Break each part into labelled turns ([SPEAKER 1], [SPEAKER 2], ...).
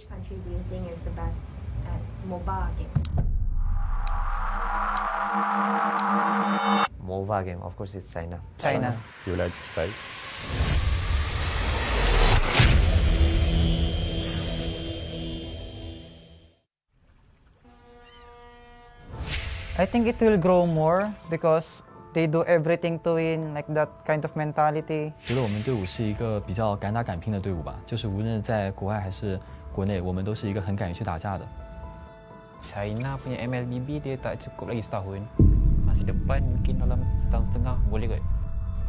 [SPEAKER 1] country do you think is the best at mobile game?
[SPEAKER 2] Mobile game, of course, it's China.
[SPEAKER 3] China.
[SPEAKER 4] Является Китай.
[SPEAKER 3] I think it will grow more because they do everything to win, like that kind of mentality.
[SPEAKER 5] 觉得我们队伍是一个比较敢打敢拼的队伍吧，就是无论在国外还是国内，我们都是一个很敢于去打架的。
[SPEAKER 6] China punya MLBB dia tak cukup lagi setahun. Masa depan mungkin dalam setahun setengah boleh kot.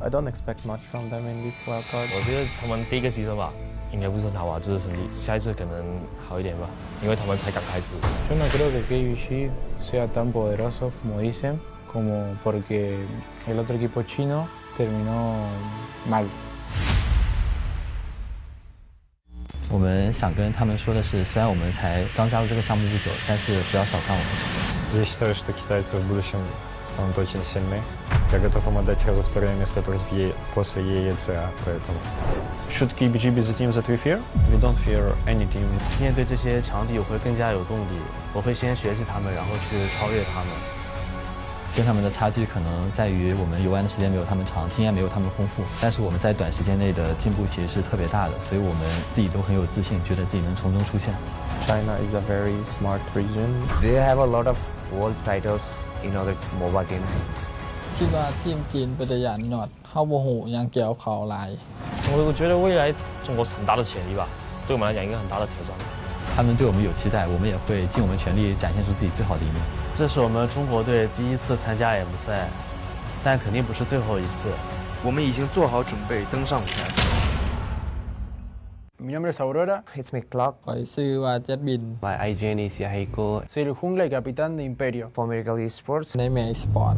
[SPEAKER 7] I don't expect much from them in this wild card.
[SPEAKER 8] 我觉得他们第一个牺牲吧，应该不是很好啊，这是成绩，下一次可能好一点吧，因为他们才刚开始。
[SPEAKER 7] Yo no creo que KUG sea tan poderoso como dicen, como porque el otro equipo chino terminó mal.
[SPEAKER 5] 我们想跟他们说的是，虽然我们才刚加入这个项目不久，但是不要小看我们。
[SPEAKER 4] Я считаю, что китайцы в будущем станут очень сильны. Я готов им отдать сразу второе место после EECA, поэтому... Should KBG be the team that we fear? We don't fear any team.
[SPEAKER 2] 面对这些强敌，我会更加有动力。我会先学习他们，然后去超越他们。
[SPEAKER 5] 跟他们的差距可能在于我们游玩的时间没有他们长，经验没有他们丰富，但是我们在短时间内的进步其实是特别大的，所以我们自己都很有自信，觉得自己能从中出现。
[SPEAKER 7] China is a very smart region.
[SPEAKER 2] They have a lot of world titles in other mobile games.
[SPEAKER 9] คิดว่าทีมจีนเป็นตัวอย่างหนอดเข้าโมโหยังเกี่ยวเขาหลาย
[SPEAKER 8] 我觉得未来中国是很大的潜力吧，对我们来讲一个很大的挑战。
[SPEAKER 5] 他们对我们有期待，我们也会尽我们全力展现出自己最好的一面。
[SPEAKER 2] 这是我们中国队第一次参加 M 赛，但肯定不是最后一次。
[SPEAKER 10] 我们已经做好准备登上舞台。
[SPEAKER 7] Mi nombre es Aurora.
[SPEAKER 2] It's me Clock.
[SPEAKER 9] คอยซื้อว่าจะบิน
[SPEAKER 2] My IGN is Yahiko.
[SPEAKER 7] Soy el jungla y capitán de Imperio.
[SPEAKER 2] For Miracle Esports.
[SPEAKER 9] ในแมสปอร์ต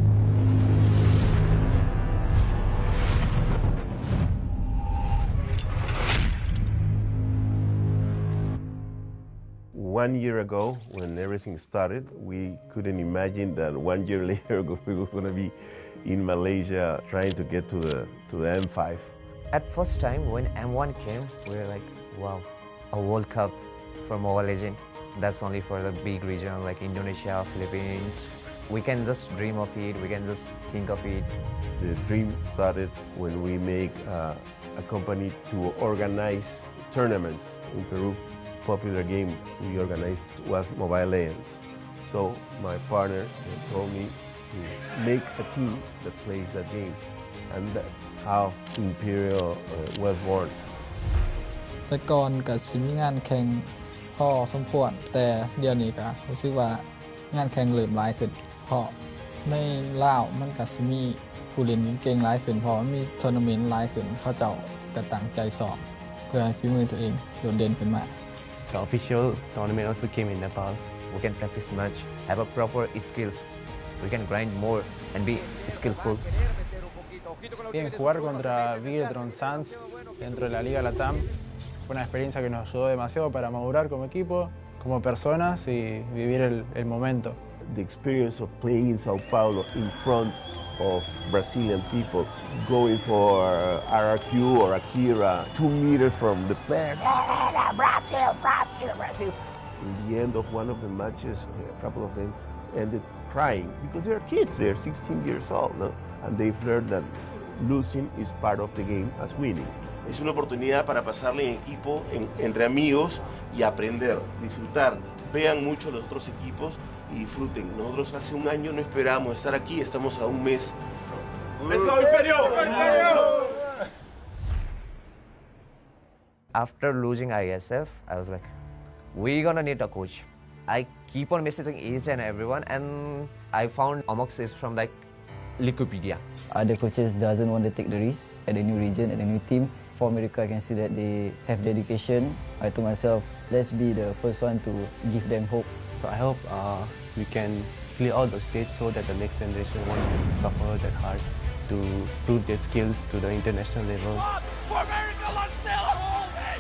[SPEAKER 11] 1 year ago, when everything started, we couldn't imagine that 1 year later we were going to be in Malaysia trying to get to the M5.
[SPEAKER 2] At first time when M1 came, we were like, wow, a World Cup for Mobile Legends. That's only for the big region like Indonesia, Philippines. We can just dream of it, we can just think of it.
[SPEAKER 11] The dream started when we make a company to organize tournaments in Peru. Popular game we organized was Mobile Legends. So my partner told me to make a team that plays that game. And that's how Imperial was born.
[SPEAKER 9] แต่ก่อนกับสิมีงานแข่งพอสมควรแต่เดี๋ยวนี้ก็รู้สึกว่างานแข่งเริ่มหลายขึ้นเพราะในลาวมันก็สิมีผู้เล่นเก่งๆหลายขึ้นเพราะมีทัวร์นาเมนต์หลายขึ้นเขาเจ้าก็ตั้งใจสอบเพื่อให้ฝีมือตัวเองโดดเด่นขึ้นมา
[SPEAKER 2] The official tournament also came in Nepal. We can practice much, have a proper skills. We can grind more and be skillful.
[SPEAKER 7] Bien, jugar contra Bigetron Sans dentro de la Liga Latam fue una experiencia que nos ayudó demasiado para madurar como equipo, como personas y vivir el momento.
[SPEAKER 11] The experience of playing in Sao Paulo in front of Brazilian people, going for RRQ or Akira, 2 meters from the players. Brazil, Brazil, Brazil. In the end of one of the matches, a couple of them ended crying because they're kids, they're 16 years old, no? And they've learned that losing is part of the game as winning.
[SPEAKER 12] Es una oportunidad para pasarle en equipo, entre amigos y aprender, disfrutar. Vean mucho los otros equipos y disfruten. Nosotros hace un año no esperábamos estar aquí, estamos a un mes. ¡Let's go, Imperio!
[SPEAKER 2] After losing ISF, I was like, we're gonna need a coach. I keep on messaging each and everyone, and I found Omox is from like Wikipedia.
[SPEAKER 13] Other coaches doesn't want to take the risk at a new region, at a new team. For America, I can see that they have dedication. I told myself, let's be the first one to give them hope.
[SPEAKER 14] So I hope we can clear all the stage so that the next generation won't suffer that hard to prove their skills to the international level.
[SPEAKER 15] For America, let's still hold it!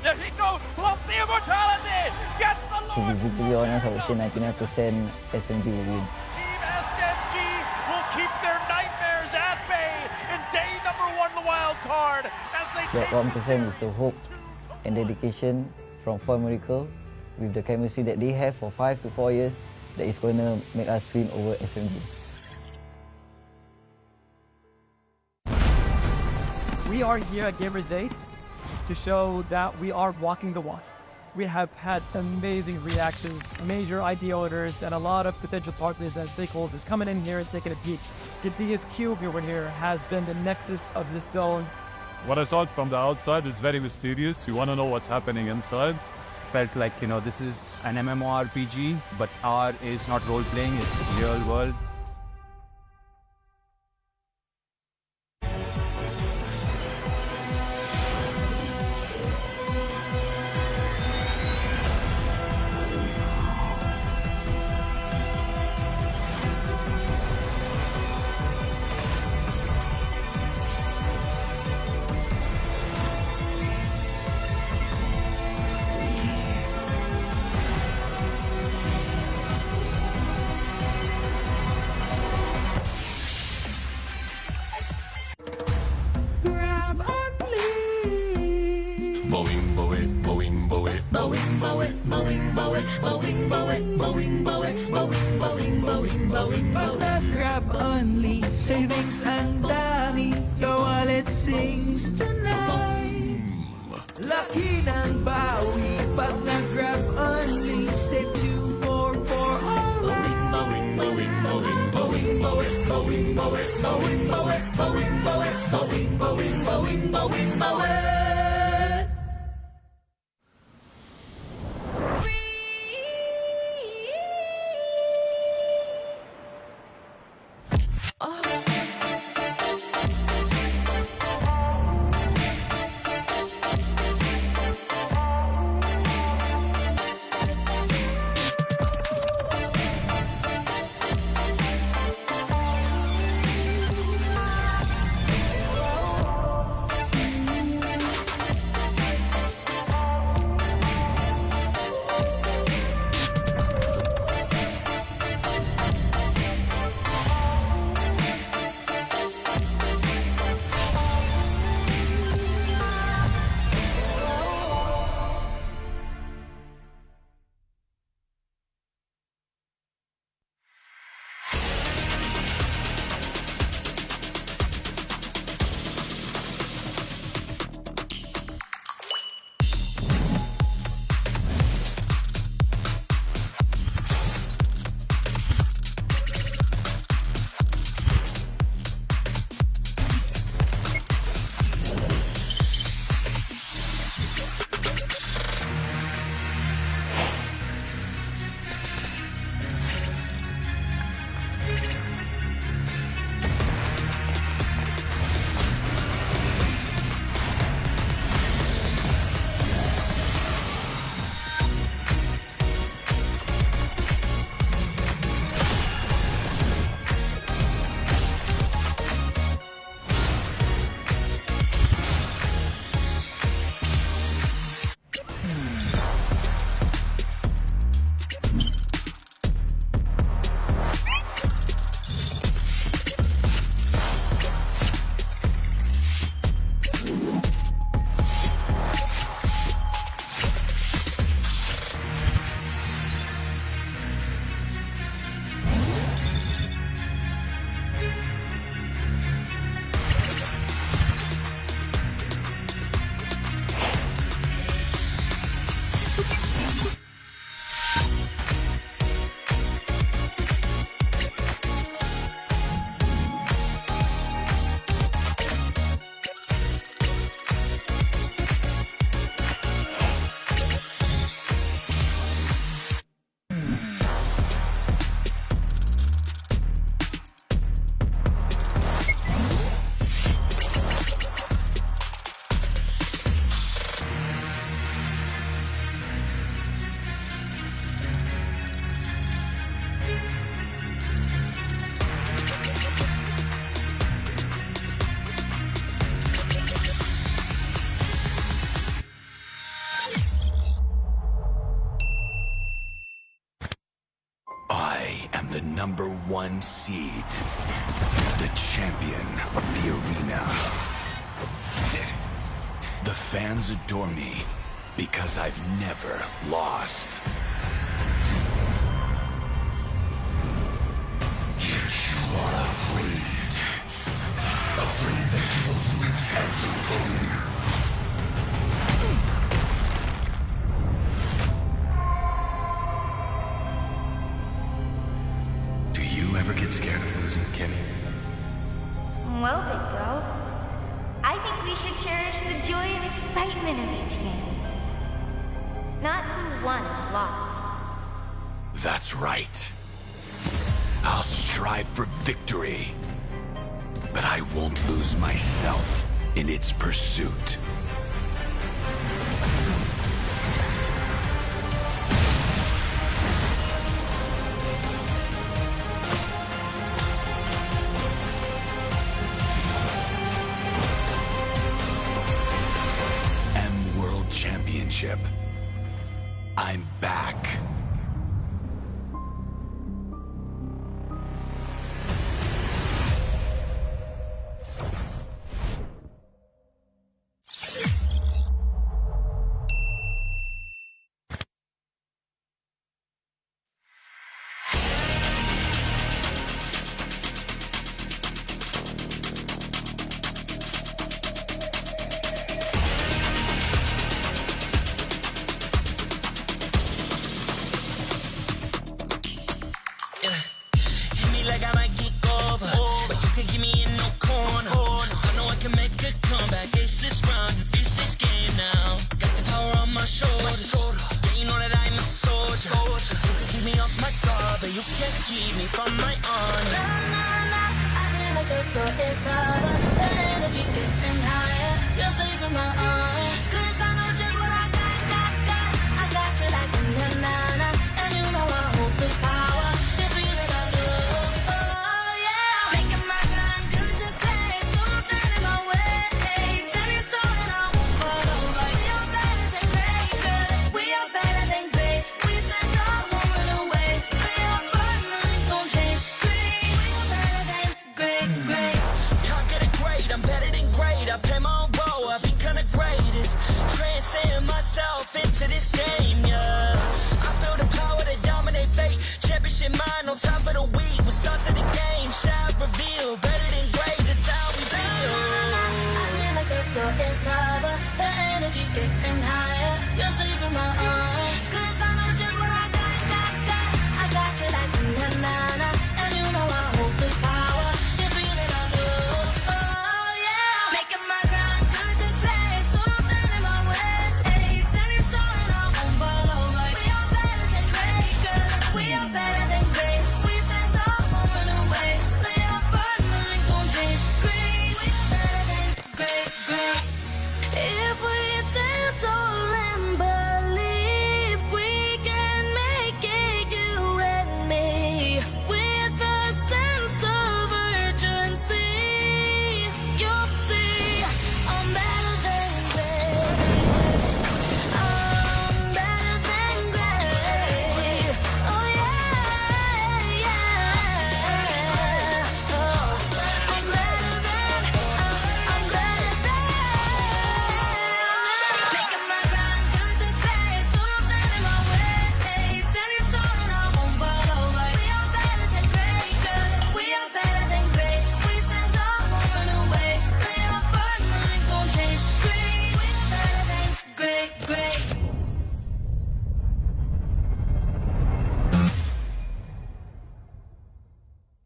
[SPEAKER 15] There he goes, loves the immortality! Gets the
[SPEAKER 13] To be brutally honest, I would say 99% SMG will win.
[SPEAKER 15] Team SMG will keep their nightmares at bay in day number 1 of the wild card as they
[SPEAKER 13] That 1% is the hope and dedication from Fall Miracle with the chemistry that they have for 5 to 4 years that is going to make us win over SMG.
[SPEAKER 16] We are here at Gamers 8 to show that we are walking the walk. We have had amazing reactions, major idea owners, and a lot of potential partners and stakeholders coming in here and taking a peek. The biggest cube over here has been the nexus of this zone.
[SPEAKER 17] What I saw it from the outside is very mysterious. You want to know what's happening inside.
[SPEAKER 6] Felt like, you know, this is an MMORPG, but R is not role-playing, it's real world.
[SPEAKER 15] Grab only, savings ang dami, your wallet sings tonight. Laki ng bawi, pag nag-grab only, save 2 4 4 alright. Bawing, bawing, bawing, bawing, bawing, bawing, bawing, bawing, bawing, bawing, bawing, bawing, bawing, bawing, bawing, bawing.
[SPEAKER 18] #1 seed, the champion of the arena. The fans adore me, Because I've never lost. Yet you are afraid. Afraid that you will lose everything. Do you ever get scared of losing, Kenny?
[SPEAKER 19] Well, big bro, I think we should cherish the joy and excitement of each game. Not who won or lost.
[SPEAKER 18] That's right. I'll strive for victory, but I won't lose myself in its pursuit. World Championship. I'm back.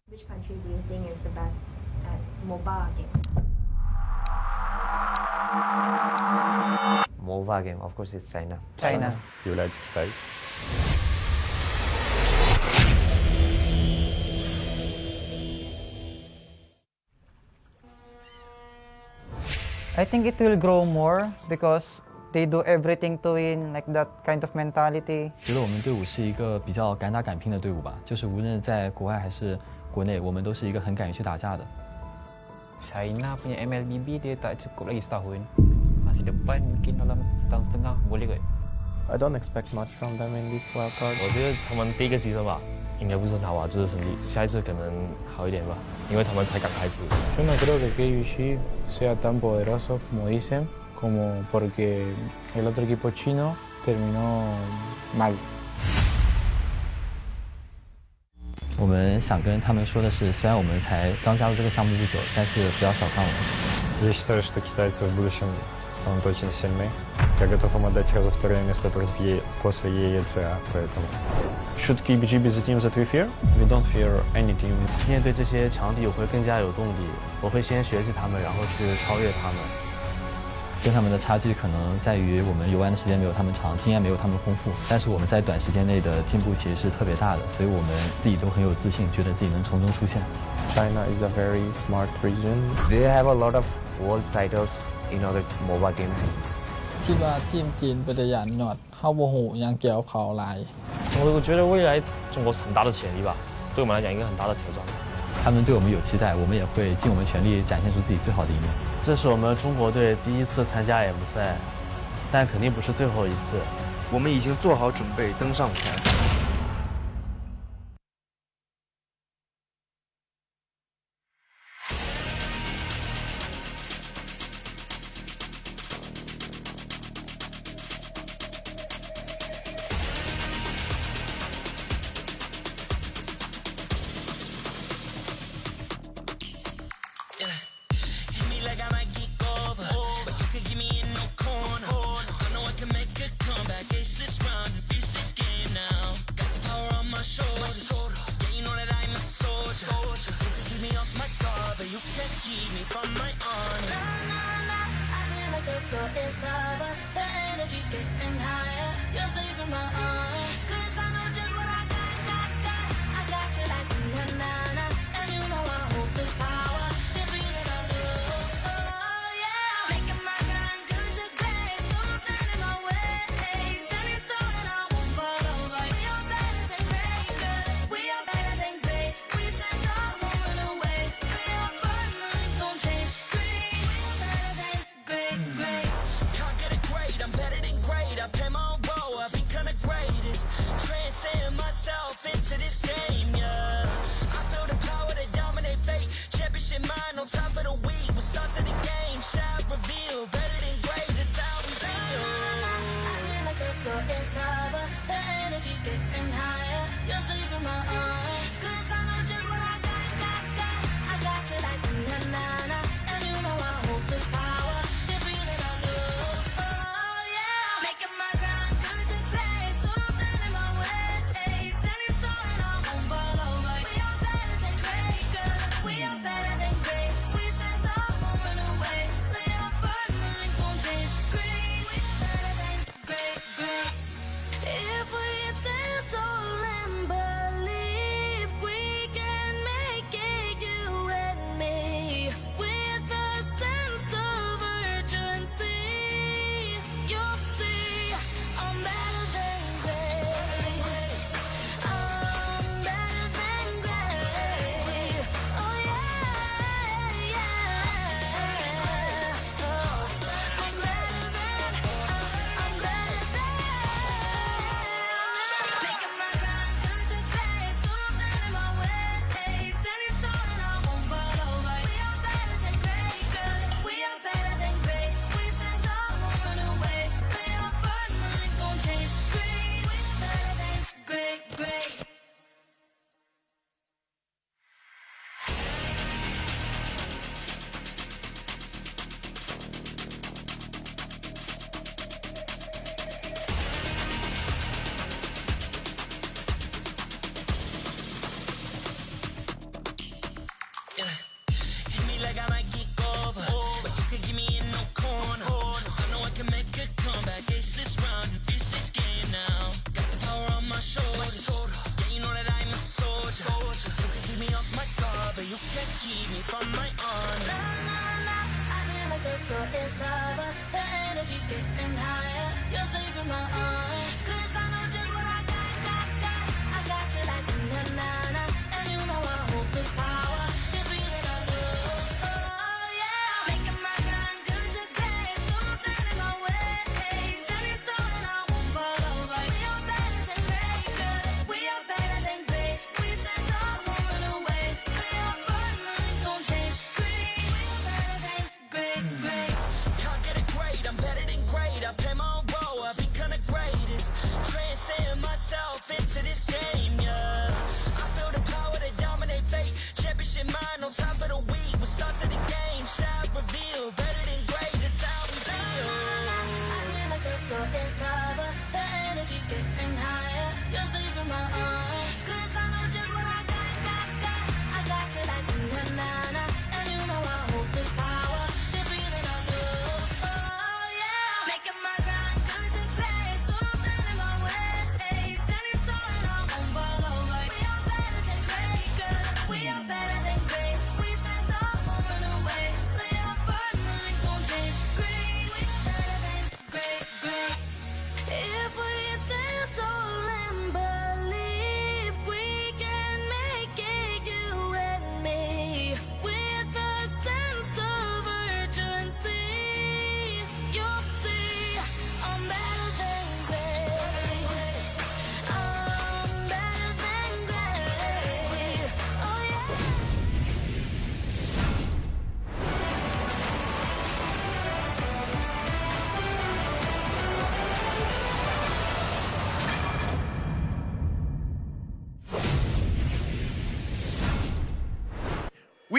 [SPEAKER 1] Which country do you think is the best at MOBA game?
[SPEAKER 2] MOBA game, of course, it's China.
[SPEAKER 3] China.
[SPEAKER 4] Является Китай.
[SPEAKER 3] I think it will grow more because they do everything to win, like that kind of mentality.
[SPEAKER 5] 觉得我们队伍是一个比较敢打敢拼的队伍吧，就是无论在国外还是国内，我们都是一个很敢于去打架的。
[SPEAKER 6] China punya MLBB dia tak cukup lagi setahun. Masih depan mungkin dalam setahun setengah boleh kot.
[SPEAKER 14] I don't expect much from them in this wild card.
[SPEAKER 8] 我觉得他们第一个牺牲吧，应该不是很好啊，这次成绩，下一次可能好一点吧，因为他们才刚开始。
[SPEAKER 7] Yo no creo que KUG sea tan poderoso como dicen, como porque el otro equipo chino terminó mal.
[SPEAKER 5] 我们想跟他们说的是，虽然我们才刚加入这个项目不久，但是不要小看我们。
[SPEAKER 4] Я считаю, что китайцы в будущем станут очень сильны. Я готов им отдать сразу второе место после EECA, поэтому... Should KBGB the team that we fear? We don't fear any team.
[SPEAKER 8] 面对这些强敌，我会更加有动力。我会先学习他们，然后去超越他们。
[SPEAKER 5] 跟他们的差距可能在于我们游玩的时间没有他们长，经验没有他们丰富，但是我们在短时间内的进步其实是特别大的，所以我们自己都很有自信，觉得自己能从中出现。
[SPEAKER 14] China is a very smart region.
[SPEAKER 2] They have a lot of world titles in other MOBA games.
[SPEAKER 9] คิดว่าทีมจีนเป็นอย่างหนอดเข้าโมโหยังเกี่ยวเขาหลาย
[SPEAKER 8] 我觉得未来中国是很大的潜力吧，对我们来讲一个很大的挑战。
[SPEAKER 5] 他们对我们有期待，我们也会尽我们全力展现出自己最好的一面。
[SPEAKER 8] 这是我们中国队第一次参加 M 赛，但肯定不是最后一次。
[SPEAKER 10] 我们已经做好准备登上舞台。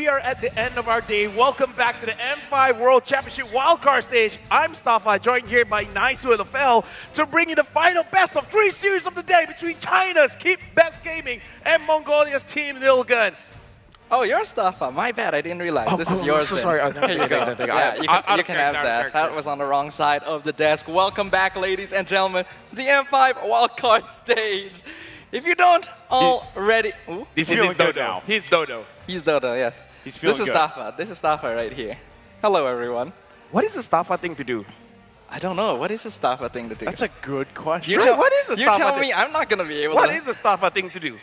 [SPEAKER 20] We are at the end of our day. Welcome back to the M5 World Championship wildcard stage. I'm Stafa, joined here by Naisu and Lafel to bring you the final best of 3 series of the day between China's Keep Best Gaming and Mongolia's Team Nilgun.
[SPEAKER 21] Oh, you're Stafa. My bad. I didn't realize.
[SPEAKER 20] Oh,
[SPEAKER 21] this is yours.
[SPEAKER 20] So
[SPEAKER 21] then.
[SPEAKER 20] sorry.
[SPEAKER 21] Here you go. Yeah, you can have that. That was on the wrong side of the desk. Welcome back, ladies and gentlemen, to the M5 wildcard stage. If you don't already...
[SPEAKER 20] He's feeling good now. He's Dodo.
[SPEAKER 21] He's Dodo, yes.
[SPEAKER 20] He's feeling
[SPEAKER 21] good. Stafa. This is Stafa right here. Hello, everyone.
[SPEAKER 20] What is a Stafa thing to do?
[SPEAKER 21] I don't know. What is a Stafa thing to do?
[SPEAKER 20] That's a good question.
[SPEAKER 21] What is a Stafa thing? You tell me. I'm not going to be able to...
[SPEAKER 20] What is a Stafa thing to do?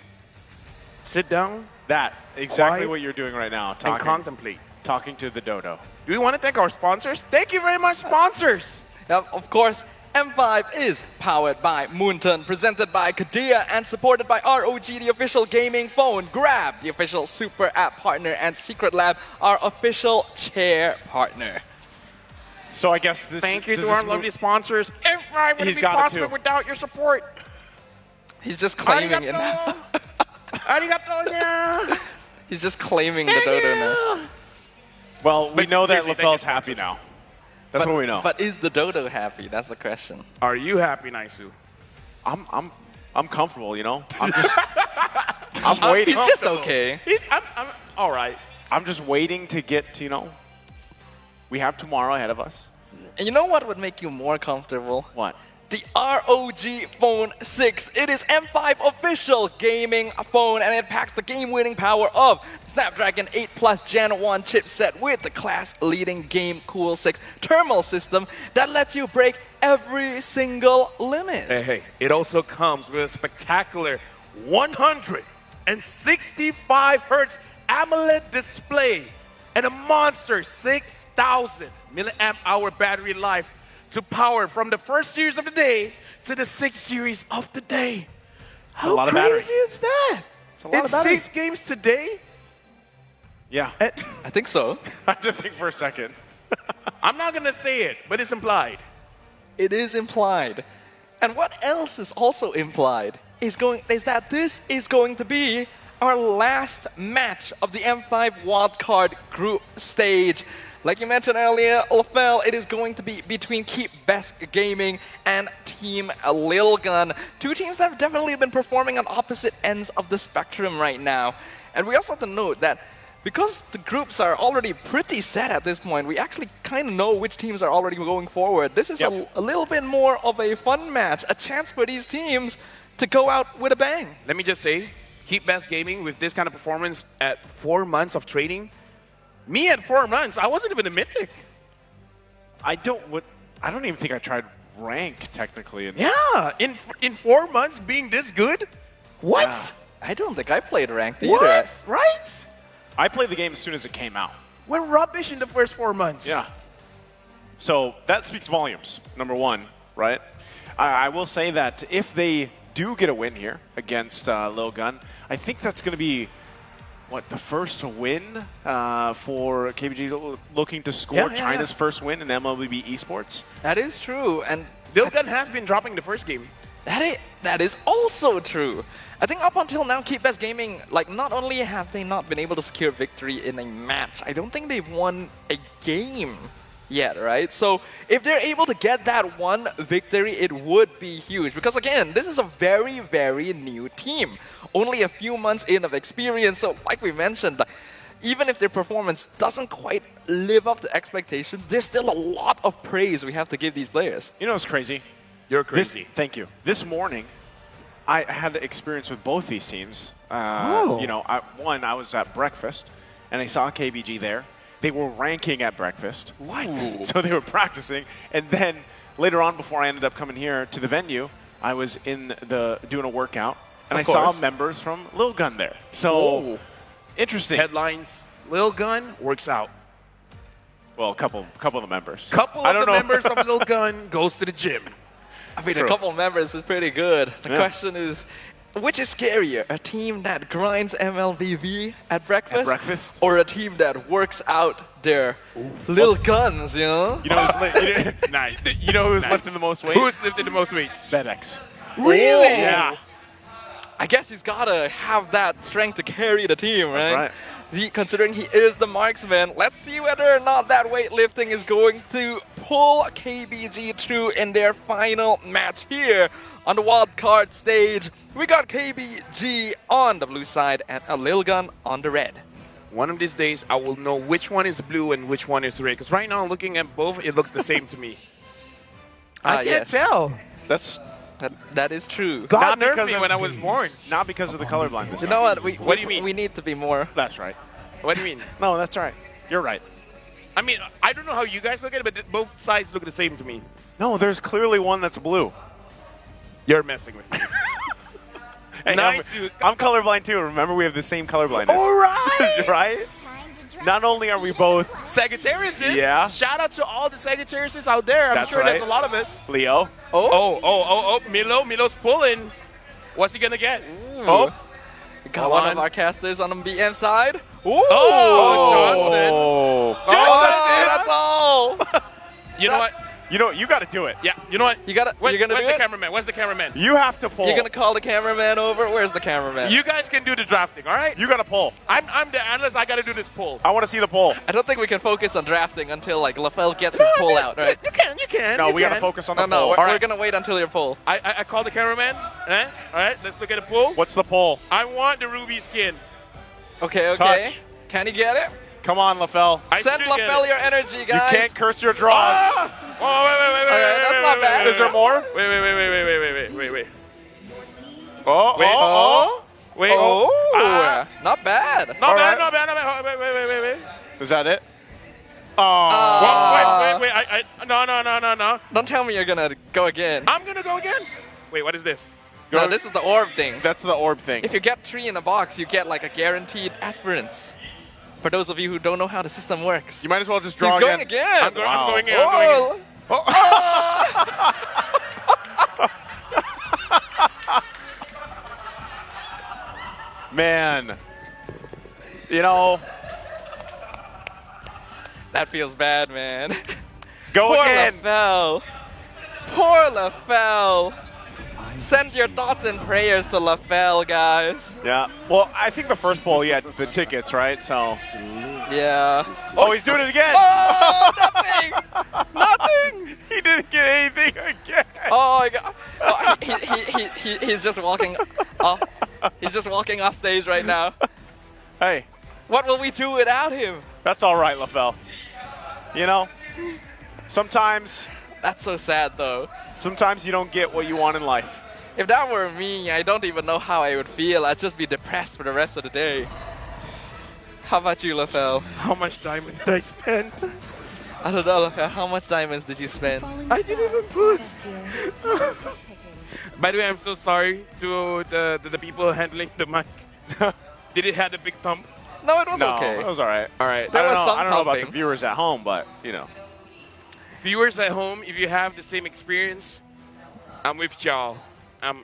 [SPEAKER 20] Sit down.
[SPEAKER 22] That. Exactly
[SPEAKER 20] quiet,
[SPEAKER 22] what you're doing right now.
[SPEAKER 20] And contemplate.
[SPEAKER 22] Talking to the dodo.
[SPEAKER 20] Do we want to thank our sponsors? Thank you very much, sponsors.
[SPEAKER 21] Of course, M5 is powered by Moonton, presented by Kadia, and supported by ROG, the official gaming phone, Grab, the official super app partner, and Secret Lab, our official chair partner.
[SPEAKER 22] So I guess this...
[SPEAKER 20] Thank you to our lovely sponsors. M5 wouldn't be possible without your support.
[SPEAKER 21] He's just claiming it now.
[SPEAKER 20] Arigato.
[SPEAKER 21] He's just claiming the dodo now.
[SPEAKER 22] Well, we know that Lafel's happy now. That's what we know.
[SPEAKER 21] But is the dodo happy? That's the question.
[SPEAKER 20] Are you happy, Naisu?
[SPEAKER 22] I'm comfortable, you know? I'm just... I'm waiting.
[SPEAKER 21] He's just okay.
[SPEAKER 20] I'm all right.
[SPEAKER 22] I'm just waiting to get to, you know... We have tomorrow ahead of us.
[SPEAKER 21] And you know what would make you more comfortable?
[SPEAKER 22] What?
[SPEAKER 21] The ROG Phone 6. It is M5 official gaming phone, and it packs the game-winning power of Snapdragon 8 Plus Gen 1 chipset with the class-leading Game Cool 6 thermal system that lets you break every single limit.
[SPEAKER 20] Hey, it also comes with a spectacular 165 Hz AMOLED display and a monster 6,000 milliamp hour battery life to power from the first series of the day to the 6th series of the day. How crazy is that?
[SPEAKER 22] It's a lot of battery.
[SPEAKER 20] 6 games today?
[SPEAKER 22] Yeah.
[SPEAKER 21] I think so.
[SPEAKER 22] I had to think for a second.
[SPEAKER 20] I'm not going to say it, but it's implied.
[SPEAKER 21] It is implied. And what else is also implied is that this is going to be our last match of the M5 wildcard group stage. Like you mentioned earlier, Lafel, it is going to be between Keep Best Gaming and Team Lil Gun. 2 teams that have definitely been performing on opposite ends of the spectrum right now. And we also have to note that because the groups are already pretty set at this point, we actually kind of know which teams are already going forward. This is a little bit more of a fun match, a chance for these teams to go out with a bang.
[SPEAKER 20] Let me just say, Keep Best Gaming with this kind of performance at 4 months of training. Me at 4 months, I wasn't even a mythic.
[SPEAKER 22] I don't even think I tried rank technically.
[SPEAKER 20] Yeah, in 4 months being this good? What?
[SPEAKER 21] Yeah. I don't think I played ranked
[SPEAKER 20] what?
[SPEAKER 21] either.
[SPEAKER 20] Right?
[SPEAKER 22] I played the game as soon as it came out.
[SPEAKER 20] We're rubbish in the first 4 months.
[SPEAKER 22] Yeah. So that speaks volumes, number one, right? I will say that if they do get a win here against Lil Gun, I think that's going to be, what, the first win for KBG looking to score China's first win in MLBB esports?
[SPEAKER 21] That is true. And
[SPEAKER 20] Lil Gun has been dropping the first game.
[SPEAKER 21] That is also true. I think up until now, Keep Best Gaming, like, not only have they not been able to secure victory in a match, I don't think they've won a game yet, right? So if they're able to get that one victory, it would be huge. Because again, this is a very, very new team. Only a few months in of experience. So like we mentioned, even if their performance doesn't quite live up to expectations, there's still a lot of praise we have to give these players.
[SPEAKER 22] You know what's crazy?
[SPEAKER 20] You're crazy.
[SPEAKER 22] Thank you. This morning, I had experience with both these teams. You know, I was at breakfast, and I saw KBG there. They were ranking at breakfast.
[SPEAKER 20] What?
[SPEAKER 22] So they were practicing. And then later on, before I ended up coming here to the venue, I was in doing a workout, and I saw members from Lil Gun there. So interesting.
[SPEAKER 20] Headlines, Lil Gun works out.
[SPEAKER 22] Well, a couple of the members.
[SPEAKER 20] Couple of the members of Lil Gun goes to the gym.
[SPEAKER 21] I mean, a couple of members is pretty good. The question is, which is scarier? A team that grinds MLBB at breakfast? Or a team that works out their Lil Guns, you know?
[SPEAKER 22] You know who's nice. You know who's lifting the most weight?
[SPEAKER 20] Who's lifting the most weights?
[SPEAKER 22] BedX.
[SPEAKER 20] Really?
[SPEAKER 22] Yeah.
[SPEAKER 21] I guess he's got to have that strength to carry the team, right?
[SPEAKER 22] That's right.
[SPEAKER 21] considering he is the marksman. Let's see whether or not that weightlifting is going to pull KBG through in their final match here on the wildcard stage. We got KBG on the blue side and a Lil Gun on the red.
[SPEAKER 20] One of these days, I will know which one is blue and which one is red. Because right now, looking at both, it looks the same to me. I can't tell.
[SPEAKER 21] That is true.
[SPEAKER 20] God nerfed me when I was born. Not because of the colorblindness.
[SPEAKER 21] You know what?
[SPEAKER 20] What do you mean?
[SPEAKER 21] We need to be more.
[SPEAKER 20] That's right. What do you mean? No, that's right. You're right. I mean, I don't know how you guys look at it, but both sides look the same to me.
[SPEAKER 22] No, there's clearly one that's blue.
[SPEAKER 20] You're messing with me.
[SPEAKER 22] Hey,
[SPEAKER 20] Nice.
[SPEAKER 22] I'm colorblind too. Remember, we have the same colorblindness.
[SPEAKER 20] All right.
[SPEAKER 22] Right? Not only are we both
[SPEAKER 20] Sagittariuses.
[SPEAKER 22] Yeah.
[SPEAKER 20] Shout out to all the Sagittariuses out there. I'm
[SPEAKER 22] That's
[SPEAKER 20] sure
[SPEAKER 22] right.
[SPEAKER 20] there's a lot of us.
[SPEAKER 22] Leo.
[SPEAKER 20] Oh. Milo's pulling. What's he gonna get? Oh.
[SPEAKER 21] We got one of our casters on the BM side. Ooh.
[SPEAKER 20] Oh, Johnson.
[SPEAKER 21] That's all.
[SPEAKER 20] You know what?
[SPEAKER 22] You got to do it.
[SPEAKER 20] Yeah. You know what?
[SPEAKER 21] You're gonna
[SPEAKER 20] Where's
[SPEAKER 21] do
[SPEAKER 20] the
[SPEAKER 21] it?
[SPEAKER 20] cameraman? Where's the cameraman?
[SPEAKER 22] You have to pull.
[SPEAKER 21] You're gonna call the cameraman over. Where's the cameraman?
[SPEAKER 20] You guys can do the drafting, all right?
[SPEAKER 22] You got to pull.
[SPEAKER 20] I'm the analyst. I got to do this pull.
[SPEAKER 22] I want to see the pull.
[SPEAKER 21] I don't think we can focus on drafting until like LaFell gets his pull out, right?
[SPEAKER 20] You can.
[SPEAKER 22] No,
[SPEAKER 20] you
[SPEAKER 22] we got to
[SPEAKER 20] can.
[SPEAKER 22] focus on the
[SPEAKER 21] No,
[SPEAKER 22] pull.
[SPEAKER 21] we're gonna wait until your pull.
[SPEAKER 20] I call the cameraman. All right, let's look at the pull.
[SPEAKER 22] What's the pull?
[SPEAKER 20] I want the ruby skin.
[SPEAKER 21] Okay.
[SPEAKER 22] Touch.
[SPEAKER 21] Can you get it?
[SPEAKER 22] Come on, LaFell.
[SPEAKER 21] Send LaFell your energy, guys.
[SPEAKER 22] You can't curse your draws.
[SPEAKER 20] Oh, wait.
[SPEAKER 21] Okay, that's not bad.
[SPEAKER 22] Is there more?
[SPEAKER 20] Wait.
[SPEAKER 22] Oh.
[SPEAKER 20] Wait.
[SPEAKER 21] Not bad.
[SPEAKER 20] Not bad. Wait.
[SPEAKER 22] Is that it?
[SPEAKER 20] Wait. No.
[SPEAKER 21] Don't tell me you're gonna go again.
[SPEAKER 20] I'm gonna go again. Wait, what is this?
[SPEAKER 21] No, this is the orb thing.
[SPEAKER 22] That's the orb thing.
[SPEAKER 21] If you get 3 in a box, you get like a guaranteed aspirants. For those of you who don't know how the system works.
[SPEAKER 22] You might as well just draw
[SPEAKER 21] He's going again.
[SPEAKER 20] I'm going in.
[SPEAKER 22] Man. You know.
[SPEAKER 21] That feels bad, man.
[SPEAKER 22] Go
[SPEAKER 21] Poor
[SPEAKER 22] again.
[SPEAKER 21] LaFell. Poor LaFell. Send your thoughts and prayers to LaFell, guys.
[SPEAKER 22] Yeah. Well, I think the first poll, he had the tickets, right? So.
[SPEAKER 21] Yeah.
[SPEAKER 22] Oh, he's doing it again.
[SPEAKER 21] Oh, nothing.
[SPEAKER 22] He didn't get anything again.
[SPEAKER 21] Oh my God. Oh, he's just walking off. He's just walking off stage right now.
[SPEAKER 22] Hey.
[SPEAKER 21] What will we do without him?
[SPEAKER 22] That's all right, LaFell. You know, sometimes.
[SPEAKER 21] That's so sad, though.
[SPEAKER 22] Sometimes you don't get what you want in life.
[SPEAKER 21] If that were me, I don't even know how I would feel. I'd just be depressed for the rest of the day. How about you, LaFell?
[SPEAKER 20] How much diamond did I spend?
[SPEAKER 21] I don't know, LaFell. How much diamonds did you spend?
[SPEAKER 20] I didn't even put. By the way, I'm so sorry to the people handling the mic. Did it have a big thump?
[SPEAKER 21] No, it was okay.
[SPEAKER 22] It was all right.
[SPEAKER 20] All right.
[SPEAKER 21] There was some
[SPEAKER 22] I don't know about the
[SPEAKER 21] thumping.
[SPEAKER 22] viewers at home, but, you know.
[SPEAKER 20] Viewers at home, if you have the same experience, I'm with y'all. I'm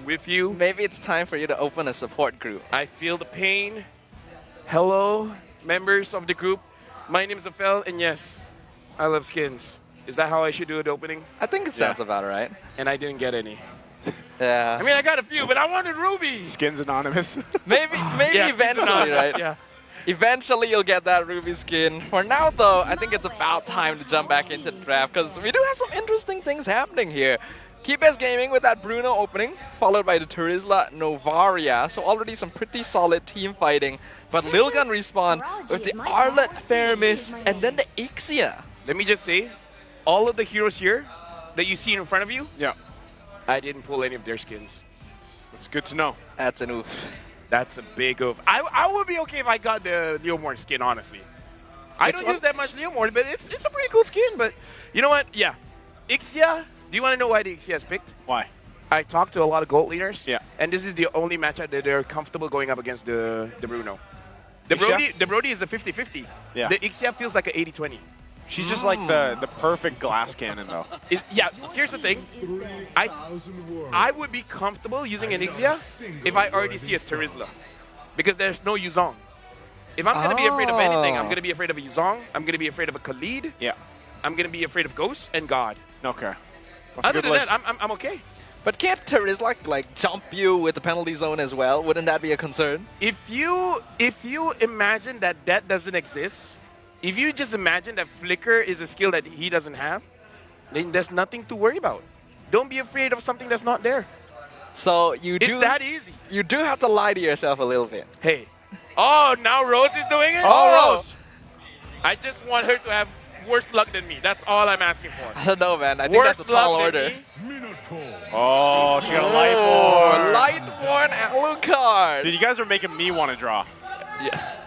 [SPEAKER 20] with you.
[SPEAKER 21] Maybe it's time for you to open a support group.
[SPEAKER 20] I feel the pain. Hello, members of the group. My name is Afel, and yes, I love skins. Is that how I should do the opening?
[SPEAKER 21] I think it sounds about right.
[SPEAKER 20] And I didn't get any.
[SPEAKER 21] Yeah.
[SPEAKER 20] I mean, I got a few, but I wanted rubies.
[SPEAKER 22] Skins Anonymous.
[SPEAKER 21] Maybe
[SPEAKER 20] Yeah,
[SPEAKER 21] eventually, right?
[SPEAKER 20] Yeah.
[SPEAKER 21] Eventually you'll get that ruby skin. For now, though, I think it's about time to jump back into the draft because we do have some interesting things happening here. Keybase Gaming with that Bruno opening, followed by the Turisla Novaria. So already some pretty solid team fighting. But Lil Gun respawn with the Arlet Faramis and then the Ixia.
[SPEAKER 20] Let me just say, all of the heroes here that you see in front of you,
[SPEAKER 22] yeah,
[SPEAKER 20] I didn't pull any of their skins.
[SPEAKER 22] That's good to know.
[SPEAKER 21] That's an oof.
[SPEAKER 20] That's a big oof. I would be okay if I got the Leomorn skin, honestly. I don't use that much Leomorn, but it's a pretty cool skin. But you know what? Yeah. Ixia, do you want to know why the Ixia is picked?
[SPEAKER 22] Why?
[SPEAKER 20] I talked to a lot of gold leaders.
[SPEAKER 22] Yeah.
[SPEAKER 20] And this is the only matchup that they're comfortable going up against the Bruno. The
[SPEAKER 22] Ixia?
[SPEAKER 20] Brody is a 50-50.
[SPEAKER 22] Yeah.
[SPEAKER 20] The Ixia feels like an 80-20.
[SPEAKER 22] She's just like the perfect glass cannon, though.
[SPEAKER 20] Yeah, here's the thing. I would be comfortable using an Ixia if I already see a Terizla. Because there's no Yuzong. If I'm going to be afraid of anything, I'm going to be afraid of a Yuzong. I'm going to be afraid of a Khalid.
[SPEAKER 22] Yeah.
[SPEAKER 20] I'm going to be afraid of Ghost and God.
[SPEAKER 22] Okay.
[SPEAKER 20] Other than that, I'm okay.
[SPEAKER 21] But can't Terizla like jump you with the penalty zone as well? Wouldn't that be a concern?
[SPEAKER 20] If you imagine that doesn't exist, if you just imagine that Flicker is a skill that he doesn't have, then there's nothing to worry about. Don't be afraid of something that's not there.
[SPEAKER 21] So you do.
[SPEAKER 20] It's that easy.
[SPEAKER 21] You do have to lie to yourself a little bit.
[SPEAKER 20] Hey. Oh, now Rose is doing it?
[SPEAKER 21] Oh,
[SPEAKER 20] Rose. I just want her to have worse luck than me. That's all I'm asking for.
[SPEAKER 21] I don't know, man. I think that's a tall order.
[SPEAKER 22] Oh, she got a Lightborn.
[SPEAKER 21] Lightborn Alucard.
[SPEAKER 22] Dude, you guys are making me want to draw.
[SPEAKER 21] Yeah.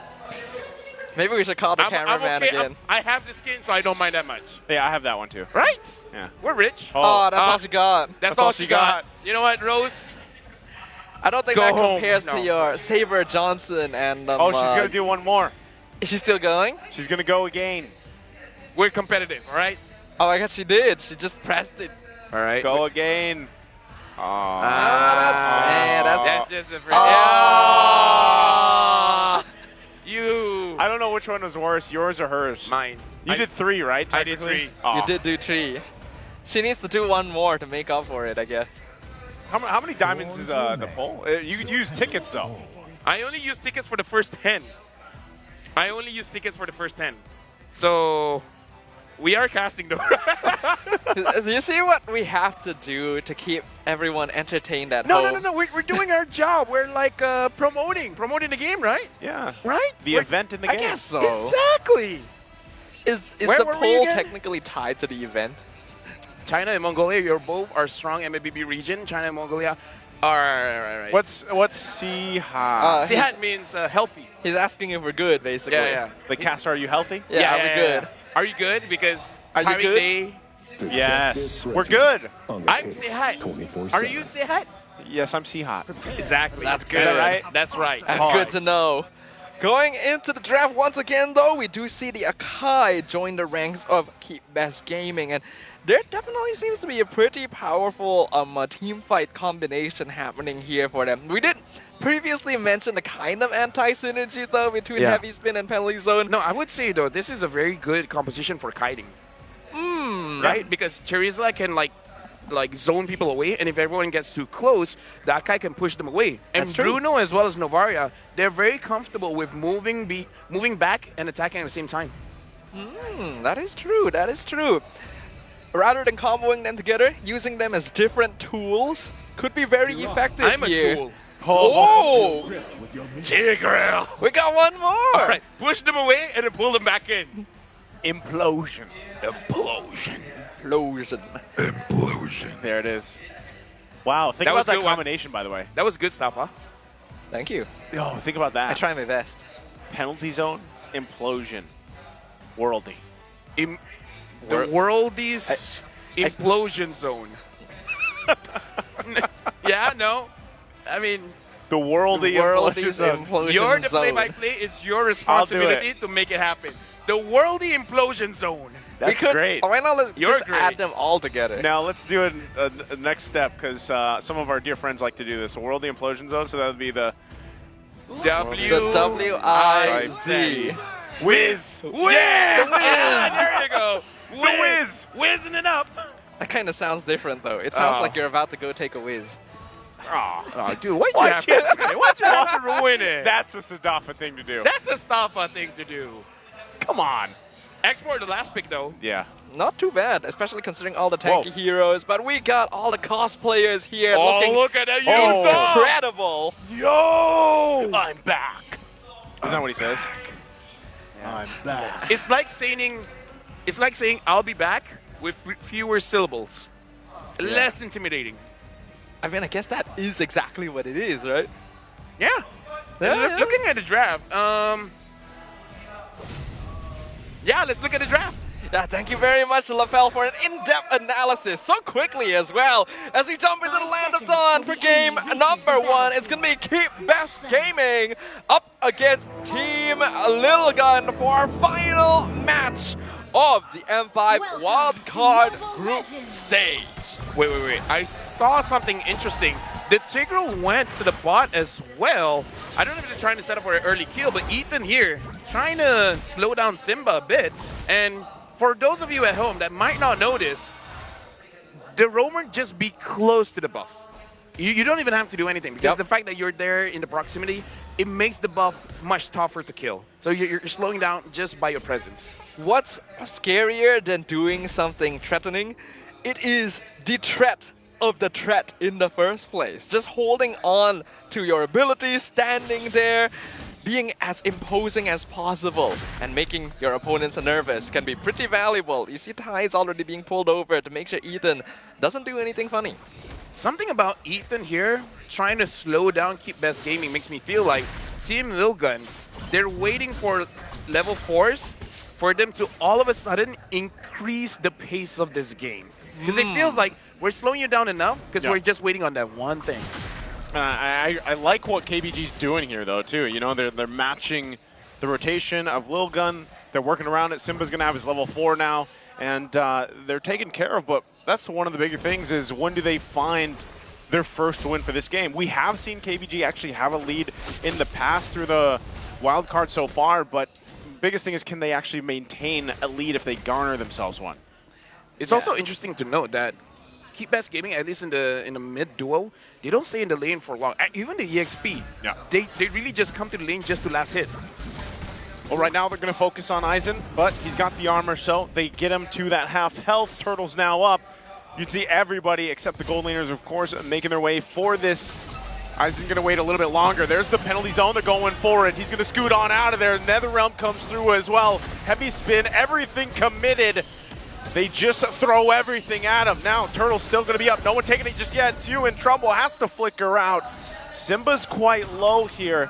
[SPEAKER 21] Maybe we should call the cameraman
[SPEAKER 20] okay.
[SPEAKER 21] again.
[SPEAKER 20] I have the skin, so I don't mind that much.
[SPEAKER 22] Yeah, I have that one too.
[SPEAKER 20] Right?
[SPEAKER 22] Yeah.
[SPEAKER 20] We're rich.
[SPEAKER 21] Oh, that's all she got.
[SPEAKER 20] That's all she got. You know what, Rose?
[SPEAKER 21] I don't think
[SPEAKER 20] Go
[SPEAKER 21] that
[SPEAKER 20] home.
[SPEAKER 21] compares to your Saber Johnson and.
[SPEAKER 22] Oh, she's going to do one more.
[SPEAKER 21] Is she still going?
[SPEAKER 22] She's going to go again.
[SPEAKER 20] We're competitive, all right?
[SPEAKER 21] Oh, I guess she did. She just pressed it.
[SPEAKER 20] All right.
[SPEAKER 22] Go again. Oh.
[SPEAKER 20] That's just a You.
[SPEAKER 22] I don't know which one was worse, yours or hers.
[SPEAKER 20] Mine.
[SPEAKER 22] You did 3, right?
[SPEAKER 20] I did 3.
[SPEAKER 21] You did do 3. She needs to do one more to make up for it, I guess.
[SPEAKER 22] How many diamonds is the poll? You can use tickets, though.
[SPEAKER 20] I only use tickets for the first 10. So, we are casting though.
[SPEAKER 21] You see what we have to do to keep everyone entertained at home?
[SPEAKER 20] No. We're doing our job. We're like promoting the game, right?
[SPEAKER 22] Yeah.
[SPEAKER 20] Right?
[SPEAKER 22] The event in the game.
[SPEAKER 21] I guess so.
[SPEAKER 20] Exactly.
[SPEAKER 21] Is
[SPEAKER 20] Where
[SPEAKER 21] the
[SPEAKER 20] were we
[SPEAKER 21] poll
[SPEAKER 20] again?
[SPEAKER 21] technically tied to the event?
[SPEAKER 20] China and Mongolia, you're both our strong MLBB region. China and Mongolia are right.
[SPEAKER 22] What's Sihat?
[SPEAKER 20] Sihat means healthy.
[SPEAKER 21] He's asking if we're good, basically.
[SPEAKER 20] Yeah.
[SPEAKER 22] The caster, are you healthy?
[SPEAKER 21] Yeah, are we good?
[SPEAKER 20] Are you good? Because
[SPEAKER 21] Are you
[SPEAKER 20] tiring
[SPEAKER 21] good?
[SPEAKER 20] day.
[SPEAKER 22] Yes. We're good.
[SPEAKER 20] I'm Sihat. Are you Sihat?
[SPEAKER 22] Yes, I'm Sihat.
[SPEAKER 20] Exactly.
[SPEAKER 21] That's
[SPEAKER 20] Is
[SPEAKER 21] good.
[SPEAKER 20] that right? That's right.
[SPEAKER 21] That's good to know. Going into the draft once again, though, we do see the Akai join the ranks of Keep Best Gaming, and there definitely seems to be a pretty powerful team fight combination happening here for them. We did previously mention the kind of anti-synergy, though, between Heavy Spin and Penalty Zone.
[SPEAKER 20] No, I would say, though, this is a very good composition for kiting. Right? Because Terizla can, like zone people away, and if everyone gets too close, that guy can push them away. And
[SPEAKER 21] That's true.
[SPEAKER 20] Bruno as well as Novaria, they're very comfortable with moving back and attacking at the same time.
[SPEAKER 21] That is true. That is true. Rather than comboing them together, using them as different tools could be very effective
[SPEAKER 20] I'm
[SPEAKER 21] here.
[SPEAKER 20] a tool.
[SPEAKER 21] Oh!
[SPEAKER 20] Tigreal.
[SPEAKER 21] We got one more!
[SPEAKER 20] All right, push them away and then pull them back in.
[SPEAKER 22] Implosion. There it is. Wow, think about that combination, by the way.
[SPEAKER 20] That was good stuff, huh?
[SPEAKER 21] Thank you.
[SPEAKER 22] Yo, think about that.
[SPEAKER 21] I try my best.
[SPEAKER 22] Penalty zone, implosion, worldy.
[SPEAKER 20] The worldy's implosion zone. Yeah, no. I mean,
[SPEAKER 22] the worldy implosion zone.
[SPEAKER 20] You're the play-by-play. It's your responsibility to make it happen. The worldy implosion zone.
[SPEAKER 22] That's great.
[SPEAKER 21] Why not let's just add them all together?
[SPEAKER 22] Now let's do a next step, because some of our dear friends like to do this. A worldy implosion zone, so that would be the
[SPEAKER 21] W-I-Z.
[SPEAKER 22] Whiz.
[SPEAKER 20] Yeah!
[SPEAKER 21] The Whiz!
[SPEAKER 20] There you go.
[SPEAKER 22] The Whiz.
[SPEAKER 20] Whizzing it up.
[SPEAKER 21] That kind of sounds different, though. It sounds like you're about to go take a whiz.
[SPEAKER 20] Oh, dude, why'd you have to ruin it?
[SPEAKER 22] That's a Sadafa thing to do.
[SPEAKER 20] That's a Staffa thing to do.
[SPEAKER 22] Come on.
[SPEAKER 20] Export the last pick, though.
[SPEAKER 22] Yeah.
[SPEAKER 21] Not too bad, especially considering all the tanky heroes. But we got all the cosplayers here looking
[SPEAKER 20] look at that Yuzo!
[SPEAKER 21] incredible.
[SPEAKER 22] Yo! I'm back. Isn't that what he says?
[SPEAKER 20] I'm back. It's like saying I'll be back with fewer syllables. Less intimidating.
[SPEAKER 21] I mean, I guess that is exactly what it is, right?
[SPEAKER 20] Yeah. Looking at the draft, yeah, let's look at the draft.
[SPEAKER 21] Yeah, thank you very much, LaFell, for an in-depth analysis so quickly as well. As we jump into the Land of Dawn for game number 1, it's going to be Keep Best Gaming up against Team Lil Gun for our final match of the M5 Wildcard Group Stage.
[SPEAKER 20] Wait. I saw something interesting. The Tigreal went to the bot as well. I don't know if they're trying to set up for an early kill, but Ethan here trying to slow down Simba a bit. And for those of you at home that might not know this, the roamer just be close to the buff. You don't even have to do anything because the fact that you're there in the proximity, it makes the buff much tougher to kill. So you're slowing down just by your presence.
[SPEAKER 21] What's scarier than doing something threatening? It is the threat of the threat in the first place. Just holding on to your abilities, standing there, being as imposing as possible, and making your opponents nervous can be pretty valuable. You see Tide's already being pulled over to make sure Ethan doesn't do anything funny.
[SPEAKER 20] Something about Ethan here, trying to slow down Keep Best Gaming, makes me feel like Team Lilgun, they're waiting for level 4s for them to all of a sudden increase the pace of this game. Because it feels like we're slowing you down enough because we're just waiting on that one thing.
[SPEAKER 22] I like what KBG's doing here, though, too. You know, they're matching the rotation of Lilgun. They're working around it. Simba's going to have his level 4 now, and they're taken care of. But that's one of the bigger things is when do they find their first win for this game? We have seen KBG actually have a lead in the past through the wild card so far, but biggest thing is can they actually maintain a lead if they garner themselves one?
[SPEAKER 20] It's also interesting to note that Keep Best Gaming, at least in the mid duo, they don't stay in the lane for long. Even the EXP, they really just come to the lane just to last hit.
[SPEAKER 22] Well, right now they're going to focus on Aizen, but he's got the armor, so they get him to that half health. Turtle's now up. You'd see everybody except the gold laners, of course, making their way for this. Aizen's going to wait a little bit longer. There's the penalty zone. They're going for it. He's going to scoot on out of there. Netherrealm comes through as well. Heavy spin, everything committed. They just throw everything at him. Now Turtle's still going to be up. No one taking it just yet. Tsu in trouble, has to flicker out. Simba's quite low here.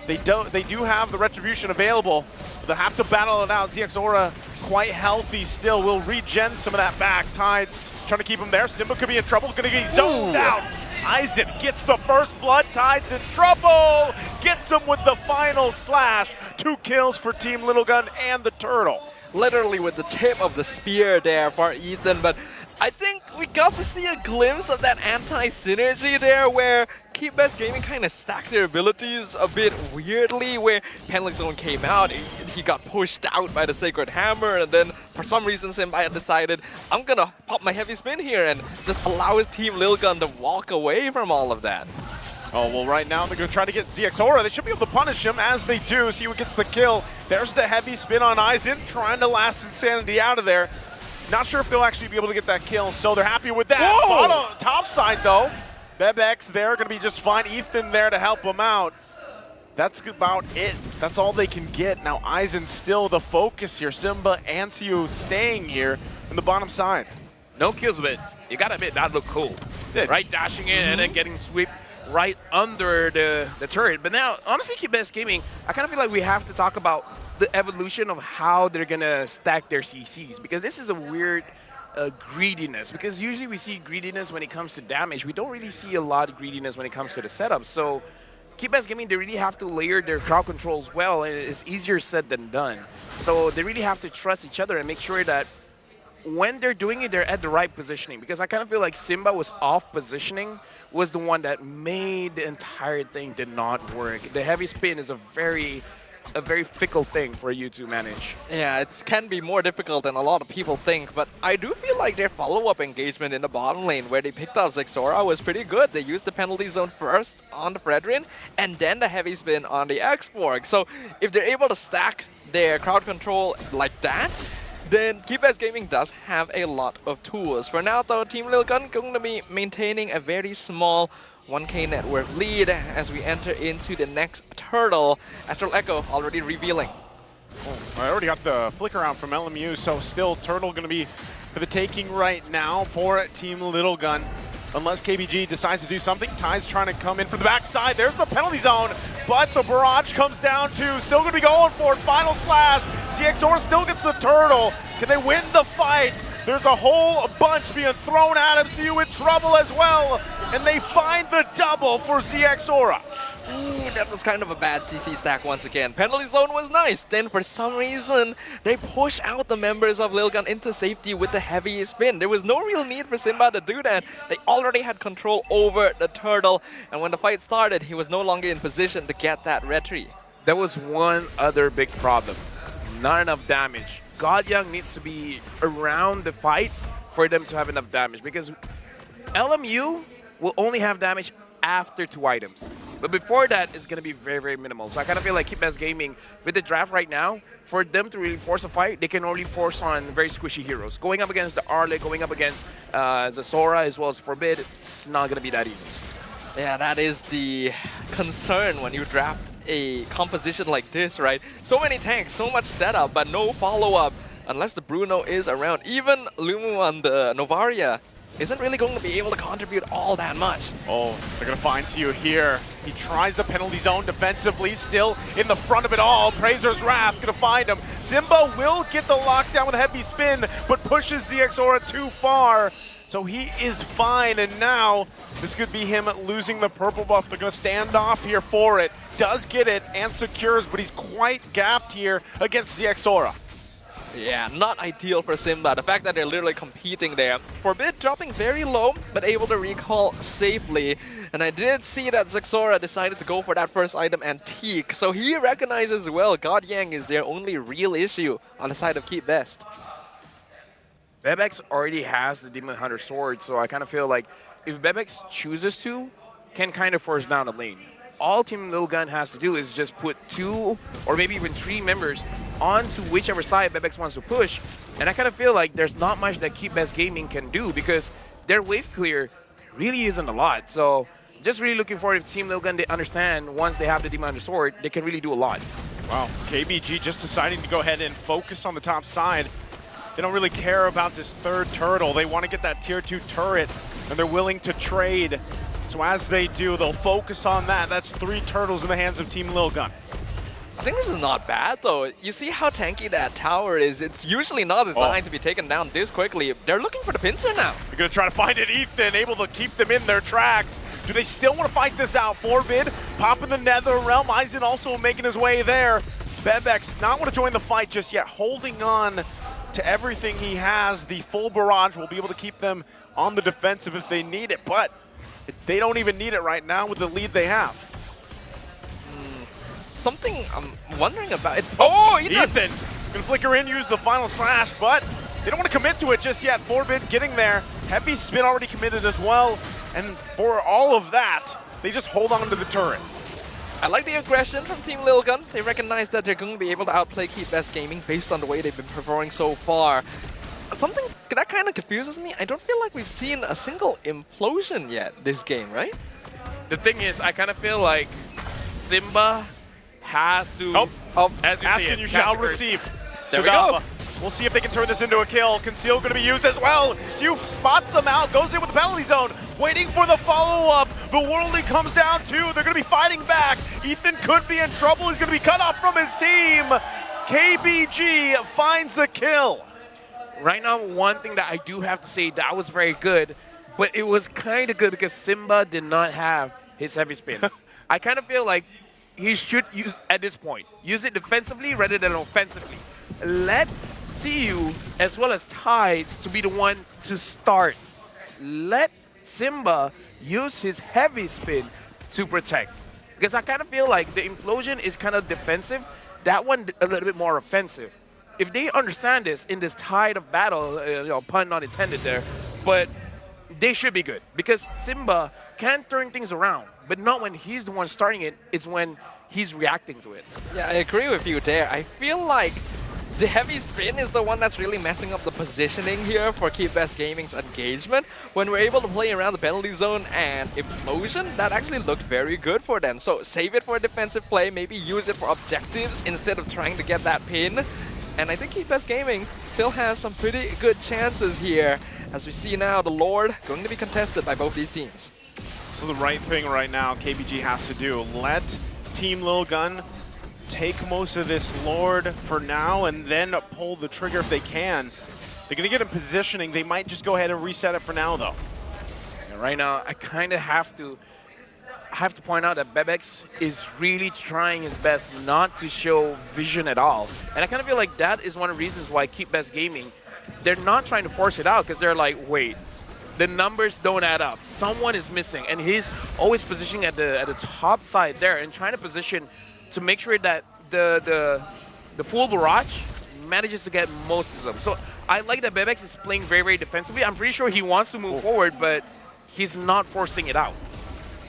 [SPEAKER 22] They do have the retribution available. They'll have to battle it out. ZXora quite healthy still. Will regen some of that back. Tides trying to keep him there. Simba could be in trouble. Going to get zoned out. Aizen gets the first blood. Tides in trouble. Gets him with the final slash. 2 kills for Team Little Gun and the Turtle.
[SPEAKER 21] Literally with the tip of the spear there for Ethan, but I think we got to see a glimpse of that anti-synergy there where Keep Best Gaming kind of stacked their abilities a bit weirdly, where Penlick Zone came out, he got pushed out by the Sacred Hammer, and then for some reason Simba decided, I'm gonna pop my heavy spin here and just allow his team Lilgun to walk away from all of that.
[SPEAKER 22] Oh, well, right now they're going to try to get ZXora. They should be able to punish him as they do. See who gets the kill. There's the heavy spin on Aizen, trying to last Insanity out of there. Not sure if they'll actually be able to get that kill, so they're happy with that. Bottom, top side, though. Bebex there, going to be just fine. Ethan there to help him out. That's about it. That's all they can get. Now Aizen's still the focus here. Simba and Tsu staying here in the bottom side.
[SPEAKER 20] No kills, but you got to admit, that looked cool. Right, dashing in and then getting swept right under the turret. But now, honestly, Keep Best Gaming, I kind of feel like we have to talk about the evolution of how they're going to stack their CCs, because this is a weird greediness, because usually we see greediness when it comes to damage. We don't really see a lot of greediness when it comes to the setup. So Keep Best Gaming, they really have to layer their crowd controls well, and it's easier said than done. So they really have to trust each other and make sure that when they're doing it, they're at the right positioning, because I kind of feel like Simba was off positioning, was the one that made the entire thing did not work. The heavy spin is a very fickle thing for you to manage.
[SPEAKER 21] Yeah, it can be more difficult than a lot of people think, but I do feel like their follow-up engagement in the bottom lane where they picked up ZXora was pretty good. They used the penalty zone first on the Fredrin and then the heavy spin on the X-Borg. So if they're able to stack their crowd control like that, then Keep Best Gaming does have a lot of tools. For now, though, Team Lilgun going to be maintaining a very small 1K net worth lead as we enter into the next Turtle. Astral Echo already revealing.
[SPEAKER 22] Oh, I already got the flicker out from LMU, so still Turtle going to be for the taking right now for Team Little Gun. Unless KBG decides to do something. Ty's trying to come in from the backside. There's the penalty zone, but the barrage comes down too. Still going to be going for it. Final slash. ZXora still gets the turtle. Can they win the fight? There's a whole bunch being thrown at him. Tsu in trouble as well. And they find the double for ZXora.
[SPEAKER 21] Ooh, that was kind of a bad CC stack once again. Penalty zone was nice. Then for some reason, they push out the members of Lilgun into safety with the heavy spin. There was no real need for Simba to do that. They already had control over the turtle. And when the fight started, he was no longer in position to get that retry.
[SPEAKER 20] There was one other big problem. Not enough damage. God Young needs to be around the fight for them to have enough damage, because LMU will only have damage after 2 items. But before that, it's going to be very, very minimal. So I kind of feel like Keep Best Gaming, with the draft right now, for them to really force a fight, they can only force on very squishy heroes. Going up against the Arle, going up against Zasora as well as Forbid, it's not going to be that easy.
[SPEAKER 21] Yeah, that is the concern when you draft a composition like this, right? So many tanks, so much setup, but no follow-up unless the Bruno is around. Even Lumu on the Novaria isn't really going to be able to contribute all that much.
[SPEAKER 22] Oh, they're going to find you here. He tries the penalty zone defensively, still in the front of it all. Prazer's Wrath going to find him. Simba will get the lockdown with a heavy spin, but pushes ZXORA too far. So he is fine, and now this could be him losing the purple buff. They're going to stand off here for it. Does get it and secures, but he's quite gapped here against ZXORA.
[SPEAKER 21] Yeah, not ideal for Simba. The fact that they're literally competing there. Forbid dropping very low, but able to recall safely. And I did see that ZXORA decided to go for that first item, Antique. So he recognizes well God Yang is their only real issue on the side of Keep Best.
[SPEAKER 20] Bebex already has the Demon Hunter sword, so I kind of feel like if Bebex chooses to, can kind of force down the lane. All Team Lil Gun has to do is just put 2 or maybe even 3 members onto whichever side Bebex wants to push, and I kind of feel like there's not much that Keep Best Gaming can do because their wave clear really isn't a lot. So just really looking forward if Team Lil Gun, they understand once they have the Demon Hunter sword, they can really do a lot.
[SPEAKER 22] Wow, KBG just deciding to go ahead and focus on the top side. They don't really care about this third turtle. They want to get that tier 2 turret, and they're willing to trade. So as they do, they'll focus on that. That's 3 turtles in the hands of Team Lil Gun.
[SPEAKER 21] I think this is not bad, though. You see how tanky that tower is. It's usually not designed to be taken down this quickly. They're looking for the pincer now.
[SPEAKER 22] They're going to try to find it. Ethan able to keep them in their tracks. Do they still want to fight this out? Forbid popping the Nether Realm. Aizen also making his way there. Bebex not want to join the fight just yet. Holding on to everything he has. The full barrage will be able to keep them on the defensive if they need it, but they don't even need it right now with the lead they have.
[SPEAKER 21] Something I'm wondering about. Ethan!
[SPEAKER 22] Gonna flicker in, use the final slash, but they don't want to commit to it just yet. Forbid getting there. Heavy spin already committed as well, and for all of that, they just hold on to the turret.
[SPEAKER 21] I like the aggression from Team Lil Gun. They recognize that they're going to be able to outplay Keep Best Gaming based on the way they've been performing so far. Something that kind of confuses me, I don't feel like we've seen a single implosion yet this game, right?
[SPEAKER 20] The thing is, I kind of feel like Simba has to... as you
[SPEAKER 22] Ask
[SPEAKER 20] see
[SPEAKER 22] and
[SPEAKER 20] it,
[SPEAKER 22] you shall
[SPEAKER 20] Cassidy's-
[SPEAKER 22] receive.
[SPEAKER 20] There we go.
[SPEAKER 22] We'll see if they can turn this into a kill. Conceal going to be used as well. Sioux spots them out, goes in with the penalty zone, waiting for the follow-up. The Worldly comes down too. They're going to be fighting back. Ethan could be in trouble. He's going to be cut off from his team. KBG finds a kill.
[SPEAKER 20] Right now, one thing that I do have to say, that was very good, but it was kind of good because Simba did not have his heavy spin. I kind of feel like he should use, at this point, use it defensively rather than offensively. Let CU as well as Tides to be the one to start. Let Simba use his heavy spin to protect. Because I kind of feel like the implosion is kind of defensive, that one a little bit more offensive. If they understand this in this tide of battle, pun not intended there, but they should be good. Because Simba can turn things around, but not when he's the one starting it, it's when he's reacting to it.
[SPEAKER 21] Yeah, I agree with you there. I feel like the heavy spin is the one that's really messing up the positioning here for Keep Best Gaming's engagement. When we're able to play around the penalty zone and implosion, that actually looked very good for them. So save it for a defensive play, maybe use it for objectives instead of trying to get that pin. And I think Keep Best Gaming still has some pretty good chances here. As we see now, the Lord going to be contested by both these teams.
[SPEAKER 22] So the right thing right now KBG has to do, let Team Lil Gun take most of this Lord for now and then pull the trigger if they can. They're going to get in positioning. They might just go ahead and reset it for now, though.
[SPEAKER 20] And right now, I kind of have to point out that Bebex is really trying his best not to show vision at all. And I kind of feel like that is one of the reasons why Keep Best Gaming, they're not trying to force it out because they're like, wait, the numbers don't add up. Someone is missing. And he's always positioning at the top side there and trying to position to make sure that the full barrage manages to get most of them. So I like that Bebex is playing very, very defensively. I'm pretty sure he wants to move forward, but he's not forcing it out.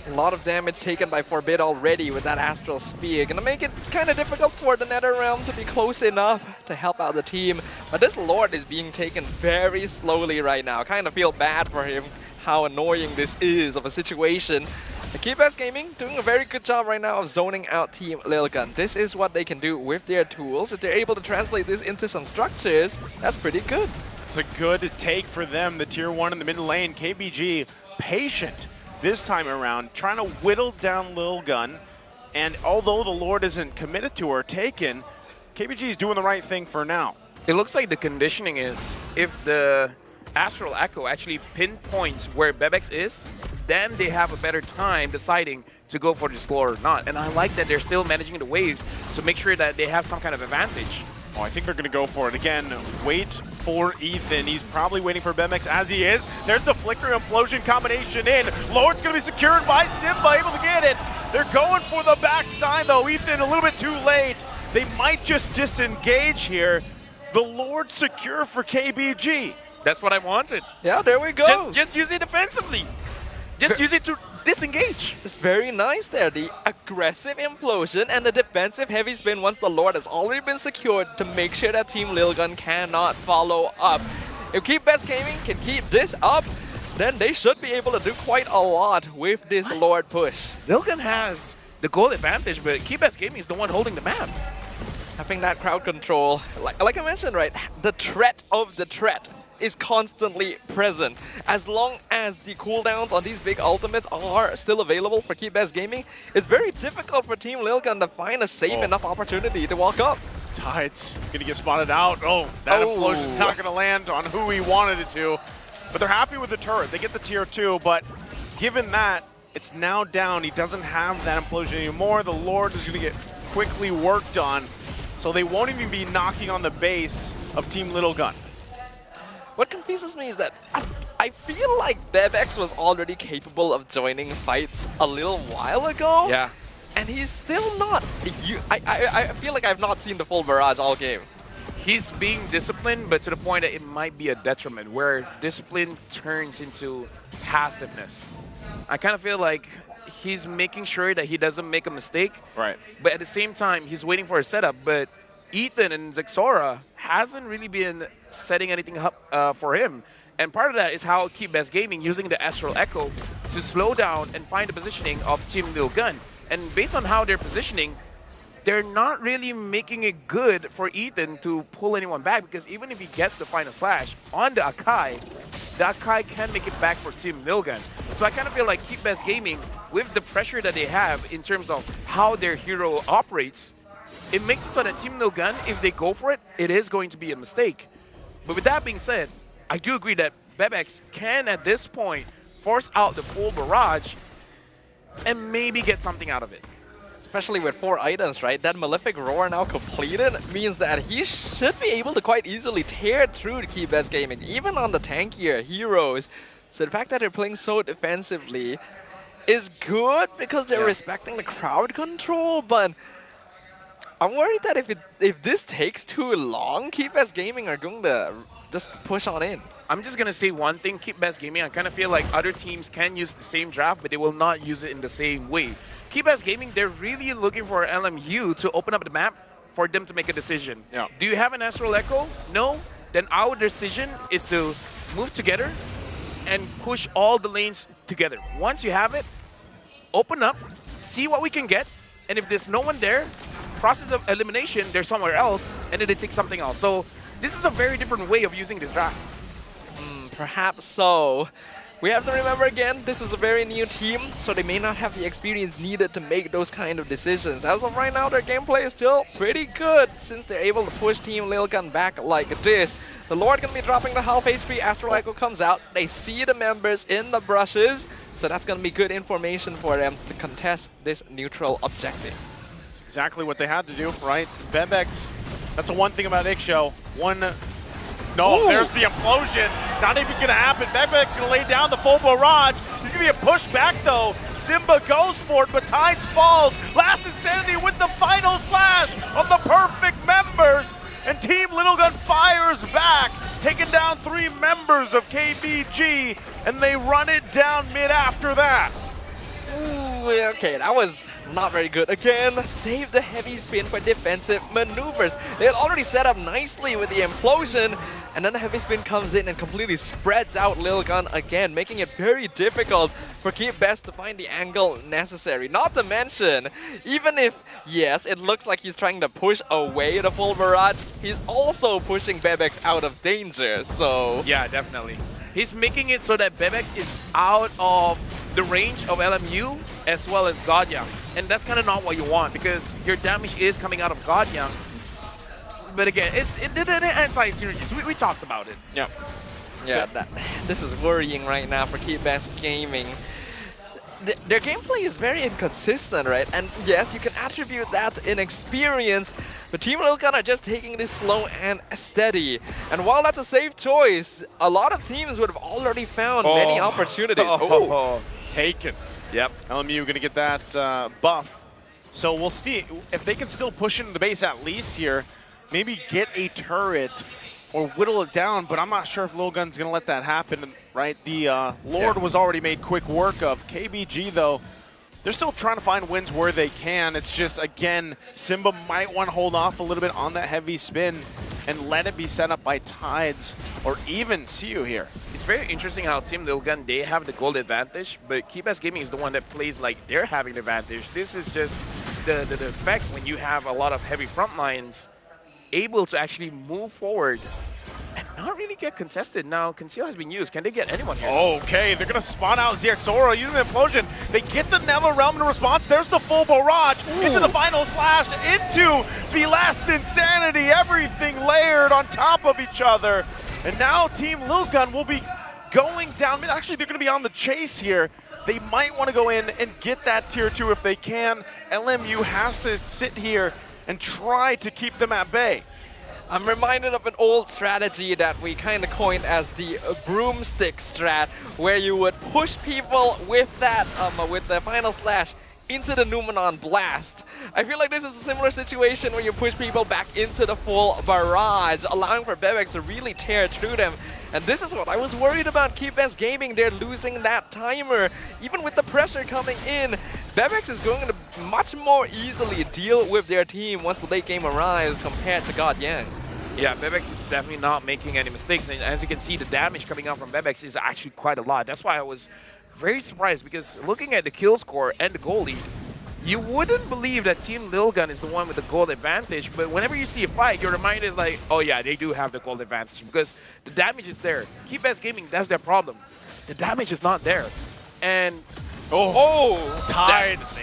[SPEAKER 21] A lot of damage taken by Forbid already with that Astral Spear. Gonna make it kind of difficult for the Nether Realm to be close enough to help out the team. But this Lord is being taken very slowly right now. Kind of feel bad for him, how annoying this is of a situation. The Keybest Gaming doing a very good job right now of zoning out Team Lilgun. This is what they can do with their tools. If they're able to translate this into some structures, that's pretty good.
[SPEAKER 22] It's a good take for them, the tier 1 in the mid lane. KBG patient this time around, trying to whittle down Lil Gun. And although the Lord isn't committed to or taken, KBG is doing the right thing for now.
[SPEAKER 20] It looks like the conditioning is if the Astral Echo actually pinpoints where Bebex is, then they have a better time deciding to go for this lore or not. And I like that they're still managing the waves to make sure that they have some kind of advantage.
[SPEAKER 22] Oh, I think they're going to go for it. Again, wait for Ethan. He's probably waiting for Bebex as he is. There's the Flicker Implosion combination in. Lord's going to be secured by Simba, able to get it. They're going for the backside, though. Ethan a little bit too late. They might just disengage here. The Lord secure for KBG.
[SPEAKER 20] That's what I wanted.
[SPEAKER 21] Yeah, there we go.
[SPEAKER 20] Just use it defensively. Just use it to disengage.
[SPEAKER 21] It's very nice there. The aggressive implosion and the defensive heavy spin once the Lord has already been secured to make sure that Team Lilgun cannot follow up. If Keybest Gaming can keep this up, then they should be able to do quite a lot with this Lord push.
[SPEAKER 20] Lilgun has the goal advantage, but Keybest Gaming is the one holding the map.
[SPEAKER 21] Having that crowd control, like I mentioned, right, the threat of the threat is constantly present. As long as the cooldowns on these big ultimates are still available for Keybest Gaming, it's very difficult for Team Lilgun to find a safe enough opportunity to walk up.
[SPEAKER 22] Tides gonna get spotted out. Oh, that implosion's not gonna land on who he wanted it to. But they're happy with the turret. They get the tier 2, but given that it's now down, he doesn't have that implosion anymore. The Lord is gonna get quickly worked on, so they won't even be knocking on the base of Team Little Gun.
[SPEAKER 21] What confuses me is that I feel like Bebex was already capable of joining fights a little while ago.
[SPEAKER 20] Yeah.
[SPEAKER 21] And he's still not. I feel like I've not seen the full barrage all game.
[SPEAKER 20] He's being disciplined, but to the point that it might be a detriment, where discipline turns into passiveness. I kind of feel like he's making sure that he doesn't make a mistake.
[SPEAKER 22] Right.
[SPEAKER 20] But at the same time, he's waiting for a setup. But Ethan and Zexora hasn't really been setting anything up for him. And part of that is how Keybest Gaming using the Astral Echo to slow down and find the positioning of Team Lil Gun. And based on how they're positioning, they're not really making it good for Ethan to pull anyone back, because even if he gets the final slash on the Akai can make it back for Team Lil Gun. So I kind of feel like Keybest Gaming, with the pressure that they have in terms of how their hero operates, it makes it so that Team Lil Gun, if they go for it, it is going to be a mistake. But with that being said, I do agree that Bebex can, at this point, force out the full barrage and maybe get something out of it.
[SPEAKER 21] Especially with 4 items, right? That Malefic Roar now completed means that he should be able to quite easily tear through the Keybest Gaming, even on the tankier heroes. So the fact that they're playing so defensively is good because they're respecting the crowd control, but I'm worried that if this takes too long, Keybest Gaming are going to just push on in.
[SPEAKER 20] I'm just going to say one thing, Keybest Gaming, I kind of feel like other teams can use the same draft, but they will not use it in the same way. Keybest Gaming, they're really looking for LMU to open up the map for them to make a decision.
[SPEAKER 22] Yeah.
[SPEAKER 20] Do you have an Astral Echo? No? Then our decision is to move together and push all the lanes together. Once you have it, open up, see what we can get, and if there's no one there, process of elimination, they're somewhere else, and then they take something else. So this is a very different way of using this draft.
[SPEAKER 21] Perhaps so. We have to remember again, this is a very new team, so they may not have the experience needed to make those kind of decisions. As of right now, their gameplay is still pretty good, since they're able to push Team Lilgun back like this. The Lord gonna be dropping the half HP, Astral Echo comes out, they see the members in the brushes, so that's gonna be good information for them to contest this neutral objective.
[SPEAKER 22] Exactly what they had to do, right? Bebex, that's the one thing about Ixcho. There's the implosion. Not even going to happen. Bebex going to lay down the full barrage. He's going to be a push back, though. Simba goes for it, but Tides falls. Last Insanity with the final slash of the perfect members. and Team Little Gun fires back, taking down 3 members of KBG, and they run it down mid after that.
[SPEAKER 21] Ooh, okay, that was not very good. Again, save the heavy spin for defensive maneuvers. They had already set up nicely with the implosion, and then the heavy spin comes in and completely spreads out Lil Gun again, making it very difficult for Keep Best to find the angle necessary. Not to mention, even if, yes, it looks like he's trying to push away the full barrage, he's also pushing Bebex out of danger, so...
[SPEAKER 20] Yeah, definitely. He's making it so that Bebex is out of the range of LMU as well as Godyang. And that's kind of not what you want, because your damage is coming out of Godyang. But again, it's the anti-synergies. We talked about it.
[SPEAKER 22] Yeah.
[SPEAKER 21] Yeah, this is worrying right now for Keep Best Gaming. Their gameplay is very inconsistent, right? And yes, you can attribute that to inexperience, but Team Lil Gun are just taking this slow and steady. And while that's a safe choice, a lot of teams would have already found many opportunities.
[SPEAKER 22] Taken. Yep, LMU gonna get that buff. So we'll see if they can still push into the base at least here, maybe get a turret or whittle it down, but I'm not sure if Lil Gun's gonna let that happen, right? The Lord was already made quick work of. KBG though, they're still trying to find wins where they can. It's just, again, Simba might want to hold off a little bit on that heavy spin and let it be set up by Tides or even CU here.
[SPEAKER 20] It's very interesting how Team Lil Gun, they have the gold advantage, but Keep Best Gaming is the one that plays like they're having the advantage. This is just the effect when you have a lot of heavy front lines able to actually move forward and not really get contested. Now, Conceal has been used. Can they get anyone here?
[SPEAKER 22] Okay, they're going to spawn out ZXora using the implosion. They get the Nether Realm in response. There's the full barrage into the final slash, into the last insanity. Everything layered on top of each other. And now Team Lil Gun will be going down. Actually, they're going to be on the chase here. They might want to go in and get that tier 2 if they can. LMU has to sit here and try to keep them at bay.
[SPEAKER 21] I'm reminded of an old strategy that we kind of coined as the broomstick strat, where you would push people with that, with the final slash into the Numenon blast. I feel like this is a similar situation where you push people back into the full barrage, allowing for Bebex to really tear through them. And this is what I was worried about Keep Best Gaming. They're losing that timer. Even with the pressure coming in, Bebex is going to much more easily deal with their team once the late game arrives compared to Godyang.
[SPEAKER 20] Yeah, Bebex is definitely not making any mistakes. And as you can see, the damage coming out from Bebex is actually quite a lot. That's why I was very surprised, because looking at the kill score and the goal lead, you wouldn't believe that Team Lil Gun is the one with the gold advantage, but whenever you see a fight, your mind is like, oh yeah, they do have the gold advantage, because the damage is there. Keep Best Gaming, that's their problem. The damage is not there. And,
[SPEAKER 22] Tides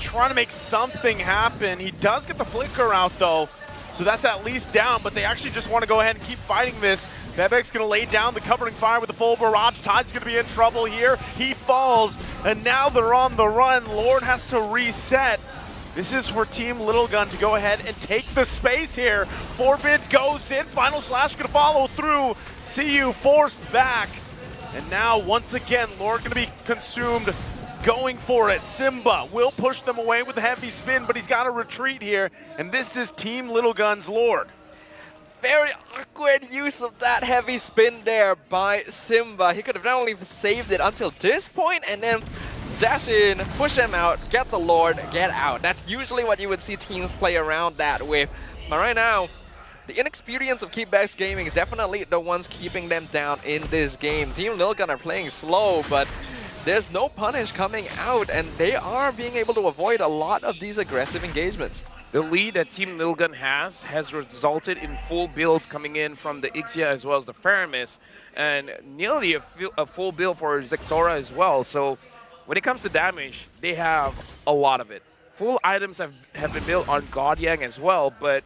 [SPEAKER 22] trying to make something happen. He does get the flicker out though, so that's at least down, but they actually just want to go ahead and keep fighting this. Bebex going to lay down the covering fire with the full barrage. Tide's going to be in trouble here. He falls, and now they're on the run. Lord has to reset. This is for Team Little Gun to go ahead and take the space here. Forbid goes in. Final slash going to follow through. CU forced back. And now, once again, Lord going to be consumed. Going for it. Simba will push them away with the heavy spin, but he's got to retreat here. And this is Team Little Gun's Lord.
[SPEAKER 21] Very awkward use of that heavy spin there by Simba. He could have not only saved it until this point and then dash in, push him out, get the Lord, get out. That's usually what you would see teams play around that with. But right now, the inexperience of Keep Best Gaming is definitely the ones keeping them down in this game. Team Lil Gun are playing slow, but there's no punish coming out, and they are being able to avoid a lot of these aggressive engagements.
[SPEAKER 20] The lead that Team Lil Gun has resulted in full builds coming in from the Ixia as well as the Faramis, and nearly a full build for Zexora as well. So when it comes to damage, they have a lot of it. Full items have been built on Godyang as well, but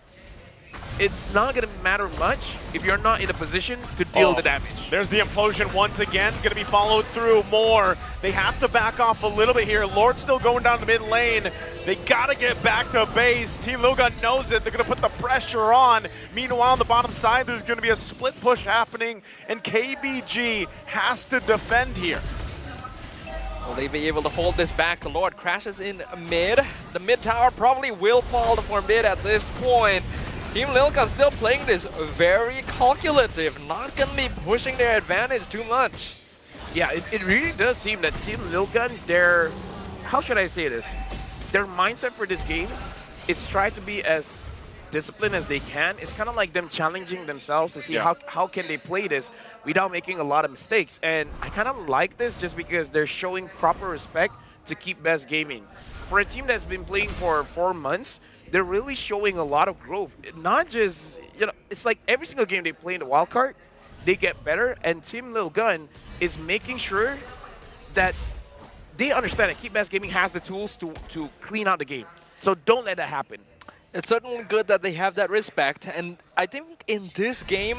[SPEAKER 20] it's not going to matter much if you're not in a position to deal the damage.
[SPEAKER 22] There's the implosion once again, going to be followed through more. They have to back off a little bit here. Lord still going down the mid lane. They got to get back to base. Team Lil Gun knows it. They're going to put the pressure on. Meanwhile, on the bottom side, there's going to be a split push happening, and KBG has to defend here.
[SPEAKER 21] Will they be able to hold this back? The Lord crashes in mid. The mid tower probably will fall for mid at this point. Team Lilkan still playing this very calculative, not gonna be pushing their advantage too much.
[SPEAKER 20] Yeah, it really does seem that Team Lilkan, their, how should I say this? Their mindset for this game is try to be as disciplined as they can. It's kind of like them challenging themselves to see how can they play this without making a lot of mistakes. And I kind of like this just because they're showing proper respect to Keep Best Gaming. For a team that's been playing for 4 months, they're really showing a lot of growth. Not just, it's like every single game they play in the wildcard, they get better, and Team Lil Gun is making sure that they understand that Keep Best Gaming has the tools to clean out the game. So don't let that happen.
[SPEAKER 21] It's certainly good that they have that respect, and I think in this game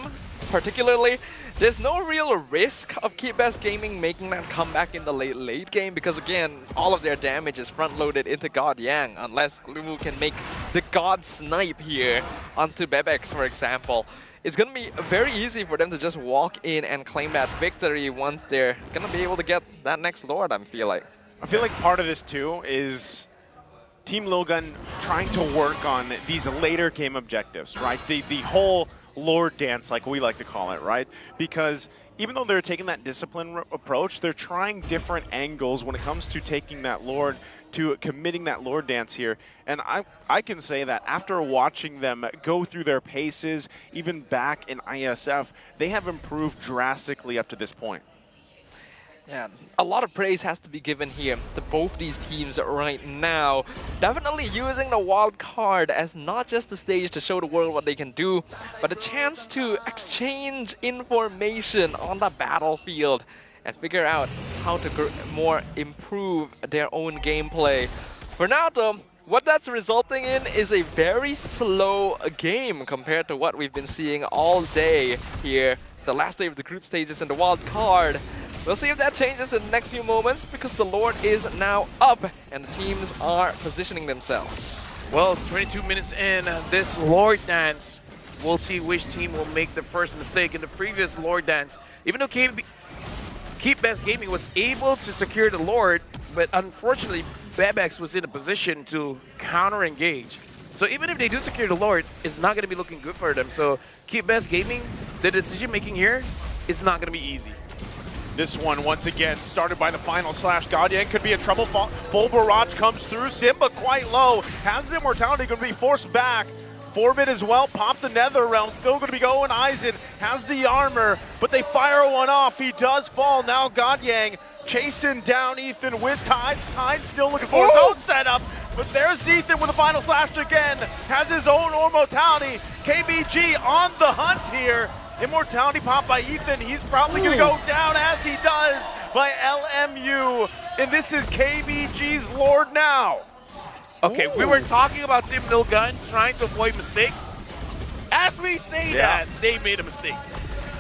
[SPEAKER 21] particularly, there's no real risk of Keep Best Gaming making that comeback in the late game, because again, all of their damage is front-loaded into God Yang, unless Lumu can make the God Snipe here onto Bebex, for example. It's going to be very easy for them to just walk in and claim that victory once they're going to be able to get that next Lord, I feel like.
[SPEAKER 22] I feel like part of this too is Team Lilgun trying to work on these later game objectives, right? The whole Lord dance, like we like to call it, right? Because even though they're taking that discipline approach, they're trying different angles when it comes to taking that Lord, to committing that Lord dance here. And I can say that after watching them go through their paces, even back in ISF, they have improved drastically up to this point.
[SPEAKER 21] Yeah, a lot of praise has to be given here to both these teams right now. Definitely using the wild card as not just the stage to show the world what they can do, but a chance to exchange information on the battlefield and figure out how to more improve their own gameplay. For now though, what that's resulting in is a very slow game compared to what we've been seeing all day here. The last day of the group stages and the wild card. We'll see if that changes in the next few moments, because the Lord is now up and the teams are positioning themselves.
[SPEAKER 20] Well, 22 minutes in this Lord Dance, we'll see which team will make the first mistake. In the previous Lord Dance, even though Keep Best Gaming was able to secure the Lord, but unfortunately Bebex was in a position to counter-engage. So even if they do secure the Lord, it's not going to be looking good for them. So Keep Best Gaming, the decision-making here is not going to be easy.
[SPEAKER 22] This one, once again, started by the final slash. Gaudian could be in trouble. Full barrage comes through. Simba quite low. Has the immortality, going to be forced back. Forbid as well. Pop the Nether Realm. Still going to be going. Eisen has the armor, but they fire one off. He does fall. Now Gaudian chasing down Ethan with Tides. Tides still looking for his own setup. But there's Ethan with the final slash again. Has his own immortality. KBG on the hunt here. Immortality pop by Ethan. He's probably going to go down, as he does, by LMU. And this is KBG's Lord now.
[SPEAKER 20] Okay, we were talking about Team Lilgun trying to avoid mistakes. As we say that, they made a mistake.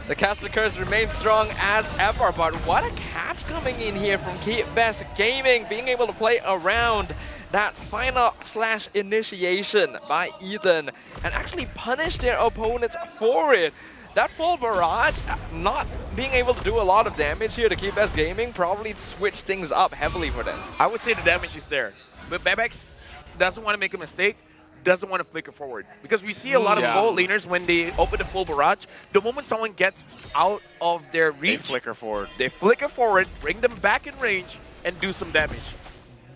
[SPEAKER 21] The caster curse remains strong as ever, but what a catch coming in here from Keep Best Gaming, being able to play around that final slash initiation by Ethan and actually punish their opponents for it. That full barrage, not being able to do a lot of damage here to Keep Best Gaming, probably switched things up heavily for them.
[SPEAKER 20] I would say the damage is there, but Bebex doesn't want to make a mistake, doesn't want to flicker forward. Because we see a lot of gold laners, when they open the full barrage, the moment someone gets out of their reach,
[SPEAKER 22] they flicker forward.
[SPEAKER 20] They flicker forward, bring them back in range, and do some damage.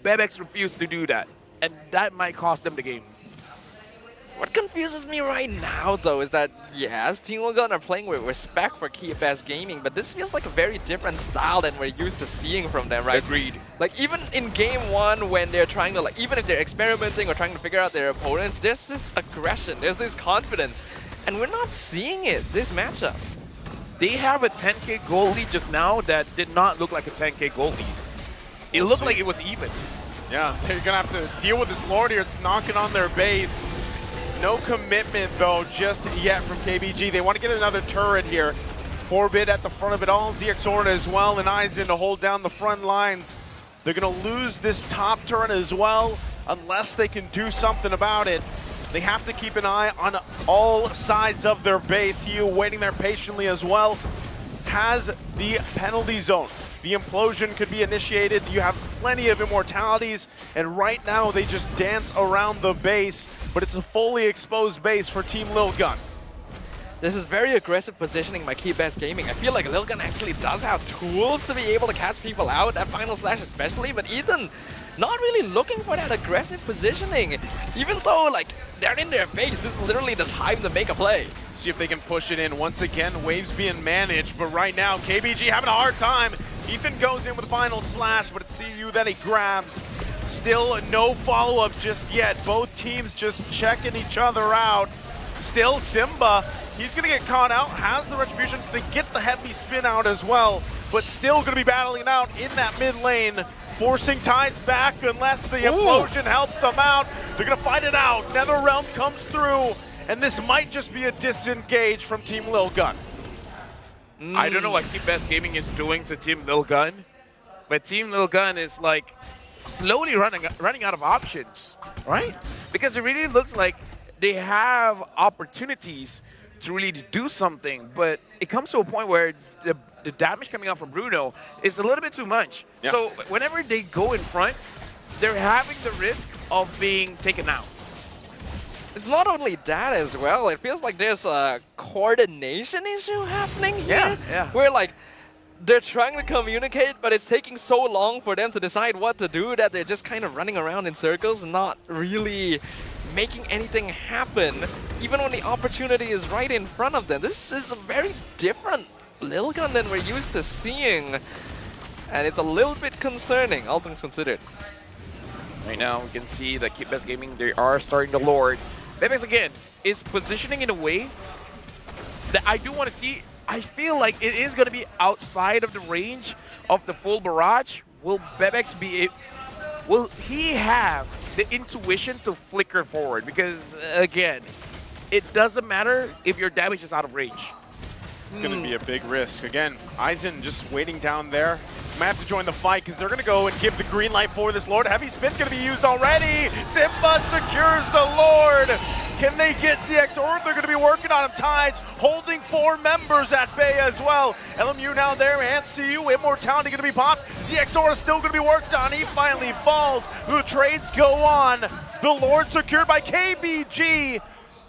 [SPEAKER 20] Bebex refused to do that, and that might cost them the game.
[SPEAKER 21] What confuses me right now, though, is that, yes, Team Lilgun are playing with respect for Keep Best Gaming, but this feels like a very different style than we're used to seeing from them, right?
[SPEAKER 20] Agreed.
[SPEAKER 21] Like, even in Game 1, when they're trying to, like, even if they're experimenting or trying to figure out their opponents, there's this aggression, there's this confidence, and we're not seeing it this matchup.
[SPEAKER 20] They have a 10k goal lead just now that did not look like a 10k goal lead. It looked like it was even.
[SPEAKER 22] Yeah, they're going to have to deal with this Lord here. It's knocking on their base. No commitment, though, just yet from KBG. They want to get another turret here. Forbid at the front of it all. ZXORTA as well, and Eisen to hold down the front lines. They're going to lose this top turret as well, unless they can do something about it. They have to keep an eye on all sides of their base. Yu waiting there patiently as well. Has the penalty zone. The implosion could be initiated. You have plenty of immortalities, and right now they just dance around the base, but it's a fully exposed base for Team Lil Gun.
[SPEAKER 21] This is very aggressive positioning by Keybest Gaming. I feel like Lil Gun actually does have tools to be able to catch people out, that final slash especially, but Ethan not really looking for that aggressive positioning. Even though like they're in their face, this is literally the time to make a play.
[SPEAKER 22] See if they can push it in. Once again, waves being managed, but right now KBG having a hard time. Ethan goes in with the final slash, but it's CU that he grabs. Still no follow-up just yet. Both teams just checking each other out. Still Simba, he's gonna get caught out, has the retribution to get the heavy spin out as well, but still gonna be battling it out in that mid lane, forcing Tides back unless the implosion helps them out. They're gonna fight it out. NetherRealm comes through, and this might just be a disengage from Team Lil Gun.
[SPEAKER 20] I don't know what Keybest Gaming is doing to Team Lil Gun, but Team Lil Gun is like slowly running out of options, right? Because it really looks like they have opportunities to really do something, but it comes to a point where the damage coming out from Bruno is a little bit too much.
[SPEAKER 22] Yeah.
[SPEAKER 20] So whenever they go in front, they're having the risk of being taken out.
[SPEAKER 21] It's not only that as well, it feels like there's a coordination issue happening here.
[SPEAKER 20] Yeah.
[SPEAKER 21] Where like, they're trying to communicate, but it's taking so long for them to decide what to do that they're just kind of running around in circles, not really making anything happen, even when the opportunity is right in front of them. This is a very different Lil Gun than we're used to seeing, and it's a little bit concerning, all things considered.
[SPEAKER 20] Right now, we can see that Keybest Gaming, they are starting to lord. Bebex, again, is positioning in a way that I do want to see. I feel like it is going to be outside of the range of the full barrage. Will Bebex be... Will he have the intuition to flicker forward? Because, again, it doesn't matter if your damage is out of range.
[SPEAKER 22] It's going to be a big risk. Again, Aizen just waiting down there. Might have to join the fight because they're going to go and give the green light for this Lord. Heavy spin's going to be used already. Simba secures the Lord. Can they get CX or they're going to be working on him? Tides holding 4 members at bay as well. LMU now there and CU. Immortality going to be popped. CX is still going to be worked on. He finally falls. The trades go on. The Lord secured by KBG.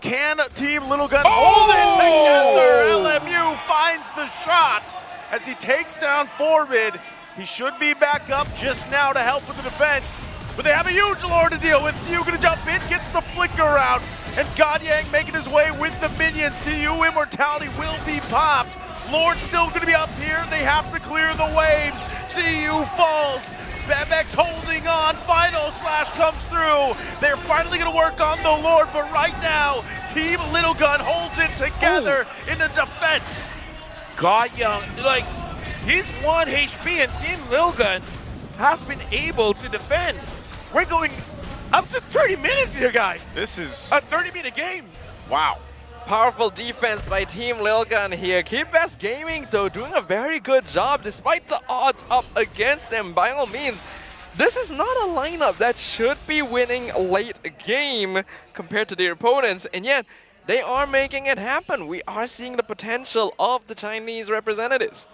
[SPEAKER 22] Can Team Little Gun hold it together? LMU finds the shot as he takes down Forbid. He should be back up just now to help with the defense. But they have a huge Lord to deal with. CU gonna jump in, gets the flicker out. And Godyang making his way with the minions. CU Immortality will be popped. Lord's still gonna be up here. They have to clear the waves. CU falls. Bebex holding on, final slash comes through. They're finally gonna work on the Lord, but right now, Team Little Gun holds it together in the defense.
[SPEAKER 20] Godyang, like, he's 1 HP and Team Lil Gun has been able to defend. We're going up to 30 minutes here, guys.
[SPEAKER 22] This is
[SPEAKER 20] a 30-minute game.
[SPEAKER 22] Wow.
[SPEAKER 21] Powerful defense by Team Lil Gun here. Keybest Gaming, though, doing a very good job despite the odds up against them. By all means, this is not a lineup that should be winning late game compared to their opponents, and yet they are making it happen. We are seeing the potential of the Chinese representatives.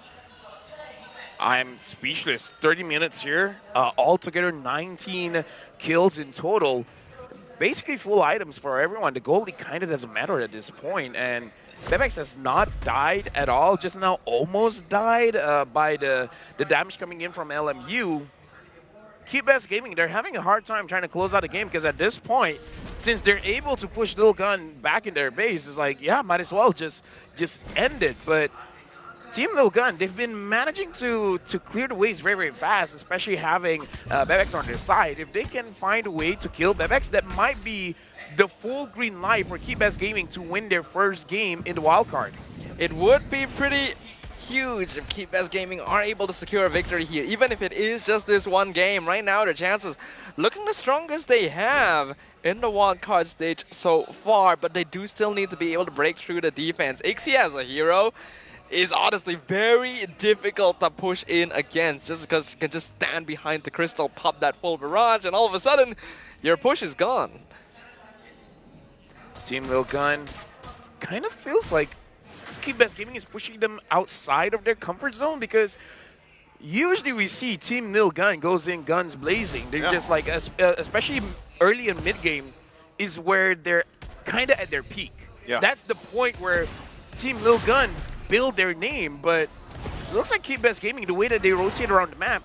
[SPEAKER 20] I'm speechless. 30 minutes here, altogether 19 kills in total. Basically full items for everyone. The goalie kind of doesn't matter at this point, and Bebex has not died at all. Just now almost died by the damage coming in from LMU. Keybest Gaming, they're having a hard time trying to close out the game because at this point, since they're able to push Lil Gun back in their base, it's like, yeah, might as well just end it. But Team Lil Gun, they've been managing to clear the ways very, very fast, especially having Bebex on their side. If they can find a way to kill Bebex, that might be the full green light for Keybest Gaming to win their first game in the wildcard.
[SPEAKER 21] It would be pretty huge if Keybest Gaming are able to secure a victory here, even if it is just this one game. Right now, their chances looking the strongest they have in the wildcard stage so far, but they do still need to be able to break through the defense. Ixie as a hero is honestly very difficult to push in against, just because you can just stand behind the crystal, pop that full barrage, and all of a sudden, your push is gone.
[SPEAKER 20] Team Lil Gun kind of feels like Keybest Gaming is pushing them outside of their comfort zone, because usually we see Team Lil Gun goes in guns blazing. They're just like, especially early and mid game, is where they're kind of at their peak. That's the point where Team Lil Gun build their name, but it looks like Keep Best Gaming, the way that they rotate around the map,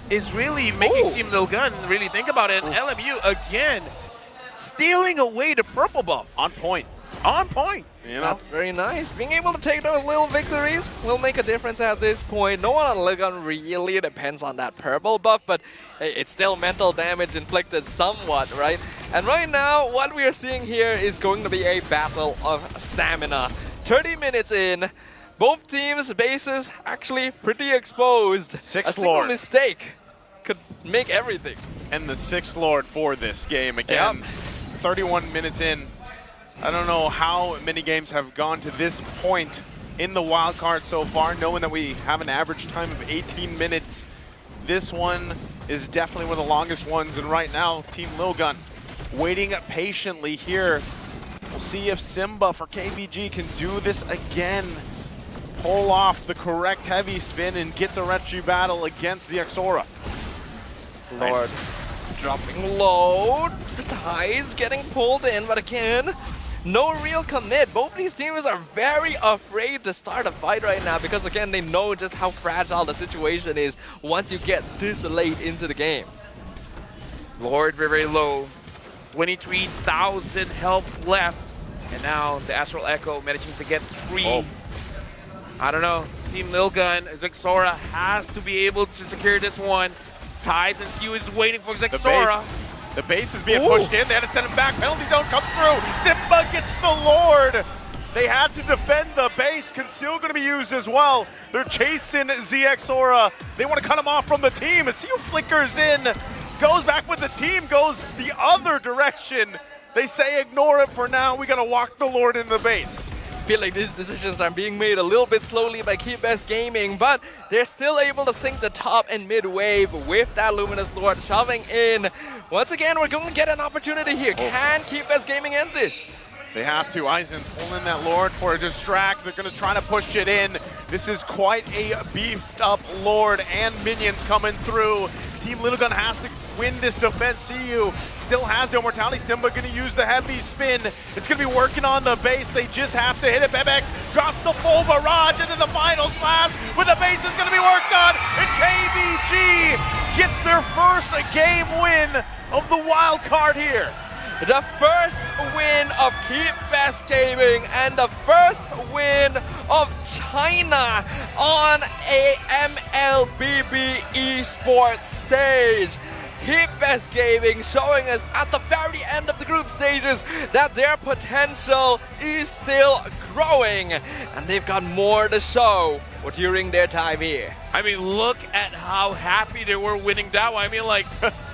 [SPEAKER 20] is really making Team Lil Gun really think about it. And LMU, again, stealing away the purple buff.
[SPEAKER 22] On point.
[SPEAKER 20] On point.
[SPEAKER 22] You know?
[SPEAKER 21] That's very nice. Being able to take those little victories will make a difference at this point. No one on Lil Gun really depends on that purple buff, but it's still mental damage inflicted somewhat, right? And right now, what we are seeing here is going to be a battle of stamina. 30 minutes in, both teams' bases actually pretty exposed. A single mistake could make everything.
[SPEAKER 22] And the 6th Lord for this game. Again, 31 minutes in. I don't know how many games have gone to this point in the wild card so far, knowing that we have an average time of 18 minutes. This one is definitely one of the longest ones, and right now, Team Lil Gun waiting patiently here. We'll see if Simba for KBG can do this again. Pull off the correct heavy spin and get the retry battle against the Exora.
[SPEAKER 21] Lord dropping low. The Tide's getting pulled in, but again, no real commit. Both these teams are very afraid to start a fight right now because, again, they know just how fragile the situation is once you get this late into the game.
[SPEAKER 20] Lord very, very low. 23,000 health left. And now the Astral Echo managing to get 3. I don't know. Team Lil Gun, Zexora has to be able to secure this one. Tides and Siu is waiting for Zexora.
[SPEAKER 22] The base is being pushed in. They had to send him back. Penalty zone comes through. Simba gets the Lord. They had to defend the base. Conceal going to be used as well. They're chasing ZXora. They want to cut him off from the team. Siu flickers in. Goes back with the team. Goes the other direction. They say ignore it for now. We got to walk the Lord in the base.
[SPEAKER 21] I feel like these decisions are being made a little bit slowly by Keep Best Gaming, but they're still able to sink the top and mid wave with that Luminous Lord shoving in. Once again, we're going to get an opportunity here. Can Keep Best Gaming end this?
[SPEAKER 22] They have to. Aizen pulling that Lord for a distract. They're going to try to push it in. This is quite a beefed up Lord and minions coming through. Team Little Gun has to win this defense. Siu still has the immortality. Simba going to use the heavy spin. It's going to be working on the base. They just have to hit it. Bebex drops the full barrage into the final slash, where the base is going to be worked on. And KBG gets their first game win of the wild card here.
[SPEAKER 21] The first win of Keep Best Gaming and the first win of China on a MLBB esports stage. Keep Best Gaming showing us at the very end of the group stages that their potential is still growing, and they've got more to show during their time here.
[SPEAKER 20] I mean, look at how happy they were winning that one. I mean, like,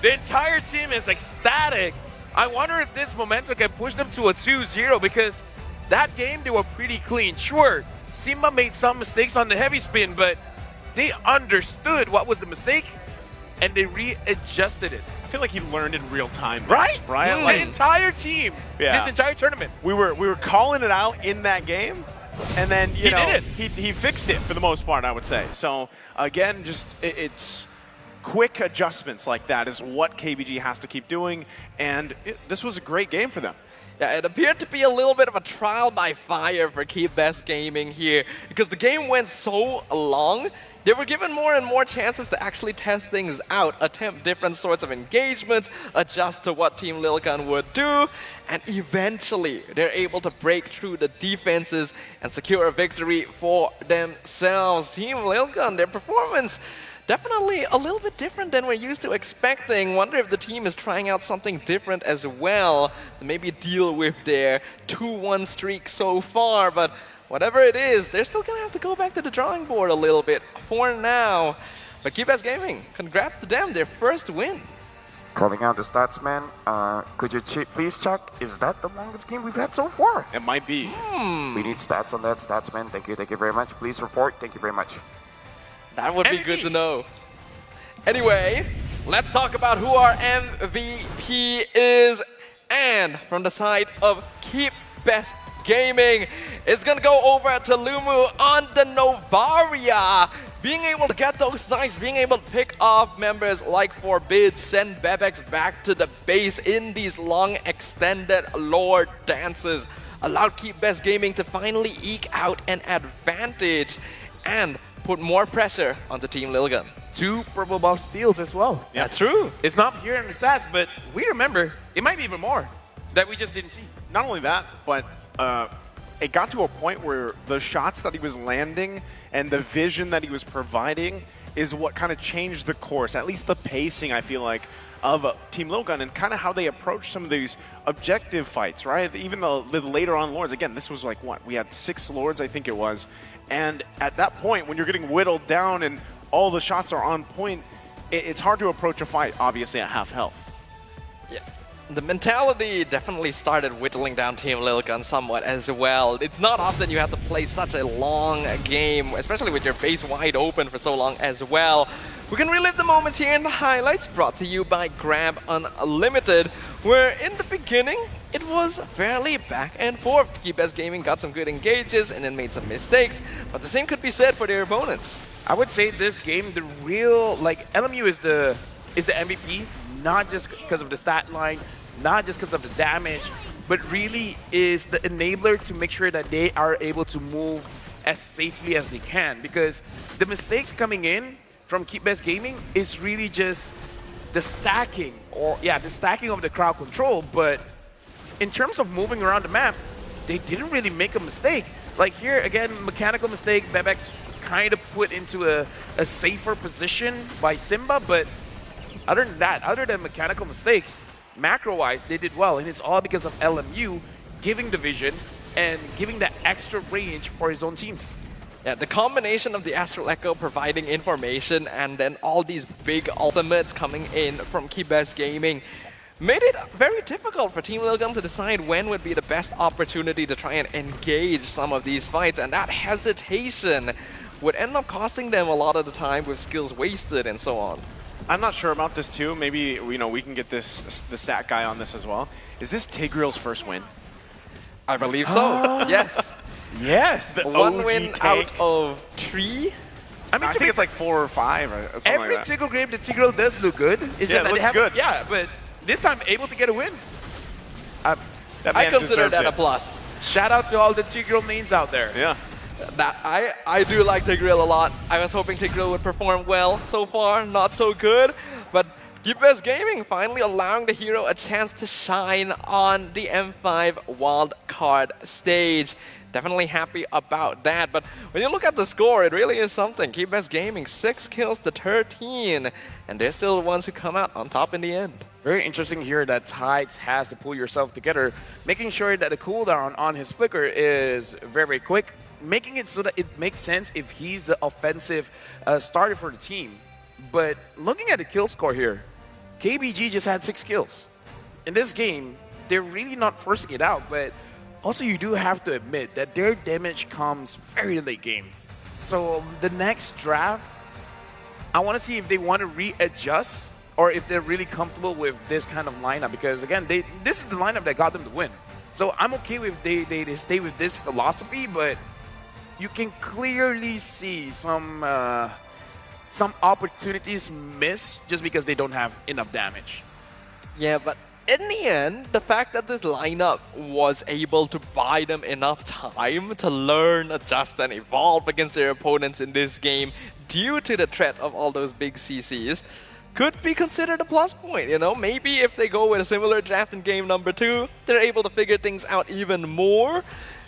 [SPEAKER 20] the entire team is ecstatic. I wonder if this momentum can push them to a 2-0, because that game they were pretty clean. Sure, Simba made some mistakes on the heavy spin, but they understood what was the mistake and they readjusted it.
[SPEAKER 22] I feel like he learned in real time.
[SPEAKER 20] Right?
[SPEAKER 22] Right?
[SPEAKER 20] The entire team, this entire tournament.
[SPEAKER 22] We were calling it out in that game, and then you know he fixed it for the most part, I would say. So again, just it's quick adjustments like that is what KBG has to keep doing, and this was a great game for them.
[SPEAKER 21] Yeah, it appeared to be a little bit of a trial by fire for Keep Best Gaming here, because the game went so long. They were given more and more chances to actually test things out, attempt different sorts of engagements, adjust to what Team Lil Gun would do, and eventually they're able to break through the defenses and secure a victory for themselves. Team Lil Gun, their performance definitely a little bit different than we're used to expecting. Wonder if the team is trying out something different as well to maybe deal with their 2-1 streak so far, but whatever it is, they're still going to have to go back to the drawing board a little bit for now. But Keep Best Gaming, congrats to them, their first win.
[SPEAKER 11] Calling out the stats, man. Could you please check, is that the longest game we've had so far?
[SPEAKER 22] It might be.
[SPEAKER 11] We need stats on that, stats, man. Thank you very much. Please report. Thank you very much.
[SPEAKER 21] That would be good to know. Anyway, let's talk about who our MVP is. And from the side of Keep Best Gaming, it's gonna go over to Lumu on the Novaria. being able to get those snipes, being able to pick off members like Forbid, send Bebex back to the base in these long extended lore dances, allowed Keep Best Gaming to finally eke out an advantage and put more pressure onto Team Lilgun.
[SPEAKER 20] 2 purple buff steals as well.
[SPEAKER 21] Yeah. That's true.
[SPEAKER 20] It's not here in the stats, but we remember it might be even more that we just didn't see.
[SPEAKER 22] Not only that, but it got to a point where the shots that he was landing and the vision that he was providing is what kind of changed the course, at least the pacing, I feel like, of Team Lilgun and kind of how they approach some of these objective fights, right? Even the later on lords, again, this was like what? We had 6 lords, I think it was. And at that point, when you're getting whittled down and all the shots are on point, it's hard to approach a fight, obviously, at half health.
[SPEAKER 21] Yeah. The mentality definitely started whittling down Team Lilgun somewhat as well. It's not often you have to play such a long game, especially with your base wide open for so long as well. We can relive the moments here in the highlights, brought to you by Grab Unlimited, where in the beginning, it was fairly back and forth. Keep Best Gaming got some good engages and then made some mistakes, but the same could be said for their opponents.
[SPEAKER 20] I would say this game, the real, like, LMU is the MVP, not just because of the stat line, not just because of the damage, but really is the enabler to make sure that they are able to move as safely as they can. Because the mistakes coming in from Keep Best Gaming is really just the stacking, the stacking of the crowd control. But in terms of moving around the map, they didn't really make a mistake. Like here, again, mechanical mistake, Bebex kind of put into a safer position by Simba, but other than that, other than mechanical mistakes, macro-wise, they did well, and it's all because of LMU giving the vision and giving that extra range for his own team.
[SPEAKER 21] Yeah, the combination of the Astral Echo providing information and then all these big ultimates coming in from Keep Best Gaming made it very difficult for Team Lilgun to decide when would be the best opportunity to try and engage some of these fights, and that hesitation would end up costing them a lot of the time with skills wasted and so on.
[SPEAKER 22] I'm not sure about this too. Maybe we can get the stat guy on this as well. Is this Tigreal's first win?
[SPEAKER 21] I believe so. Yes.
[SPEAKER 20] Yes.
[SPEAKER 21] The 1 win out of 3.
[SPEAKER 22] I think it's like 4 or 5 or something
[SPEAKER 20] every
[SPEAKER 22] like that.
[SPEAKER 20] single game, the Tigreal does look good. It's
[SPEAKER 22] it looks good.
[SPEAKER 20] Yeah, but this time able to get a win.
[SPEAKER 21] I consider that a plus.
[SPEAKER 20] Shout out to all the Tigreal mains out there.
[SPEAKER 22] Yeah.
[SPEAKER 21] That I do like Tigreal a lot. I was hoping Tigreal would perform well so far, not so good. But Keep Best Gaming finally allowing the hero a chance to shine on the M5 wildcard stage. Definitely happy about that. But when you look at the score, it really is something. Keep Best Gaming 6 kills to 13, and they're still the ones who come out on top in the end.
[SPEAKER 20] Very interesting here that Tides has to pull yourself together, making sure that the cooldown on his flicker is very, very quick, making it so that it makes sense if he's the offensive starter for the team. But looking at the kill score here, KBG just had 6 kills. In this game, they're really not forcing it out, but also you do have to admit that their damage comes very late game. So the next draft, I want to see if they want to readjust or if they're really comfortable with this kind of lineup, because again, this is the lineup that got them to win. So I'm okay with they stay with this philosophy, but you can clearly see some opportunities miss just because they don't have enough damage.
[SPEAKER 21] Yeah, but in the end, the fact that this lineup was able to buy them enough time to learn, adjust, and evolve against their opponents in this game due to the threat of all those big CCs could be considered a plus point, you know? Maybe if they go with a similar draft in game number 2, they're able to figure things out even more.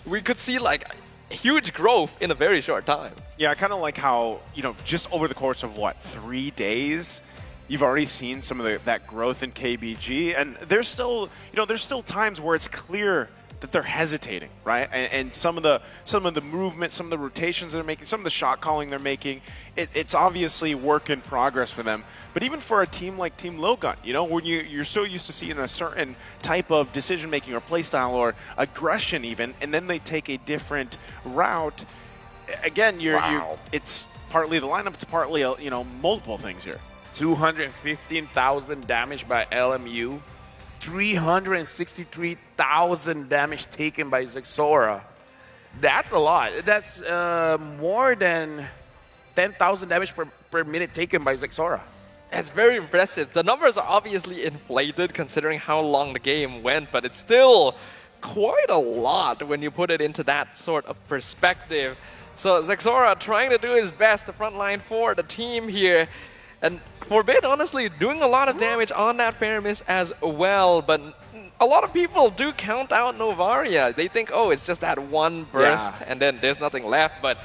[SPEAKER 21] We could see like huge growth in a very short time.
[SPEAKER 22] Yeah, I kind of like how, just over the course of 3 days, you've already seen some of that growth in KBG, and there's still times where it's clear that they're hesitating, right? And some of the movement, some of the rotations they're making, some of the shot calling they're making, it's obviously work in progress for them. But even for a team like Team Lilgun, when you're so used to seeing a certain type of decision making or playstyle or aggression even, and then they take a different route. Again, it's partly the lineup, it's partly multiple things here.
[SPEAKER 20] 215,000 damage by LMU, 363,000 damage taken by Zexora. That's a lot. That's more than 10,000 damage per minute taken by Zexora.
[SPEAKER 21] It's very impressive. The numbers are obviously inflated considering how long the game went, but it's still quite a lot when you put it into that sort of perspective. So Zexora trying to do his best, the front line for the team here. And Forbid, honestly, doing a lot of damage on that fair miss as well. But a lot of people do count out Novaria. They think, oh, it's just that one burst and then there's nothing left. But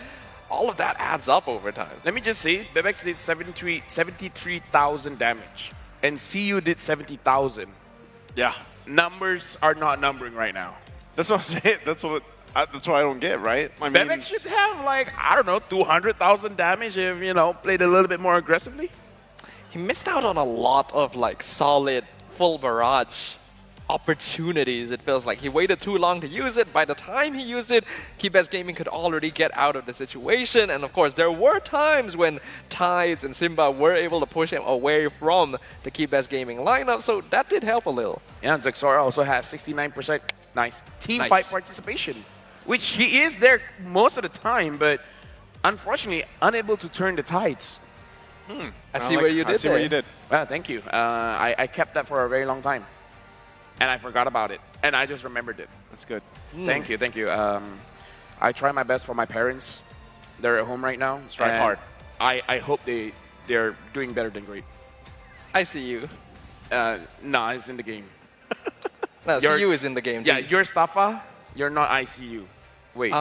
[SPEAKER 21] all of that adds up over time.
[SPEAKER 20] Let me just say, Bebex did 73,000 damage. And CU did 70,000.
[SPEAKER 22] Yeah.
[SPEAKER 20] Numbers are not numbering right now.
[SPEAKER 22] That's what I'm saying. That's what I don't get, right? I mean,
[SPEAKER 20] Bebex should have, like, I don't know, 200,000 damage if, you know, played a little bit more aggressively.
[SPEAKER 21] He missed out on a lot of like solid full barrage opportunities. It feels like he waited too long to use it. By the time he used it, Keybest Gaming could already get out of the situation. And of course, there were times when Tides and Simba were able to push him away from the Keybest Gaming lineup, so that did help a little.
[SPEAKER 20] Yeah, and Zexora also has 69% team fight participation, which he is there most of the time, but unfortunately unable to turn the tides.
[SPEAKER 21] I see what you did.
[SPEAKER 20] Well, thank you. I kept that for a very long time, and I forgot about it, and I just remembered it.
[SPEAKER 22] That's good.
[SPEAKER 20] Thank you. I try my best for my parents. They're at home right now.
[SPEAKER 22] Strive hard.
[SPEAKER 20] I hope they're doing better than great.
[SPEAKER 21] I see you.
[SPEAKER 20] Nah, it's in the game.
[SPEAKER 21] No, CU is in the game.
[SPEAKER 20] Yeah, you're Staffa. You're not ICU. Wait.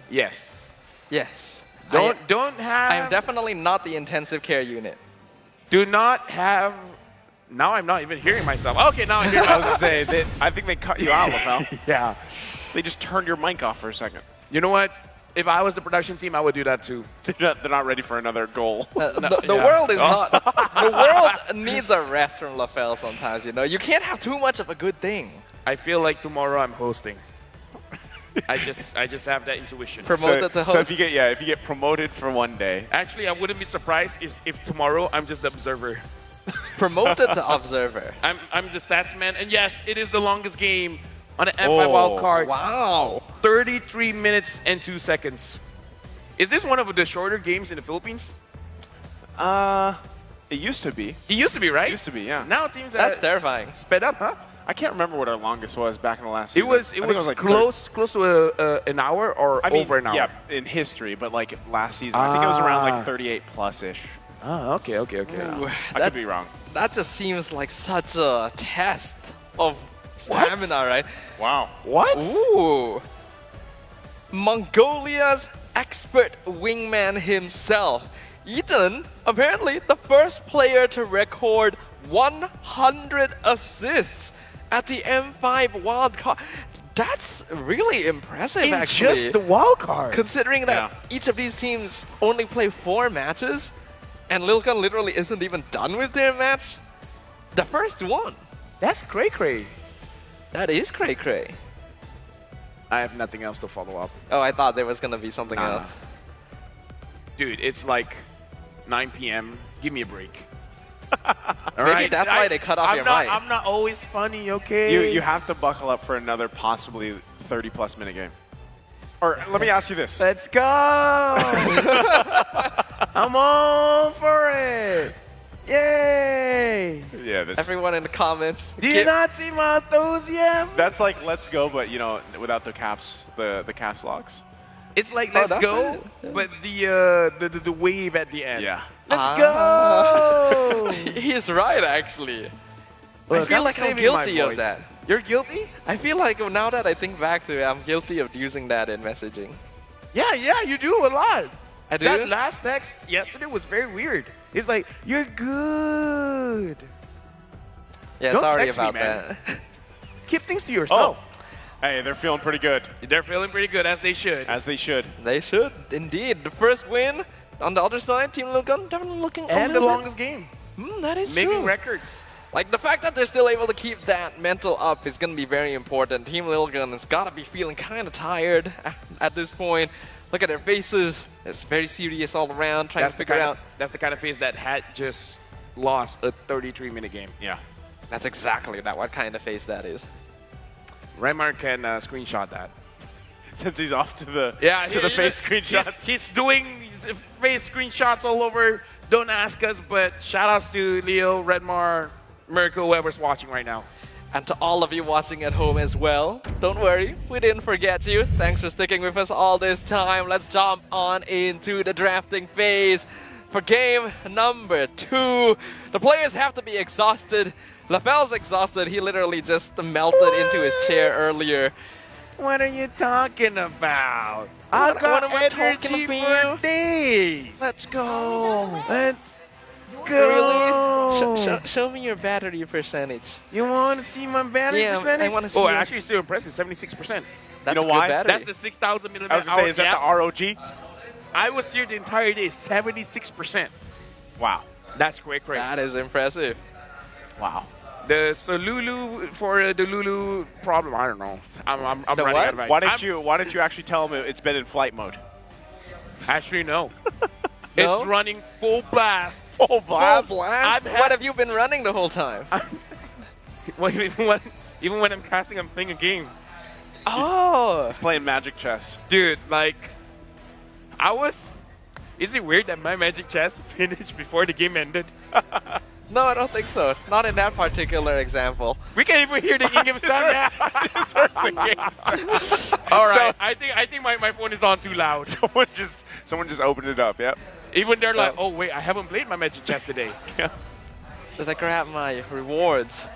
[SPEAKER 20] Yes.
[SPEAKER 21] Yes.
[SPEAKER 20] Don't have.
[SPEAKER 21] I am definitely not the intensive care unit.
[SPEAKER 20] Do not have. Now I'm not even hearing myself. Okay, now I hear
[SPEAKER 22] I was
[SPEAKER 20] myself.
[SPEAKER 22] going to say, I think they cut you out, Lafel.
[SPEAKER 20] Yeah.
[SPEAKER 22] They just turned your mic off for a second.
[SPEAKER 20] You know what? If I was the production team, I would do that too.
[SPEAKER 22] They're not ready for another goal.
[SPEAKER 21] The world is not. The world needs a rest from Lafel sometimes, you know. You can't have too much of a good thing.
[SPEAKER 20] I feel like tomorrow I'm hosting. I just have that intuition.
[SPEAKER 21] Promoted to host.
[SPEAKER 22] So if you get promoted for one day.
[SPEAKER 20] Actually, I wouldn't be surprised if tomorrow I'm just the observer.
[SPEAKER 21] Promoted to observer.
[SPEAKER 20] I'm the stats man, and yes, it is the longest game on the M5 wildcard.
[SPEAKER 21] Wow.
[SPEAKER 20] 33 minutes and 2 seconds. Is this one of the shorter games in the Philippines?
[SPEAKER 22] It used to be.
[SPEAKER 20] It used to be, right?
[SPEAKER 22] It used to be, yeah.
[SPEAKER 20] Now teams
[SPEAKER 21] That's terrifying.
[SPEAKER 20] Sped up, huh?
[SPEAKER 22] I can't remember what our longest was back in the last season.
[SPEAKER 20] It was like close to an hour or over an hour.
[SPEAKER 22] Yeah, in history, but like last season, I think it was around like 38 plus-ish.
[SPEAKER 20] Oh, okay.
[SPEAKER 21] Ooh,
[SPEAKER 22] I could be wrong.
[SPEAKER 21] That just seems like such a test of stamina, right?
[SPEAKER 22] Wow.
[SPEAKER 20] What?
[SPEAKER 21] Ooh. Mongolia's expert wingman himself. Ethan, apparently the first player to record 100 assists at the M5 wildcard. That's really impressive, actually.
[SPEAKER 20] In just the wildcard.
[SPEAKER 21] Considering that each of these teams only play 4 matches, and Lilkan literally isn't even done with their match. The first one.
[SPEAKER 20] That's cray-cray.
[SPEAKER 21] That is cray-cray.
[SPEAKER 20] I have nothing else to follow up.
[SPEAKER 21] Oh, I thought there was going to be something else.
[SPEAKER 20] Dude, it's like 9 p.m. Give me a break.
[SPEAKER 21] Maybe that's why they cut off your mic.
[SPEAKER 20] I'm not always funny, okay?
[SPEAKER 22] You have to buckle up for another possibly 30-plus minute game. Or let me ask you this.
[SPEAKER 20] Let's go! I'm all for it! Yay!
[SPEAKER 22] Yeah,
[SPEAKER 21] everyone in the comments.
[SPEAKER 20] Do you not see my enthusiasm?
[SPEAKER 22] That's like let's go, but you know, without the caps, the caps locks.
[SPEAKER 20] It's like let's go, but the wave at the end.
[SPEAKER 22] Yeah.
[SPEAKER 20] Let's go!
[SPEAKER 21] He's right, actually.
[SPEAKER 20] Look,
[SPEAKER 21] I feel like I'm guilty of that.
[SPEAKER 20] You're guilty?
[SPEAKER 21] I feel like now that I think back to it, I'm guilty of using that in messaging.
[SPEAKER 20] Yeah, you do a lot.
[SPEAKER 21] I do?
[SPEAKER 20] That last text yesterday was very weird. It's like, you're good.
[SPEAKER 21] Yeah,
[SPEAKER 20] Don't
[SPEAKER 21] sorry
[SPEAKER 20] text
[SPEAKER 21] about
[SPEAKER 20] me, man.
[SPEAKER 21] that.
[SPEAKER 20] Keep things to yourself.
[SPEAKER 22] Hey, they're feeling pretty good.
[SPEAKER 20] They're feeling pretty good, as they should.
[SPEAKER 22] As they should.
[SPEAKER 21] They should, indeed. The first win on the other side, Team Lilkan, definitely looking
[SPEAKER 20] and the longest game.
[SPEAKER 21] That is
[SPEAKER 20] Making
[SPEAKER 21] true.
[SPEAKER 20] records.
[SPEAKER 21] Like, the fact that they're still able to keep that mental up is going to be very important. Team Lilkan has got to be feeling kind of tired at this point. Look at their faces. It's very serious all around, trying to figure out.
[SPEAKER 20] That's the kind of face that had just lost a 33-minute game.
[SPEAKER 22] Yeah.
[SPEAKER 21] That's exactly what kind of face that is.
[SPEAKER 20] Remar can screenshot that.
[SPEAKER 22] since he's off to the face
[SPEAKER 20] he's-
[SPEAKER 22] screenshots.
[SPEAKER 20] He's doing face screenshots all over. Don't ask us, but shout outs to Leo, Redmar, Miracle, whoever's watching right now.
[SPEAKER 21] And to all of you watching at home as well, don't worry, we didn't forget you. Thanks for sticking with us all this time. Let's jump on into the drafting phase for game number 2. The players have to be exhausted. LaFell's exhausted. He literally just melted into his chair earlier.
[SPEAKER 20] What are you talking about?
[SPEAKER 21] What-
[SPEAKER 20] I've got
[SPEAKER 21] what am I talking
[SPEAKER 20] energy
[SPEAKER 21] about?
[SPEAKER 20] for days.
[SPEAKER 21] Let's go.
[SPEAKER 20] Let's
[SPEAKER 21] Really?
[SPEAKER 20] go.
[SPEAKER 21] Show me your battery percentage.
[SPEAKER 20] You want to see my battery
[SPEAKER 21] Yeah,
[SPEAKER 20] percentage?
[SPEAKER 21] I wanna see
[SPEAKER 20] Oh,
[SPEAKER 21] your-
[SPEAKER 20] actually, it's still impressive. 76%.
[SPEAKER 21] That's
[SPEAKER 22] You know
[SPEAKER 21] a good
[SPEAKER 22] why?
[SPEAKER 21] battery.
[SPEAKER 20] That's the 6,000 milliamp
[SPEAKER 22] I was gonna say, is that the ROG?
[SPEAKER 20] I was here the entire day. 76%.
[SPEAKER 22] Wow.
[SPEAKER 20] That's great.
[SPEAKER 21] That is impressive.
[SPEAKER 22] Wow.
[SPEAKER 20] The Lulu for the Lulu problem. I don't know. I'm
[SPEAKER 21] The
[SPEAKER 20] running
[SPEAKER 21] what?
[SPEAKER 20] out of
[SPEAKER 22] Why
[SPEAKER 20] ideas.
[SPEAKER 22] didn't you actually tell him it's been in flight mode?
[SPEAKER 20] Actually, no.
[SPEAKER 21] No?
[SPEAKER 20] It's running full blast.
[SPEAKER 22] Full blast.
[SPEAKER 21] Full blast? What have you been running the whole time?
[SPEAKER 20] Even when I'm casting, I'm playing a game.
[SPEAKER 21] Oh.
[SPEAKER 22] He's playing Magic Chess.
[SPEAKER 20] Dude, like, is it weird that my Magic Chess finished before the game ended?
[SPEAKER 21] No, I don't think so. Not in that particular example.
[SPEAKER 20] We can't even hear the in-game sound now. All right, I think my phone is on too loud.
[SPEAKER 22] Someone just opened it up. Yep.
[SPEAKER 20] Even they're like, oh wait, I haven't played my Magic Chess today.
[SPEAKER 21] Did I grab my rewards?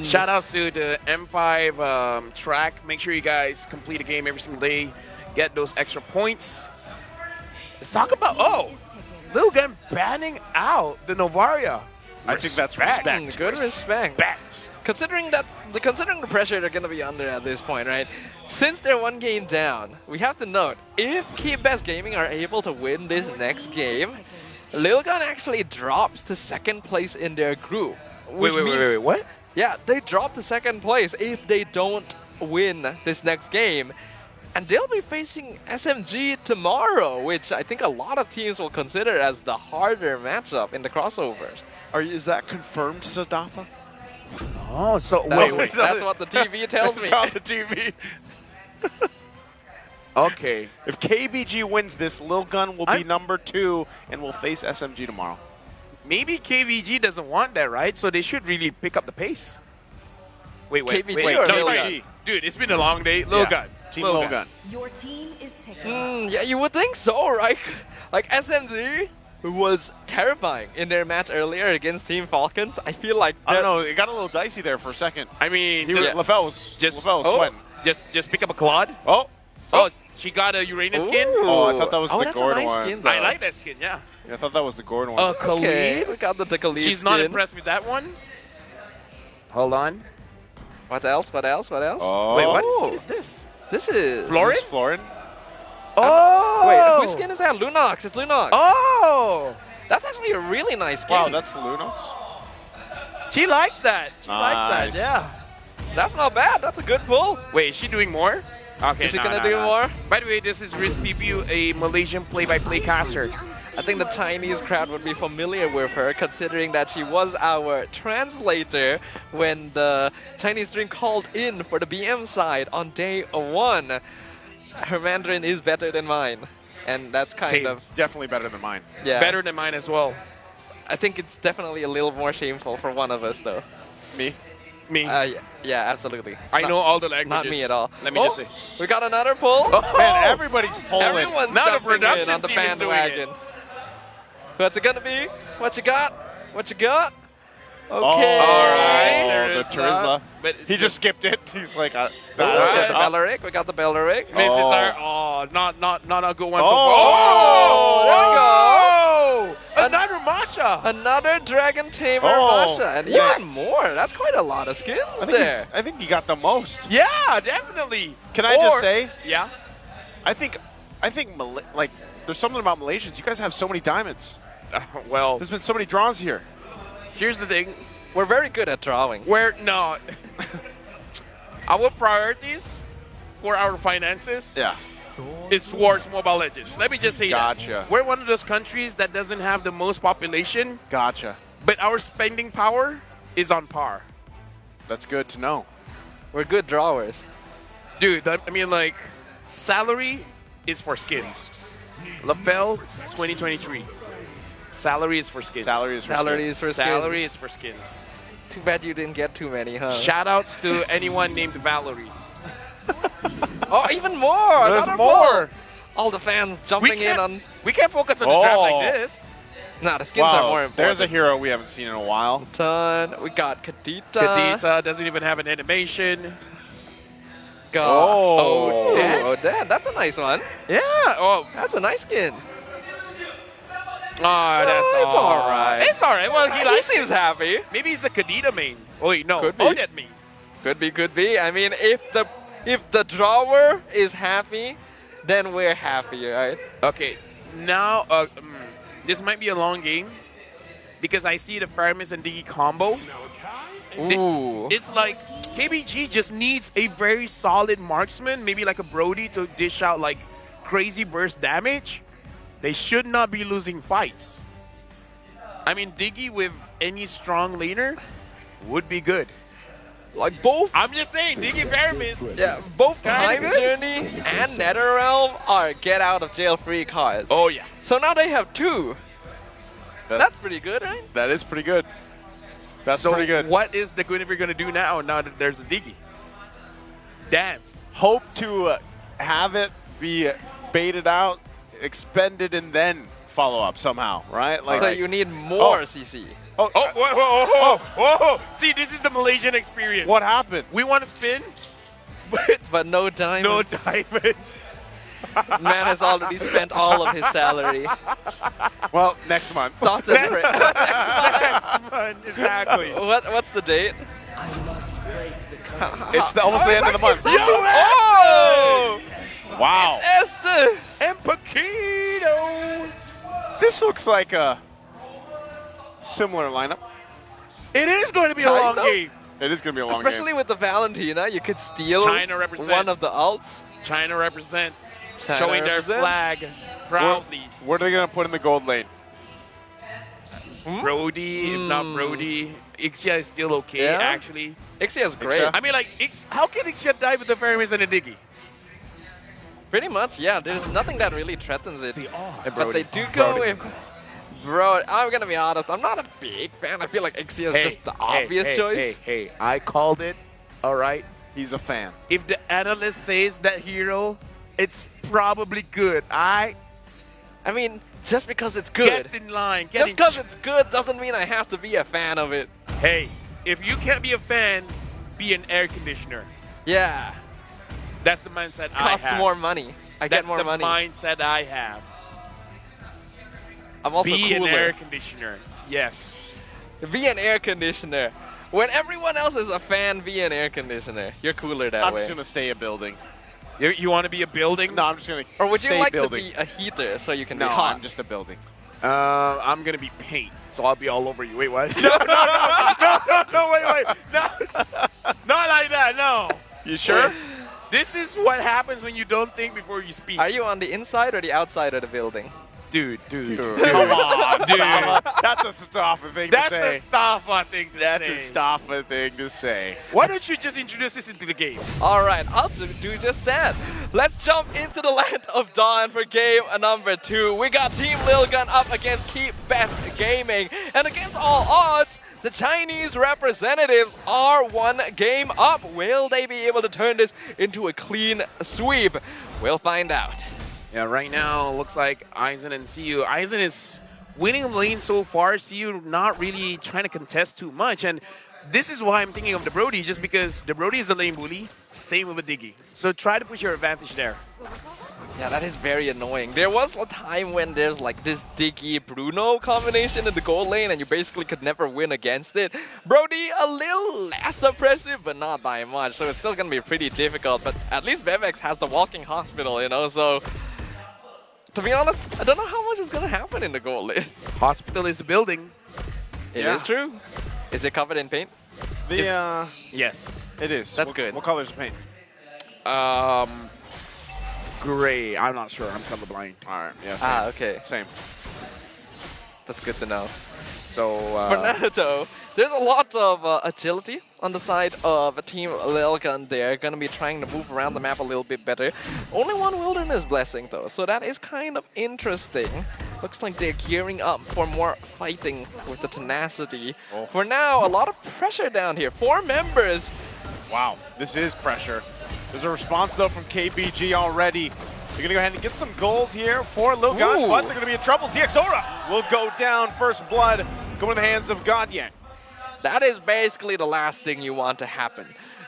[SPEAKER 20] Shout out to the M5 track. Make sure you guys complete a game every single day. Get those extra points. Let's talk about, Lil Gun banning out the Novaria.
[SPEAKER 22] I think that's respect.
[SPEAKER 21] Good respect. Considering the pressure they're going to be under at this point, right? Since they're 1 game down, we have to note, if Keep Best Gaming are able to win this next game, Lil Gun actually drops to 2nd place in their group.
[SPEAKER 20] Wait, what?
[SPEAKER 21] Yeah, they drop to 2nd place if they don't win this next game. And they'll be facing SMG tomorrow, which I think a lot of teams will consider as the harder matchup in the crossovers.
[SPEAKER 10] Is that confirmed, Sadafa?
[SPEAKER 20] Oh, so
[SPEAKER 21] That's what the TV tells me.
[SPEAKER 22] It's on the TV.
[SPEAKER 20] Okay.
[SPEAKER 22] If KBG wins this, Lil Gun will be number 2 and will face SMG tomorrow.
[SPEAKER 20] Maybe KVG doesn't want that, right? So they should really pick up the pace. Wait.
[SPEAKER 21] KVG
[SPEAKER 20] wait.
[SPEAKER 21] or
[SPEAKER 20] No,
[SPEAKER 21] Lil
[SPEAKER 20] sorry.
[SPEAKER 21] Gun?
[SPEAKER 20] Dude, it's been a long day. Lil Gun.
[SPEAKER 22] Team Lil Gun.
[SPEAKER 12] Your team is picking.
[SPEAKER 21] Yeah, you would think so, right? Like SMG was terrifying in their match earlier against Team Falcons. I feel like
[SPEAKER 22] I don't know. It got a little dicey there for a second.
[SPEAKER 20] I mean,
[SPEAKER 22] LaFell was sweating.
[SPEAKER 20] Just pick up a Claude.
[SPEAKER 22] Oh,
[SPEAKER 20] she got a Uranus skin.
[SPEAKER 22] Oh, I thought that was the
[SPEAKER 21] that's
[SPEAKER 22] Gord
[SPEAKER 21] a nice
[SPEAKER 22] one.
[SPEAKER 21] skin, though.
[SPEAKER 20] I like that skin, yeah.
[SPEAKER 22] I thought that was the Gord one.
[SPEAKER 20] Khalid.
[SPEAKER 21] Okay, we got the Khalid
[SPEAKER 20] She's
[SPEAKER 21] skin.
[SPEAKER 20] not impressed with that one. Hold on.
[SPEAKER 21] What else?
[SPEAKER 22] Oh.
[SPEAKER 20] Wait, what skin is this?
[SPEAKER 21] This is
[SPEAKER 20] Florin?
[SPEAKER 22] Florin?
[SPEAKER 20] Oh!
[SPEAKER 21] Wait, whose skin is that? Lunox. It's Lunox.
[SPEAKER 20] Oh!
[SPEAKER 21] That's actually a really nice skin.
[SPEAKER 22] Wow, that's Lunos.
[SPEAKER 20] She likes that. She likes that,
[SPEAKER 22] Nice.
[SPEAKER 20] yeah.
[SPEAKER 21] That's not bad. That's a good pull.
[SPEAKER 20] Wait, is she doing more? Okay,
[SPEAKER 21] Is she gonna do more?
[SPEAKER 20] By the way, this is Riz PBU, a Malaysian play-by-play caster.
[SPEAKER 21] I think the Chinese crowd would be familiar with her, considering that she was our translator when the Chinese team called in for the BM side on day 1. Her Mandarin is better than mine, and that's kind of
[SPEAKER 22] definitely better than mine.
[SPEAKER 21] Yeah,
[SPEAKER 20] Better than mine as well.
[SPEAKER 21] I think it's definitely a little more shameful for one of us, though.
[SPEAKER 22] Me?
[SPEAKER 20] Me.
[SPEAKER 21] Yeah, absolutely.
[SPEAKER 20] I know all the languages.
[SPEAKER 21] Not me at all.
[SPEAKER 20] Let me just say.
[SPEAKER 21] We got another pull.
[SPEAKER 22] Man, everybody's pulling.
[SPEAKER 21] Everyone's
[SPEAKER 20] Now the
[SPEAKER 21] jumping in
[SPEAKER 20] production
[SPEAKER 21] on the
[SPEAKER 20] team is doing
[SPEAKER 21] bandwagon.
[SPEAKER 20] it.
[SPEAKER 21] What's it gonna be? What you got? What you got? Okay.
[SPEAKER 20] All right. There
[SPEAKER 22] the
[SPEAKER 20] is
[SPEAKER 22] Turizla.
[SPEAKER 20] But
[SPEAKER 22] He just skipped it. He's like,
[SPEAKER 21] We got the Belleric. We got the Belleric.
[SPEAKER 20] Not a good one.
[SPEAKER 21] Oh, there we go.
[SPEAKER 20] Another Masha.
[SPEAKER 21] Another Dragon Tamer
[SPEAKER 22] Oh,
[SPEAKER 21] Masha, and
[SPEAKER 22] yes.
[SPEAKER 21] even more. That's quite a lot of skins there.
[SPEAKER 22] I think he got the most.
[SPEAKER 20] Yeah, definitely.
[SPEAKER 22] Can I just say?
[SPEAKER 20] Yeah.
[SPEAKER 22] I think like there's something about Malaysians. You guys have so many diamonds.
[SPEAKER 20] Well,
[SPEAKER 22] There's been so many draws here.
[SPEAKER 20] here's the thing.
[SPEAKER 21] We're very good at drawing.
[SPEAKER 20] No. Our priorities for our finances is towards Mobile Legends. Let me just say
[SPEAKER 22] Gotcha.
[SPEAKER 20] that. We're one of those countries that doesn't have the most population,
[SPEAKER 22] Gotcha.
[SPEAKER 20] but our spending power is on par.
[SPEAKER 22] That's good to know.
[SPEAKER 21] We're good drawers.
[SPEAKER 20] Dude, I mean, like, salary is for skins. LaFell 2023. Salary is for skins.
[SPEAKER 22] Salary is for
[SPEAKER 21] Salary
[SPEAKER 22] skins.
[SPEAKER 21] is for skins.
[SPEAKER 20] Salary is for skins.
[SPEAKER 21] Too bad you didn't get too many, huh?
[SPEAKER 20] Shoutouts to anyone named Valerie.
[SPEAKER 21] Oh, even more!
[SPEAKER 22] There's
[SPEAKER 21] another
[SPEAKER 22] more!
[SPEAKER 21] vote. All the fans jumping in on...
[SPEAKER 20] We can't focus on the draft like this.
[SPEAKER 21] Nah, the skins are more important.
[SPEAKER 22] There's a hero we haven't seen in a while.
[SPEAKER 21] We got Kadita.
[SPEAKER 20] Kadita doesn't even have an animation.
[SPEAKER 21] Oh, Odette. That's a nice one.
[SPEAKER 20] Yeah. Oh,
[SPEAKER 21] that's a nice skin.
[SPEAKER 20] Oh, that's
[SPEAKER 21] it's all right.
[SPEAKER 20] It's all right. Well,
[SPEAKER 21] he seems happy.
[SPEAKER 20] Maybe he's a Kadita main. Oh, wait, no.
[SPEAKER 21] Could be.
[SPEAKER 20] Odette main.
[SPEAKER 21] Could be. I mean, if the drawer is happy, then we're happy, right?
[SPEAKER 20] Okay. Now, this might be a long game because I see the Faramis and Diggy combo.
[SPEAKER 21] Ooh.
[SPEAKER 20] It's like KBG just needs a very solid marksman, maybe like a Brody to dish out like crazy burst damage. They should not be losing fights. I mean, Diggy with any strong laner would be good.
[SPEAKER 21] Like both.
[SPEAKER 20] I'm just saying, Diggy Faramis.
[SPEAKER 21] Yeah, both Time
[SPEAKER 20] good.
[SPEAKER 21] Journey and NetherRealm are get out of jail free cards.
[SPEAKER 20] Oh yeah.
[SPEAKER 21] So now they have two. That's pretty good, right?
[SPEAKER 22] That is pretty good. That's
[SPEAKER 20] So
[SPEAKER 22] pretty good.
[SPEAKER 20] what is the Guinevere going to do now that there's a Diggy? Dance.
[SPEAKER 22] Hope to have it be baited out, expended, and then follow up somehow, right?
[SPEAKER 21] So you need more CC.
[SPEAKER 20] Whoa. See, this is the Malaysian experience.
[SPEAKER 22] What happened?
[SPEAKER 20] We want to spin,
[SPEAKER 21] but no diamonds.
[SPEAKER 20] No diamonds.
[SPEAKER 21] Man has already spent all of his salary.
[SPEAKER 22] Well, next month.
[SPEAKER 21] Thoughts and prayers.
[SPEAKER 20] Next month, exactly.
[SPEAKER 21] What's the date?
[SPEAKER 22] It's almost the end of the month.
[SPEAKER 21] Oh!
[SPEAKER 22] Wow.
[SPEAKER 21] It's Estes!
[SPEAKER 20] And Paquito!
[SPEAKER 22] This looks like a similar lineup.
[SPEAKER 20] It is going to be a long game.
[SPEAKER 22] It is going to be a long
[SPEAKER 21] Especially
[SPEAKER 22] game.
[SPEAKER 21] with the Valentina, you could steal
[SPEAKER 20] China represent.
[SPEAKER 21] one of the ults.
[SPEAKER 20] China represent.
[SPEAKER 21] China
[SPEAKER 20] showing
[SPEAKER 21] represent.
[SPEAKER 20] their flag proudly.
[SPEAKER 22] What are they going to put in the gold lane?
[SPEAKER 20] Brody, if not Brody. Ixia is still okay,
[SPEAKER 21] Yeah.
[SPEAKER 20] actually.
[SPEAKER 21] Ixia's great.
[SPEAKER 20] I mean, like, how can Ixia die with the Faramis and a Diggy?
[SPEAKER 21] Pretty much, yeah. There's nothing that really threatens it. But they do go with... Bro, I'm going to be honest. I'm not a big fan. I feel like Ixia is just the obvious choice.
[SPEAKER 20] Hey, I called it. All right.
[SPEAKER 22] He's a fan.
[SPEAKER 20] If the analyst says that hero, it's probably good.
[SPEAKER 21] I mean, just because it's good.
[SPEAKER 20] Get in line.
[SPEAKER 21] Just because it's good doesn't mean I have to be a fan of it.
[SPEAKER 20] Hey, if you can't be a fan, be an air conditioner.
[SPEAKER 21] Yeah.
[SPEAKER 20] That's the mindset I have.
[SPEAKER 21] Costs more money. I get more money.
[SPEAKER 20] That's the mindset I have.
[SPEAKER 21] I'm also
[SPEAKER 20] be
[SPEAKER 21] cooler.
[SPEAKER 20] an air conditioner. Yes.
[SPEAKER 21] Be an air conditioner. When everyone else is a fan, be an air conditioner. You're cooler that
[SPEAKER 22] I'm
[SPEAKER 21] way.
[SPEAKER 22] just going to stay a building.
[SPEAKER 20] You want to be a building?
[SPEAKER 22] No, I'm just going to
[SPEAKER 21] Or would you like
[SPEAKER 22] building.
[SPEAKER 21] to be a heater so you can
[SPEAKER 22] No,
[SPEAKER 21] be hot?
[SPEAKER 22] I'm just a building.
[SPEAKER 20] I'm going to be paint, so I'll be all over you. Wait, what? No, wait. No, not like that, no.
[SPEAKER 22] You sure?
[SPEAKER 20] This is what happens when you don't think before you speak.
[SPEAKER 21] Are you on the inside or the outside of the building?
[SPEAKER 20] Dude.
[SPEAKER 22] Come on, dude. That's a Staffa thing to say.
[SPEAKER 20] That's a Staffa thing to say.
[SPEAKER 22] That's a Staffa thing to say.
[SPEAKER 20] Why don't you just introduce this into the game?
[SPEAKER 21] All right, I'll do just that. Let's jump into the land of Dawn for game number 2. We got Team Lil Gun up against Keep Best Gaming. And against all odds, the Chinese representatives are one game up. Will they be able to turn this into a clean sweep? We'll find out.
[SPEAKER 20] Yeah, right now, looks like Aizen and CU. Aizen is winning the lane so far. CU not really trying to contest too much. And this is why I'm thinking of the Brody, just because the Brody is a lane bully. Same with a Diggy. So try to push your advantage there.
[SPEAKER 21] Yeah, that is very annoying. There was a time when there's like this Diggy-Bruno combination in the gold lane and you basically could never win against it. Brody a little less oppressive, but not by much. So it's still going to be pretty difficult. But at least Bevex has the walking hospital, you know, so... To be honest, I don't know how much is going to happen in the gold lane.
[SPEAKER 20] Hospital is a building.
[SPEAKER 21] It is true. Is it covered in paint?
[SPEAKER 20] Yes.
[SPEAKER 22] It is.
[SPEAKER 21] That's good.
[SPEAKER 22] What color is the paint?
[SPEAKER 20] Gray. I'm not sure. I'm colorblind.
[SPEAKER 22] All right. Yeah. Same.
[SPEAKER 21] Okay.
[SPEAKER 22] Same.
[SPEAKER 21] That's good to know.
[SPEAKER 22] So
[SPEAKER 21] For Naruto, there's a lot of agility on the side of Team Lilgun. They're going to be trying to move around the map a little bit better. Only one Wilderness Blessing though, so that is kind of interesting. Looks like they're gearing up for more fighting with the tenacity. For now, a lot of pressure down here. 4 members.
[SPEAKER 22] Wow, this is pressure. There's a response though from KBG already. They're gonna go ahead and get some gold here for Lil Gun, but they're gonna be in trouble. ZXora will go down. First blood going in the hands of Godyang.
[SPEAKER 21] That is basically the last thing you want to happen.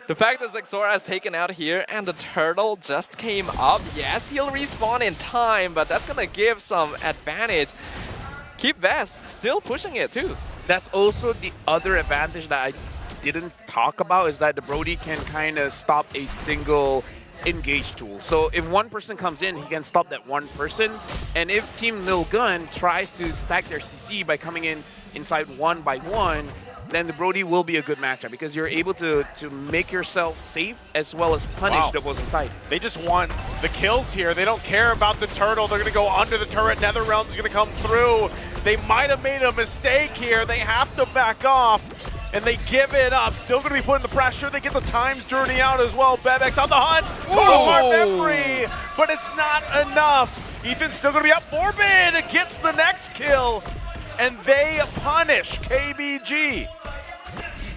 [SPEAKER 21] The fact that Zexora is taken out here and the turtle just came up. Yes, he'll respawn in time, but that's gonna give some advantage. Keep Best still pushing it too.
[SPEAKER 20] That's also the other advantage that I didn't talk about, is that the Brody can kind of stop a single engage tool. So if one person comes in, he can stop that one person. And if Team Lil Gun tries to stack their CC by coming in inside one by one, then the Brody will be a good matchup because you're able to make yourself safe as well as punish the opposing side.
[SPEAKER 22] They just want the kills here. They don't care about the turtle. They're going to go under the turret. NetherRealm's going to come through. They might have made a mistake here. They have to back off. And they give it up. Still going to be putting the pressure. They get the Times Journey out as well. Bebex on the hunt. Total Heart Memory. But it's not enough. Ethan's still going to be up. Forbid gets the next kill. And they punish KBG.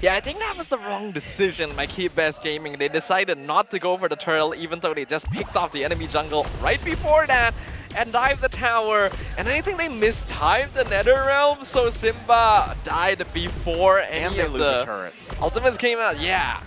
[SPEAKER 21] Yeah, I think that was the wrong decision by Keep Best Gaming. They decided not to go for the turtle even though they just picked off the enemy jungle right before that and dive the tower. And I think they mistimed the NetherRealm, so Simba died before any of the
[SPEAKER 22] turret.
[SPEAKER 21] ultimates came out. Yeah,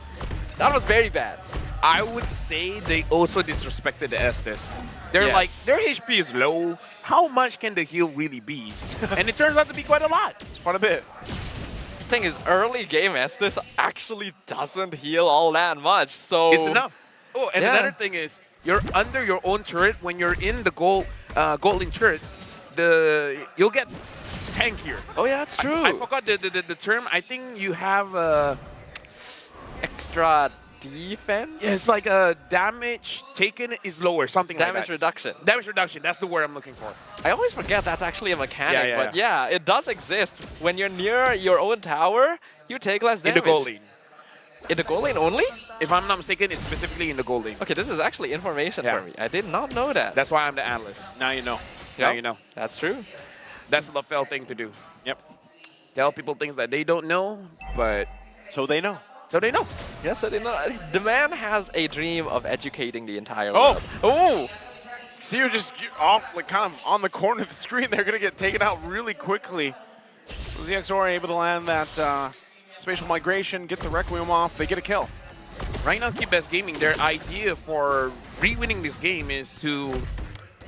[SPEAKER 21] that was very bad.
[SPEAKER 20] I would say they also disrespected the Estes. They're like, their HP is low. How much can the heal really be? And it turns out to be quite a lot.
[SPEAKER 22] It's quite a bit.
[SPEAKER 21] The thing is, early game Estes actually doesn't heal all that much, so...
[SPEAKER 20] It's enough. Oh, and another thing is, you're under your own turret. When you're in the golden turret, you'll get tankier.
[SPEAKER 21] Oh yeah, that's true.
[SPEAKER 20] I forgot the term. I think you have
[SPEAKER 21] extra defense?
[SPEAKER 20] Yeah, it's like damage taken is lower, something like that.
[SPEAKER 21] Damage reduction.
[SPEAKER 20] Damage reduction, that's the word I'm looking for.
[SPEAKER 21] I always forget that's actually a mechanic, but yeah, it does exist. When you're near your own tower, you take less damage.
[SPEAKER 20] In the goal lane.
[SPEAKER 21] In the goal lane only?
[SPEAKER 20] If I'm not mistaken, it's specifically in the goal lane.
[SPEAKER 21] Okay, this is actually information for me. I did not know that.
[SPEAKER 20] That's why I'm the analyst. Now you know. Now you know.
[SPEAKER 21] That's true.
[SPEAKER 20] That's the LaFell thing to do. Yep. Tell people things that they don't know, but...
[SPEAKER 22] So they know.
[SPEAKER 20] So they know.
[SPEAKER 21] Yeah, so they know. The man has a dream of educating the entire world. Oh!
[SPEAKER 22] So you're just off, like, kind of on the corner of the screen. They're going to get taken out really quickly. So ZXora able to land that spatial migration, get the Requiem off. They get a kill.
[SPEAKER 20] Right now, Keep Best Gaming, their idea for re-winning this game is to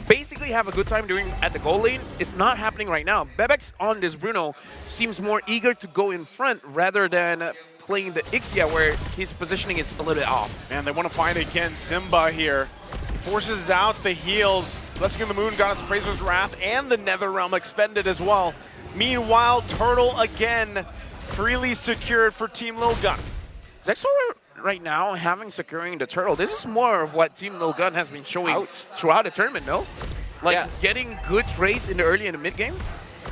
[SPEAKER 20] basically have a good time at the goal lane. It's not happening right now. Bebex on this Bruno seems more eager to go in front rather than playing the Ixia where his positioning is a little bit off.
[SPEAKER 22] Man, they want to find again Simba here. Forces out the heals. Blessing of the Moon, Goddess of Praiser's Wrath, and the NetherRealm expended as well. Meanwhile, Turtle again freely secured for Team Lil Gun.
[SPEAKER 20] Zexor right now securing the Turtle. This is more of what Team Lil Gun has been showing throughout the tournament, no? Like getting good trades in the early and the mid game.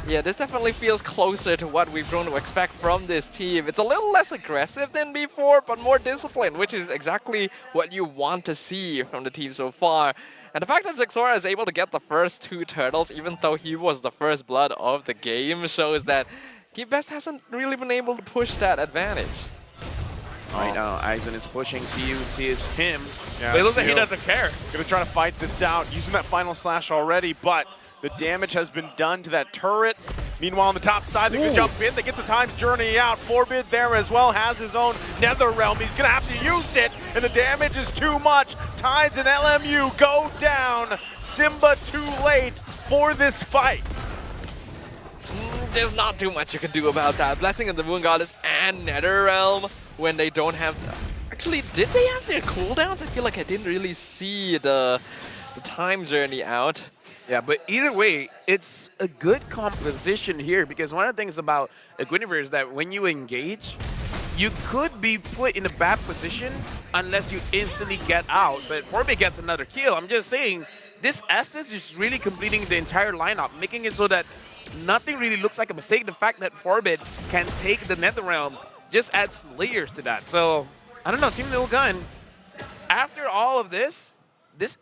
[SPEAKER 21] Yeah, this definitely feels closer to what we've grown to expect from this team. It's a little less aggressive than before, but more disciplined, which is exactly what you want to see from the team so far. And the fact that Zexora is able to get the first 2 turtles, even though he was the first blood of the game, shows that Keep Best hasn't really been able to push that advantage.
[SPEAKER 20] Right now, Aizen is pushing. sees him.
[SPEAKER 22] Yeah,
[SPEAKER 20] but it looks like he doesn't care.
[SPEAKER 22] Gonna try to fight this out, using that final slash already, but the damage has been done to that turret. Meanwhile, on the top side, they can jump in. They get the Times Journey out. Forbid there as well has his own NetherRealm. He's going to have to use it, and the damage is too much. Tides and LMU go down. Simba too late for this fight.
[SPEAKER 21] There's not too much you can do about that. Blessing of the Moon Goddess and NetherRealm when they don't have... Actually, did they have their cooldowns? I feel like I didn't really see the Time Journey out.
[SPEAKER 20] Yeah, but either way, it's a good composition here because one of the things about Guinevere is that when you engage, you could be put in a bad position unless you instantly get out. But Forbid gets another kill. I'm just saying, this Estes is really completing the entire lineup, making it so that nothing really looks like a mistake. The fact that Forbid can take the NetherRealm just adds layers to that. So, I don't know, Team Little Gun, after all of this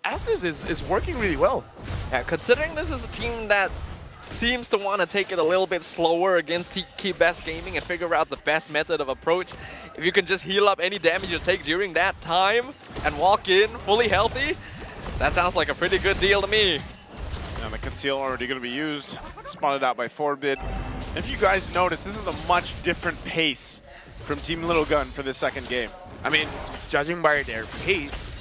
[SPEAKER 20] Estes is working really well.
[SPEAKER 21] Yeah, considering this is a team that seems to want to take it a little bit slower against Keep Best Gaming and figure out the best method of approach. If you can just heal up any damage you take during that time and walk in fully healthy, that sounds like a pretty good deal to me.
[SPEAKER 22] And the conceal already going to be used, spotted out by Forbid. If you guys notice, this is a much different pace from Team Little Gun for this second game.
[SPEAKER 20] I mean, judging by their pace,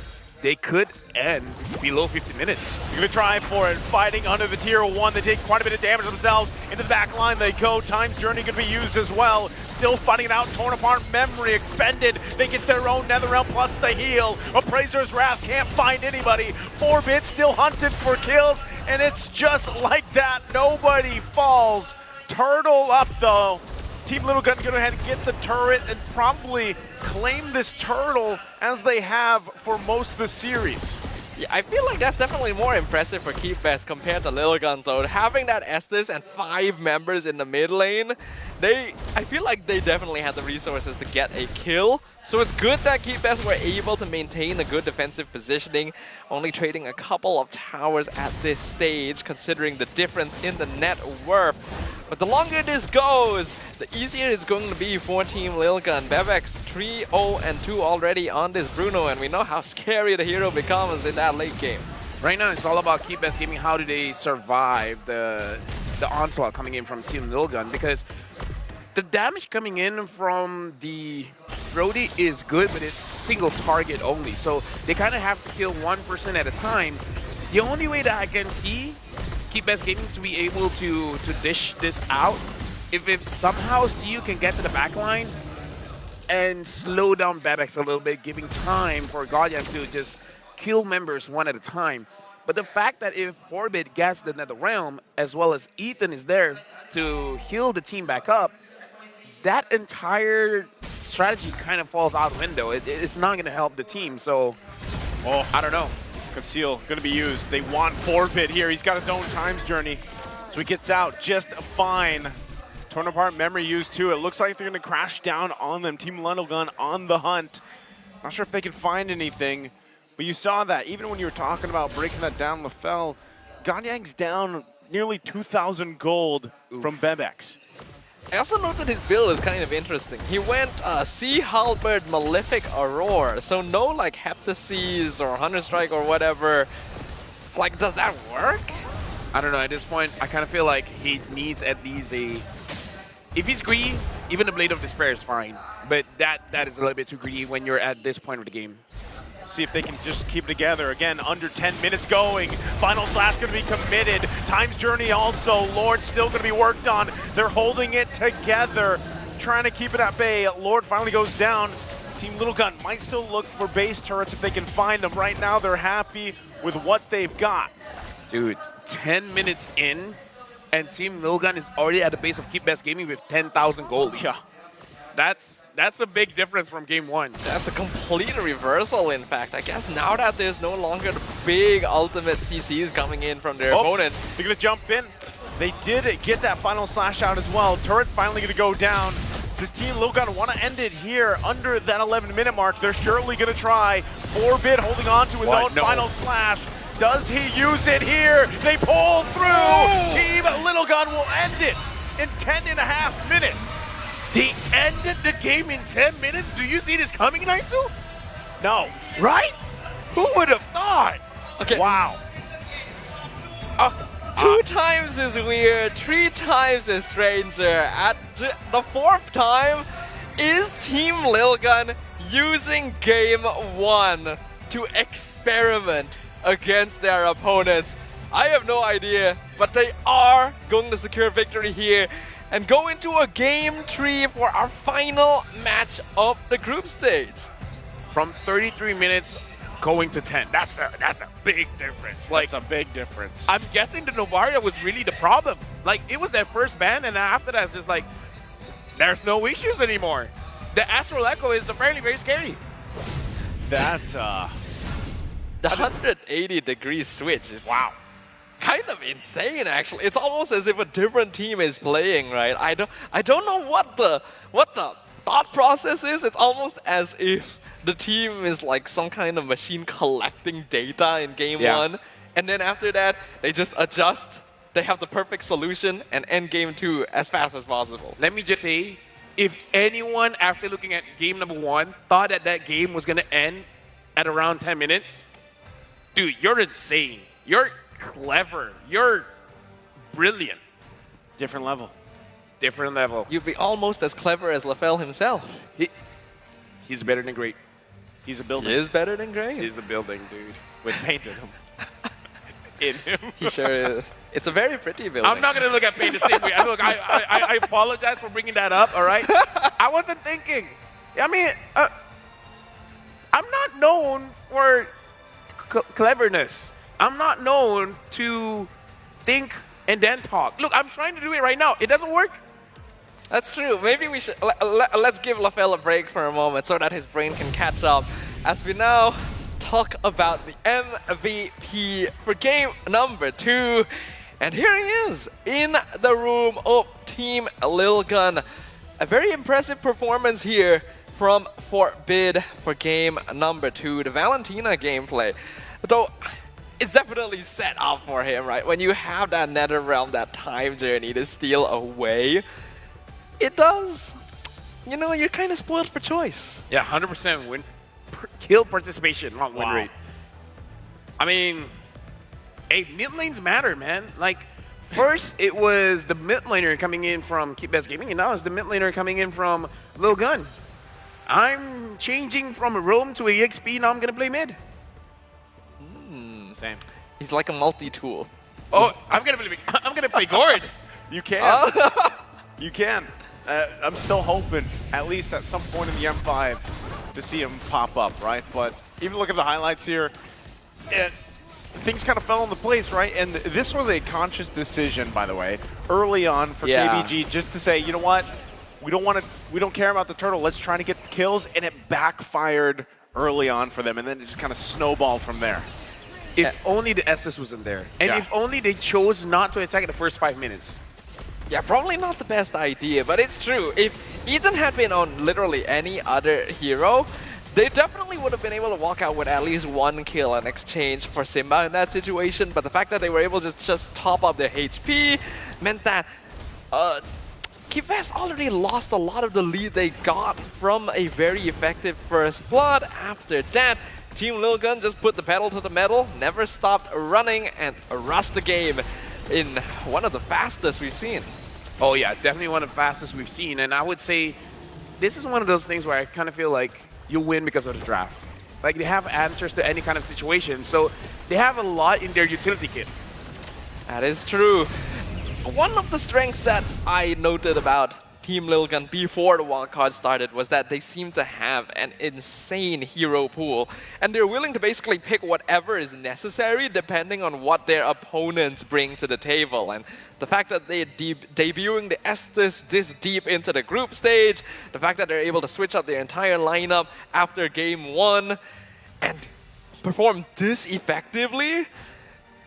[SPEAKER 20] they could end below 50 minutes.
[SPEAKER 22] They're going to try for it, fighting under the tier 1. They take quite a bit of damage themselves. Into the back line they go. Time's Journey going to be used as well. Still fighting it out. Torn apart. Memory expended. They get their own NetherRealm plus the heal. Appraiser's Wrath can't find anybody. Forbid still hunted for kills. And it's just like that. Nobody falls. Turtle up though. Team Little Gun go ahead and get the turret and probably claim this turtle as they have for most of the series.
[SPEAKER 21] Yeah, I feel like that's definitely more impressive for Keep Best compared to Little Gun though. Having that Estes and 5 members in the mid lane, I feel like they definitely had the resources to get a kill. So it's good that Keep Best were able to maintain a good defensive positioning, only trading a couple of towers at this stage, considering the difference in the net worth. But the longer this goes, the easier it's going to be for Team Lil Gun. Bebex 3-0-2 already on this Bruno, and we know how scary the hero becomes in that late game.
[SPEAKER 20] Right now, it's all about Keep Best Gaming. How do they survive the onslaught coming in from Team Lil Gun? Because the damage coming in from the Brody is good, but it's single target only. So they kind of have to kill one person at a time. The only way that I can see Keep Best Gaming to be able to dish this out, if somehow CU can get to the back line and slow down Bebex a little bit, giving time for Guardian to just kill members one at a time. But the fact that if Forbid gets the NetherRealm, as well as Ethan is there to heal the team back up, that entire strategy kind of falls out the window. It's not going to help the team, so I don't know.
[SPEAKER 22] Conceal going to be used. They want Forbid here. He's got his own Times Journey, so he gets out just fine. Torn apart memory used too. It looks like they're going to crash down on them. Team Little Gun on the hunt. Not sure if they can find anything, but you saw that. Even when you were talking about breaking that down, LaFell, Ganyang's down nearly 2,000 gold from Bebex.
[SPEAKER 21] I also note that his build is kind of interesting. He went Sea Halberd Malefic Aurora, so no like Heptaseas or Hunter Strike or whatever. Like, does that work?
[SPEAKER 20] I don't know. At this point, I kind of feel like he needs at least a... If he's greedy, even the Blade of Despair is fine. But that is a little bit too greedy when you're at this point of the game.
[SPEAKER 22] See if they can just keep it together. Again, under 10 minutes going. Final Slash going to be committed. Time's Journey also. Lord still going to be worked on. They're holding it together, trying to keep it at bay. Lord finally goes down. Team Little Gun might still look for base turrets if they can find them. Right now, they're happy with what they've got.
[SPEAKER 20] Dude, 10 minutes in, and Team Little Gun is already at the base of Keep Best Gaming with 10,000 gold.
[SPEAKER 22] Yeah.
[SPEAKER 20] That's a big difference from game one.
[SPEAKER 21] That's a complete reversal, in fact. I guess now that there's no longer the big ultimate CCs coming in from their opponents.
[SPEAKER 22] They're going to jump in. They did get that final slash out as well. Turret finally going to go down. This Team Little Gun want to end it here under that 11-minute mark. They're surely going to try. Forbid holding on to his own final slash. Does he use it here? They pull through. Team Little Gun will end it in 10.5 minutes.
[SPEAKER 20] They ended the game in 10 minutes? Do you see this coming, Naisu?
[SPEAKER 22] No.
[SPEAKER 20] Right? Who would have thought?
[SPEAKER 21] Okay.
[SPEAKER 22] Wow.
[SPEAKER 21] 2 times is weird, 3 times is stranger. At the 4th time, is Team Lil Gun using game 1 to experiment against their opponents? I have no idea, but they are going to secure victory here and go into a game 3 for our final match of the group stage.
[SPEAKER 20] From 33 minutes going to 10. That's a big difference. Like,
[SPEAKER 22] that's a big difference.
[SPEAKER 20] I'm guessing the Novaria was really the problem. Like, it was their first ban, and after that, it's just like, there's no issues anymore. The Astral Echo is apparently very scary.
[SPEAKER 22] That,
[SPEAKER 21] the 180-degree switch is...
[SPEAKER 22] Wow.
[SPEAKER 21] kind of insane, actually. It's almost as if a different team is playing, right? I don't know what the thought process is. It's almost as if the team is like some kind of machine collecting data in game one, and then after that, they just adjust. They have the perfect solution and end game 2 as fast as possible.
[SPEAKER 20] Let me just say, if anyone, after looking at game number 1, thought that that game was going to end at around 10 minutes, dude, you're insane. You're clever. You're brilliant.
[SPEAKER 22] Different level.
[SPEAKER 20] Different level.
[SPEAKER 21] You'd be almost as clever as LaFell himself.
[SPEAKER 20] He's better than great. He's a building.
[SPEAKER 21] He is better than great.
[SPEAKER 20] He's a building, dude.
[SPEAKER 22] With paint in him.
[SPEAKER 20] In him.
[SPEAKER 21] He sure is. It's a very pretty building.
[SPEAKER 20] I'm not going to look at paint the same way. I apologize for bringing that up, all right? I wasn't thinking. I mean, I'm not known for cleverness. I'm not known to think and then talk. Look, I'm trying to do it right now. It doesn't work.
[SPEAKER 21] That's true. Maybe we should let's give LaFell a break for a moment so that his brain can catch up as we now talk about the MVP for game number 2. And here he is in the room of Team Lil Gun. A very impressive performance here from Forbid for game number 2, the Valentina gameplay. Though it's definitely set up for him, right? When you have that Nether Realm, that time journey to steal away, it does, you know, you're kind of spoiled for choice.
[SPEAKER 20] Yeah, 100% win. Kill participation, not win rate. I mean, hey, mid lanes matter, man. Like, first it was the mid laner coming in from Keep Best Gaming, and now it's the mid laner coming in from Lil Gun. I'm changing from a roam to a EXP, now I'm going to play mid.
[SPEAKER 22] Same.
[SPEAKER 21] He's like a multi-tool.
[SPEAKER 20] Oh, I'm gonna play Gord.
[SPEAKER 22] You can. You can. I'm still hoping, at least at some point in the M5, to see him pop up, right? But even look at the highlights here, things kind of fell into place, right? And this was a conscious decision, by the way, early on for KBG, just to say, you know what, we don't care about the turtle. Let's try to get the kills, and it backfired early on for them, and then it just kind of snowballed from there.
[SPEAKER 20] If only the Estus wasn't there. And if only they chose not to attack in the first 5 minutes.
[SPEAKER 21] Yeah, probably not the best idea, but it's true. If Ethan had been on literally any other hero, they definitely would have been able to walk out with at least 1 kill in exchange for Simba in that situation. But the fact that they were able to just top up their HP meant that Keep Best already lost a lot of the lead they got from a very effective first blood. After that, Team Lil Gun just put the pedal to the metal, never stopped running, and rushed the game in one of the fastest we've seen.
[SPEAKER 20] Oh yeah, definitely one of the fastest we've seen. And I would say this is one of those things where I kind of feel like you win because of the draft. Like, they have answers to any kind of situation, so they have a lot in their utility kit.
[SPEAKER 21] That is true. One of the strengths that I noted about Team Lil Gun before the wildcard started was that they seem to have an insane hero pool, and they're willing to basically pick whatever is necessary depending on what their opponents bring to the table. And the fact that they're debuting the Estus this deep into the group stage, the fact that they're able to switch up their entire lineup after game 1 and perform this effectively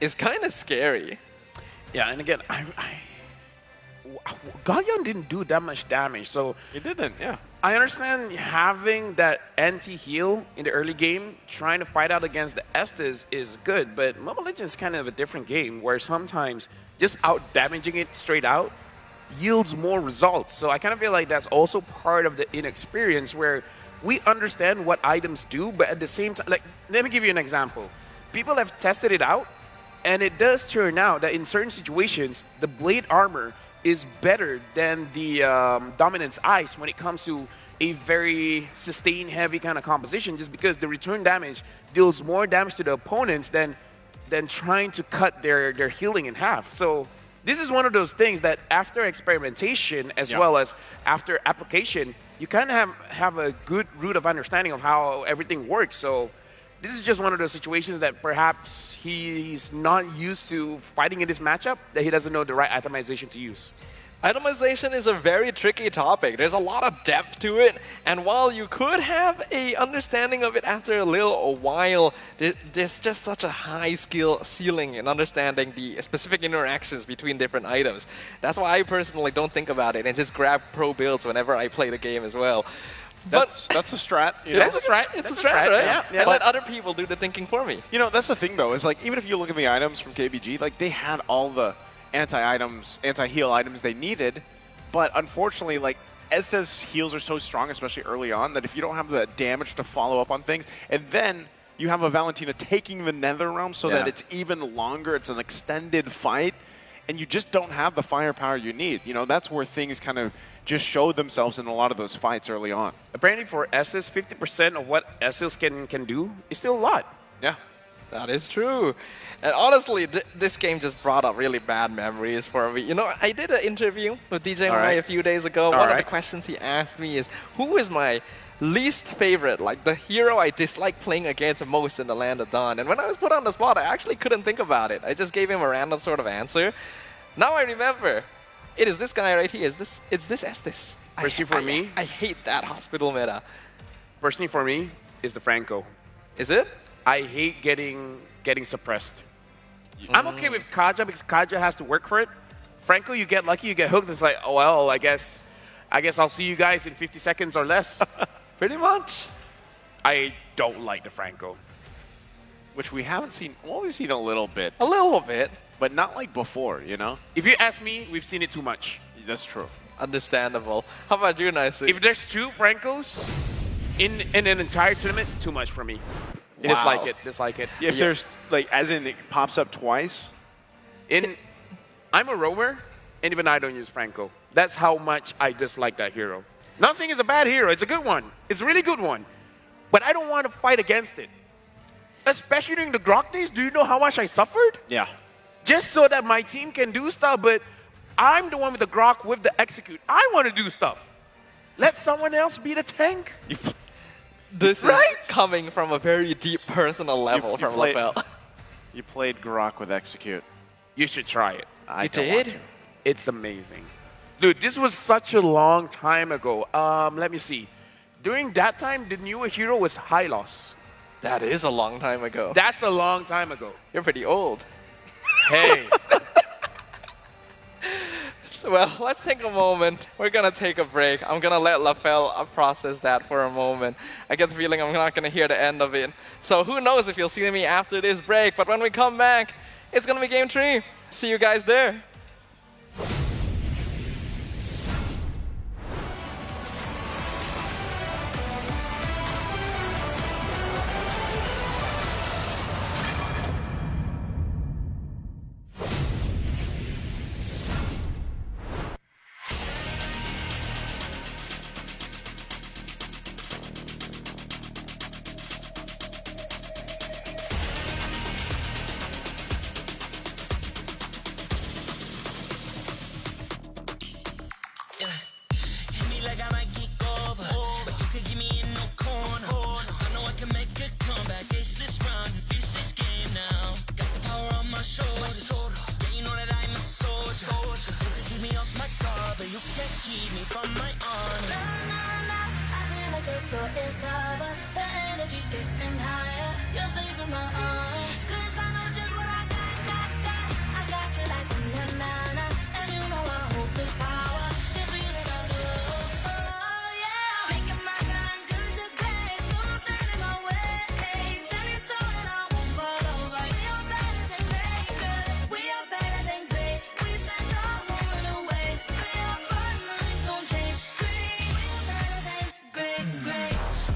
[SPEAKER 21] is kind of scary.
[SPEAKER 20] Yeah, and again, Gallion didn't do that much damage, so...
[SPEAKER 22] He didn't, yeah.
[SPEAKER 20] I understand having that anti-heal in the early game, trying to fight out against the Estus is good, but Mobile Legends is kind of a different game, where sometimes just out-damaging it straight out yields more results. So I kind of feel like that's also part of the inexperience, where we understand what items do, but at the same time... Like, let me give you an example. People have tested it out, and it does turn out that in certain situations, the blade armor is better than the Dominance Ice when it comes to a very sustain-heavy kind of composition, just because the return damage deals more damage to the opponents than trying to cut their healing in half. So this is one of those things that after experimentation, as well as after application, you kind of have a good root of understanding of how everything works. So this is just one of those situations that perhaps he's not used to fighting in this matchup, that he doesn't know the right itemization to use.
[SPEAKER 21] Itemization is a very tricky topic. There's a lot of depth to it, and while you could have a understanding of it after a little while, there's just such a high skill ceiling in understanding the specific interactions between different items. That's why I personally don't think about it and just grab pro builds whenever I play the game as well.
[SPEAKER 22] That's a strat.
[SPEAKER 21] That's a strat. It's a strat, right?
[SPEAKER 22] Yeah.
[SPEAKER 21] And let other people do the thinking for me.
[SPEAKER 22] You know, that's the thing though, is like even if you look at the items from KBG, like they had all the anti-heal items they needed, but unfortunately, like Estes heals are so strong, especially early on, that if you don't have the damage to follow up on things, and then you have a Valentina taking the Nether Realm so that it's even longer, it's an extended fight, and you just don't have the firepower you need. You know, that's where things kind of just showed themselves in a lot of those fights early on.
[SPEAKER 13] Apparently for Estes, 50% of what Estes can do is still a lot.
[SPEAKER 22] Yeah.
[SPEAKER 21] That is true. And honestly, this game just brought up really bad memories for me. You know, I did an interview with DJ Mai a few days ago. One of the questions he asked me is, who is my least favorite, like the hero I dislike playing against the most in the Land of Dawn? And when I was put on the spot, I actually couldn't think about it. I just gave him a random sort of answer. Now I remember. It is this guy right here. It's this Estes.
[SPEAKER 13] Personally for me,
[SPEAKER 21] I hate that hospital meta.
[SPEAKER 13] Personally for me, is the Franco.
[SPEAKER 21] Is it?
[SPEAKER 13] I hate getting suppressed. I'm okay with Kaja because Kaja has to work for it. Franco, you get lucky, you get hooked. It's like, oh well, I guess I'll see you guys in 50 seconds or less.
[SPEAKER 21] Pretty much.
[SPEAKER 13] I don't like the Franco.
[SPEAKER 22] Which we haven't seen, well, we've seen a little bit.
[SPEAKER 21] A little bit.
[SPEAKER 22] But not like before, you know?
[SPEAKER 13] If you ask me, we've seen it too much.
[SPEAKER 22] That's true.
[SPEAKER 21] Understandable. How about you, Nice?
[SPEAKER 13] If there's 2 Francos in an entire tournament, too much for me.
[SPEAKER 22] Wow.
[SPEAKER 13] Dislike it.
[SPEAKER 22] If there's, like, as in it pops up twice?
[SPEAKER 13] I'm a roamer, and even I don't use Franco. That's how much I dislike that hero. Not saying it's a bad hero, it's a good one. It's a really good one. But I don't want to fight against it. Especially during the Grok days, do you know how much I suffered?
[SPEAKER 22] Yeah.
[SPEAKER 13] Just so that my team can do stuff, but I'm the one with the Grok with the execute. I want to do stuff. Let someone else be the tank.
[SPEAKER 21] This is coming from a very deep personal level from LaFell.
[SPEAKER 22] You played Grok with execute.
[SPEAKER 13] You should try it.
[SPEAKER 22] I did?
[SPEAKER 13] It's amazing. Dude, this was such a long time ago. Let me see. During that time, the newer hero was Hylos.
[SPEAKER 21] That is a long time ago.
[SPEAKER 13] That's a long time ago.
[SPEAKER 21] You're pretty old.
[SPEAKER 13] Hey.
[SPEAKER 21] Well, let's take a moment. We're going to take a break. I'm going to let LaFell process that for a moment. I get the feeling I'm not going to hear the end of it. So who knows if you'll see me after this break. But when we come back, it's going to be Game 3. See you guys there.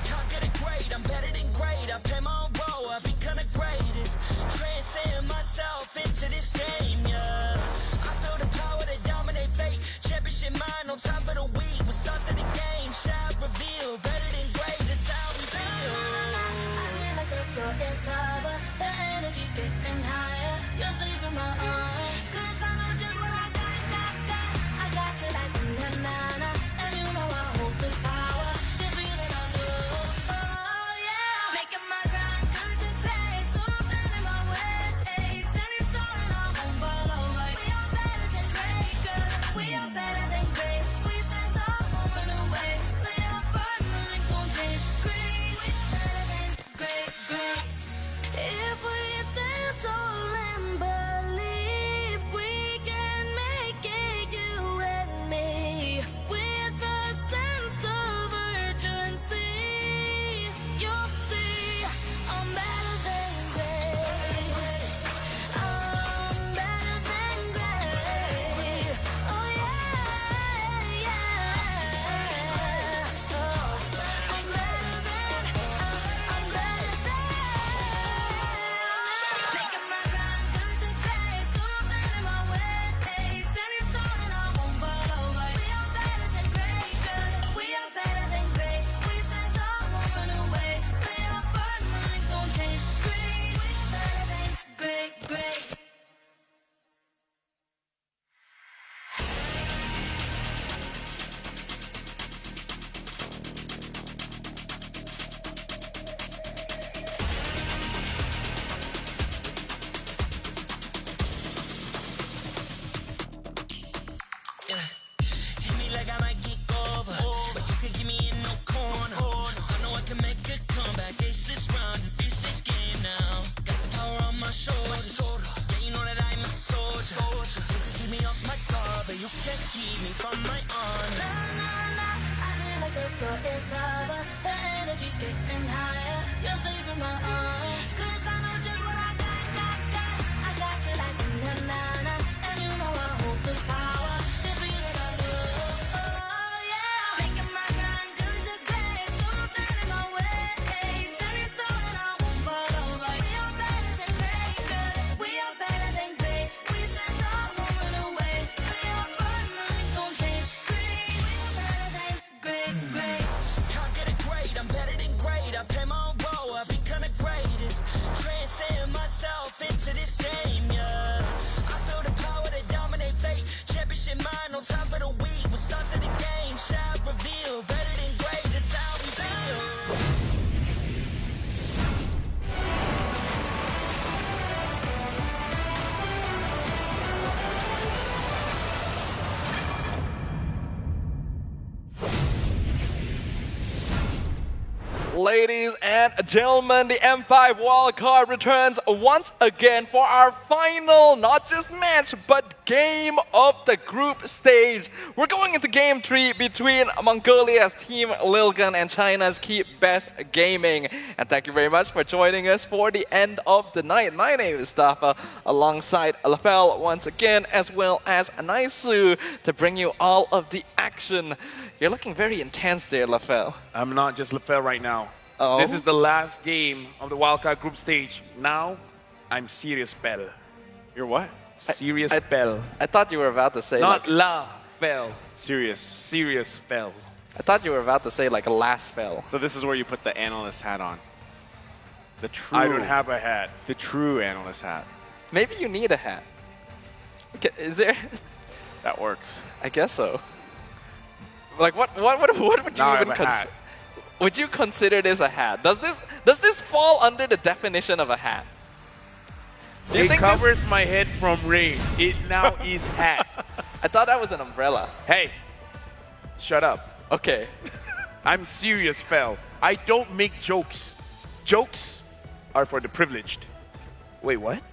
[SPEAKER 15] Can't get it great, I'm better than great. I play my role, I'll be kinda great. shoulders. Yeah, you know that I'm a soldier. You can keep me off my guard, but you can't keep me from my honor. Nah, nah, nah, I feel like the floor is lava. The energy's getting higher. You're saving my arms. 'Cause I know just what I got. I got you like na-na-na. And you know I hold the power. This feeling I love. Oh, yeah. Making my grind good to great. So don't stand in my way. Standing tall and I won't fall over. We are better than great, good. We are better than great. We stand tall, won't run away. We are fun, nothing gon' change. Great, we are better than great. Can't get it great, I'm better than great. I play my own role, I become the greatest. Transcend myself into this game, yeah. I build a power to dominate fate. Championship mind, no time for the weak. We'll start to the game, shine, reveal. Better than great, that's how we feel.
[SPEAKER 21] Ladies and gentlemen, the M5 wildcard returns once again for our final, not just match, but game of the group stage. We're going into game 3 between Mongolia's Team Lilgan and China's Keep Best Gaming. And thank you very much for joining us for the end of the night. My name is Stafa, alongside Lafel once again, as well as Naisu, to bring you all of the action. You're looking very intense there, Lafel.
[SPEAKER 13] I'm not just LaFell right now.
[SPEAKER 21] Oh?
[SPEAKER 13] This is the last game of the wildcard group stage. Now, I'm serious Bell.
[SPEAKER 22] You're what?
[SPEAKER 13] Serious Bell.
[SPEAKER 21] I thought you were about to say
[SPEAKER 13] Not
[SPEAKER 21] like,
[SPEAKER 13] La Fell.
[SPEAKER 22] Serious.
[SPEAKER 13] Serious Fell.
[SPEAKER 21] I thought you were about to say like a last spell.
[SPEAKER 22] So this is where you put the analyst hat on. The true.
[SPEAKER 13] I don't have a hat.
[SPEAKER 22] The true analyst hat.
[SPEAKER 21] Maybe you need a hat. Okay, is there?
[SPEAKER 22] That works.
[SPEAKER 21] I guess so. Like what would you
[SPEAKER 13] Now I
[SPEAKER 21] even
[SPEAKER 13] have a hat.
[SPEAKER 21] Would you consider this a hat? Does this fall under the definition of a hat? Do you
[SPEAKER 13] It
[SPEAKER 21] think
[SPEAKER 13] covers my head from rain. It now is hat.
[SPEAKER 21] I thought that was an umbrella.
[SPEAKER 13] Hey, shut up.
[SPEAKER 21] Okay.
[SPEAKER 13] I'm serious, Fell. I don't make jokes. Jokes are for the privileged. Wait, what?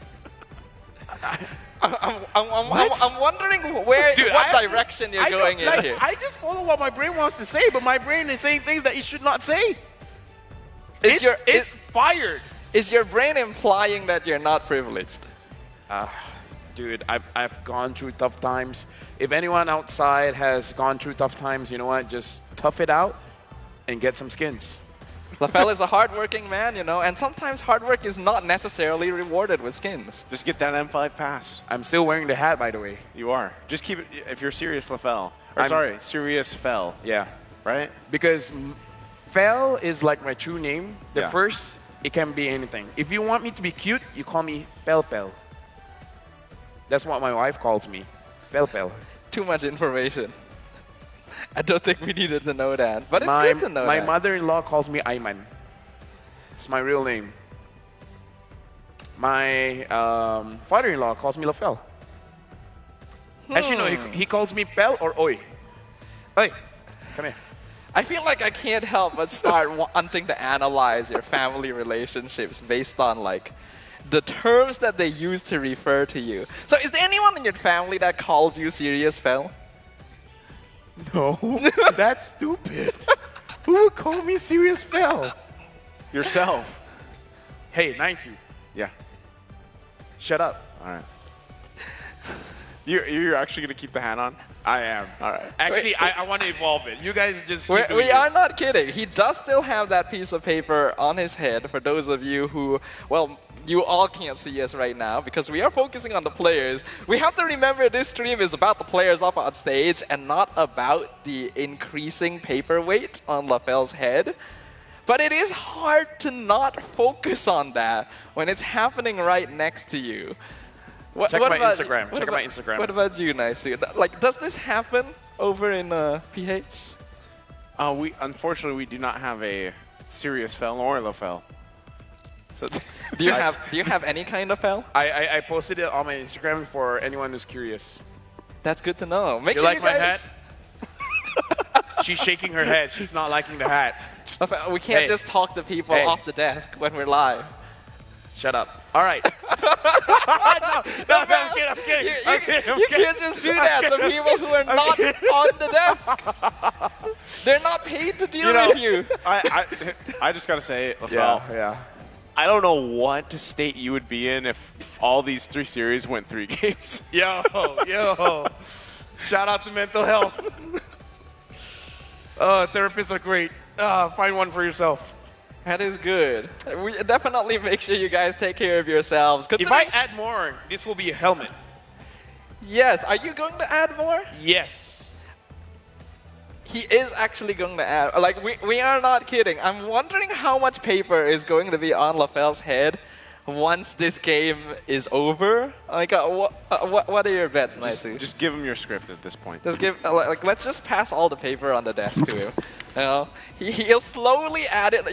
[SPEAKER 21] I'm wondering where,
[SPEAKER 13] Dude,
[SPEAKER 21] what direction you're going in here.
[SPEAKER 13] I just follow what my brain wants to say, but my brain is saying things that it should not say. It's fired.
[SPEAKER 21] Is your brain implying that you're not privileged?
[SPEAKER 13] Dude, I've gone through tough times. If anyone outside has gone through tough times, you know what? Just tough it out and get some skins.
[SPEAKER 21] LaFell is a hardworking man, you know, and sometimes hard work is not necessarily rewarded with skins.
[SPEAKER 22] Just get that M5 pass.
[SPEAKER 13] I'm still wearing the hat, by the way.
[SPEAKER 22] You are. Just keep it, if you're serious, LaFell. Or sorry, serious Fell.
[SPEAKER 13] Yeah.
[SPEAKER 22] Right?
[SPEAKER 13] Because Fell is like my true name. The
[SPEAKER 22] Yeah.
[SPEAKER 13] first, it can be anything. If you want me to be cute, you call me Pel Pel. That's what my wife calls me. Pel Pel.
[SPEAKER 21] Too much information. I don't think we needed to know that, but it's good to know
[SPEAKER 13] My
[SPEAKER 21] that.
[SPEAKER 13] mother-in-law calls me Ayman. It's my real name. My father-in-law calls me LaFell. Actually, no, he calls me Pel or Oi. Oi, come here.
[SPEAKER 21] I feel like I can't help but start wanting to analyze your family relationships based on like the terms that they use to refer to you. So is there anyone in your family that calls you Serious Fell?
[SPEAKER 13] No, that's stupid. Who would call me Serious Fell?
[SPEAKER 22] Yourself.
[SPEAKER 13] Hey, nice you.
[SPEAKER 22] Yeah.
[SPEAKER 13] Shut up.
[SPEAKER 22] All right. You're actually going to keep the hat on?
[SPEAKER 13] I am.
[SPEAKER 22] All right.
[SPEAKER 13] Actually, I want to evolve it. You guys just keep doing
[SPEAKER 21] We
[SPEAKER 13] it.
[SPEAKER 21] are not kidding. He does still have that piece of paper on his head for those of you who, well, you all can't see us right now because we are focusing on the players. We have to remember this stream is about the players up on stage and not about the increasing paper weight on LaFell's head. But it is hard to not focus on that when it's happening right next to you.
[SPEAKER 13] Check my Instagram. Check my Instagram.
[SPEAKER 21] What about you, Naisu? Like, does this happen over in PH?
[SPEAKER 22] Unfortunately, we do not have a Serious Fell or LaFell. So
[SPEAKER 21] do you have any kind of fell?
[SPEAKER 13] I posted it on my Instagram for anyone who's curious.
[SPEAKER 21] That's good to know. Make
[SPEAKER 13] you
[SPEAKER 21] sure
[SPEAKER 13] like
[SPEAKER 21] you
[SPEAKER 13] my
[SPEAKER 21] guys...
[SPEAKER 13] hat? She's shaking her head. She's not liking the hat.
[SPEAKER 21] We can't just talk to people off the desk when we're live.
[SPEAKER 13] Shut up. All right.
[SPEAKER 20] no, I'm kidding.
[SPEAKER 21] You can't just do that to people who are not on the desk. They're not paid to deal with you.
[SPEAKER 22] I just gotta say, Lafel,
[SPEAKER 20] Yeah.
[SPEAKER 22] I don't know what state you would be in if all these 3 series went 3 games.
[SPEAKER 20] Yo. Shout out to mental health. Therapists are great. Find one for yourself.
[SPEAKER 21] That is good. We definitely make sure you guys take care of yourselves.
[SPEAKER 20] If I add more, this will be a helmet.
[SPEAKER 21] Yes. Are you going to add more?
[SPEAKER 20] Yes.
[SPEAKER 21] He is actually going to add. Like, we are not kidding. I'm wondering how much paper is going to be on Lafel's head once this game is over. Like, what are your bets, Naisu?
[SPEAKER 22] Just give him your script at this point.
[SPEAKER 21] Just give, let's just pass all the paper on the desk to him. You know, he'll slowly add it.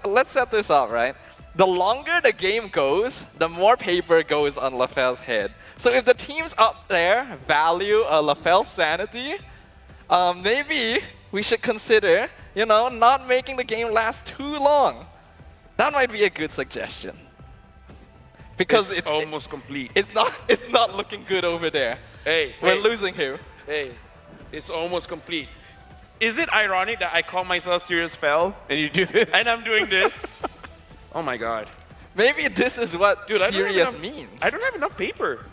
[SPEAKER 21] Let's set this up, right? The longer the game goes, the more paper goes on Lafel's head. So if the teams up there value Lafel's sanity, maybe we should consider, not making the game last too long. That might be a good suggestion. Because
[SPEAKER 20] it's almost complete.
[SPEAKER 21] It's not looking good over there. We're losing him.
[SPEAKER 20] It's almost complete. Is it ironic that I call myself Serious Fell
[SPEAKER 22] and you do this?
[SPEAKER 20] And I'm doing this? Oh my god.
[SPEAKER 21] Maybe this is what serious means.
[SPEAKER 20] I don't have enough paper.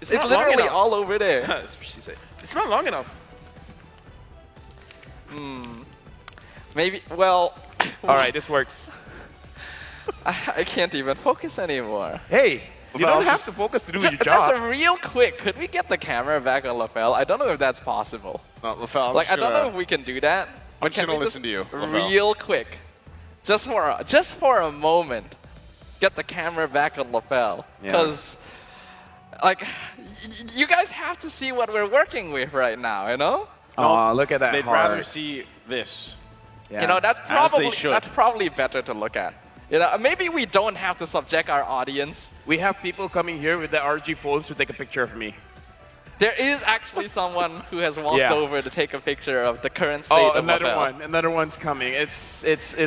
[SPEAKER 21] It's literally all over there.
[SPEAKER 20] It's not long enough.
[SPEAKER 21] Maybe, well...
[SPEAKER 20] Alright, this works.
[SPEAKER 21] I can't even focus anymore.
[SPEAKER 20] Hey, you don't have to focus to do your job.
[SPEAKER 21] Just real quick, could we get the camera back on Lafel? I don't know if that's possible.
[SPEAKER 22] Lafel,
[SPEAKER 21] I don't know if we can do that.
[SPEAKER 22] I'm just gonna listen to you, Lafel.
[SPEAKER 21] Real quick, just for a moment, get the camera back on Lafel, because you guys have to see what we're working with right now,
[SPEAKER 20] Oh, look at that.
[SPEAKER 22] They'd rather see this.
[SPEAKER 21] Yeah. That's probably better to look at. Maybe we don't have to subject our audience.
[SPEAKER 20] We have people coming here with the RG phones to take a picture of me.
[SPEAKER 21] There is actually someone who has walked over to take a picture of the current state of Lafel.
[SPEAKER 20] Another one's coming. It's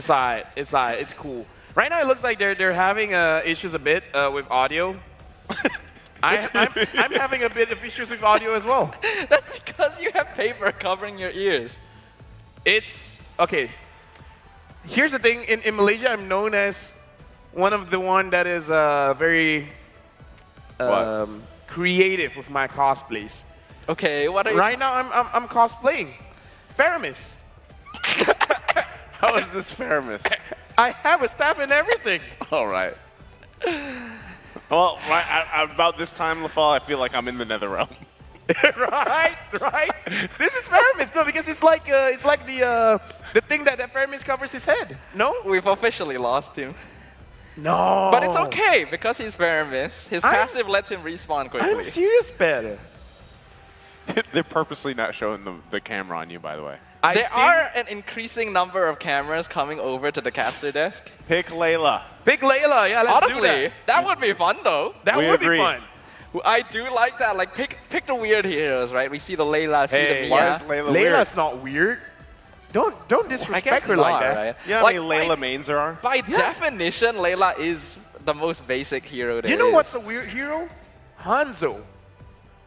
[SPEAKER 20] alright. It's cool. Right now it looks like they're having issues a bit with audio. I'm having a bit of issues with audio as well.
[SPEAKER 21] That's because you have paper covering your ears.
[SPEAKER 20] It's okay. Here's the thing. In Malaysia, I'm known as one of the one that is very creative with my cosplays.
[SPEAKER 21] Okay, what are you?
[SPEAKER 20] Right now, I'm cosplaying Faramis.
[SPEAKER 22] How is this Faramis?
[SPEAKER 20] I have a staff and everything.
[SPEAKER 22] All right. Well, about this time, Lafel, I feel like I'm in the Nether Realm.
[SPEAKER 20] right. This is Faramis. No, because it's like the thing that Faramis covers his head. No,
[SPEAKER 21] we've officially lost him.
[SPEAKER 20] No,
[SPEAKER 21] but it's okay because he's Faramis. His passive lets him respawn quickly.
[SPEAKER 20] I'm serious, better.
[SPEAKER 22] They're purposely not showing the camera on you, by the way.
[SPEAKER 21] There are an increasing number of cameras coming over to the caster desk.
[SPEAKER 22] Pick Layla.
[SPEAKER 20] Yeah, let's do that.
[SPEAKER 21] Honestly, that would be fun though.
[SPEAKER 20] That would be fun.
[SPEAKER 21] I do like that. Like, pick the weird heroes, right? We see the Layla, see the Mia.
[SPEAKER 22] Why is Layla weird?
[SPEAKER 20] Layla's not weird. Don't disrespect her like that.
[SPEAKER 21] Right?
[SPEAKER 22] You know how many Layla mains there are?
[SPEAKER 21] By definition, Layla is the most basic hero there
[SPEAKER 20] You know what's a weird hero? Hanzo.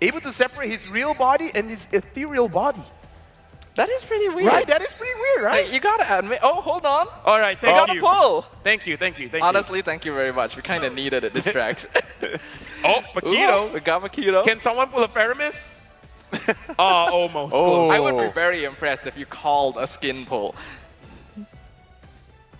[SPEAKER 20] Able to separate his real body and his ethereal body.
[SPEAKER 21] That is pretty weird.
[SPEAKER 20] Right? That is pretty weird, right?
[SPEAKER 21] Hey, you gotta admit. Oh, hold on.
[SPEAKER 20] All right, thank you.
[SPEAKER 21] You gotta pull.
[SPEAKER 20] Thank you.
[SPEAKER 21] Honestly, thank you very much. We kind of needed a distraction.
[SPEAKER 20] Oh, Paquito.
[SPEAKER 21] We got Paquito.
[SPEAKER 20] Can someone pull a Faramis? Almost.
[SPEAKER 21] Oh. I would be very impressed if you called a skin pull.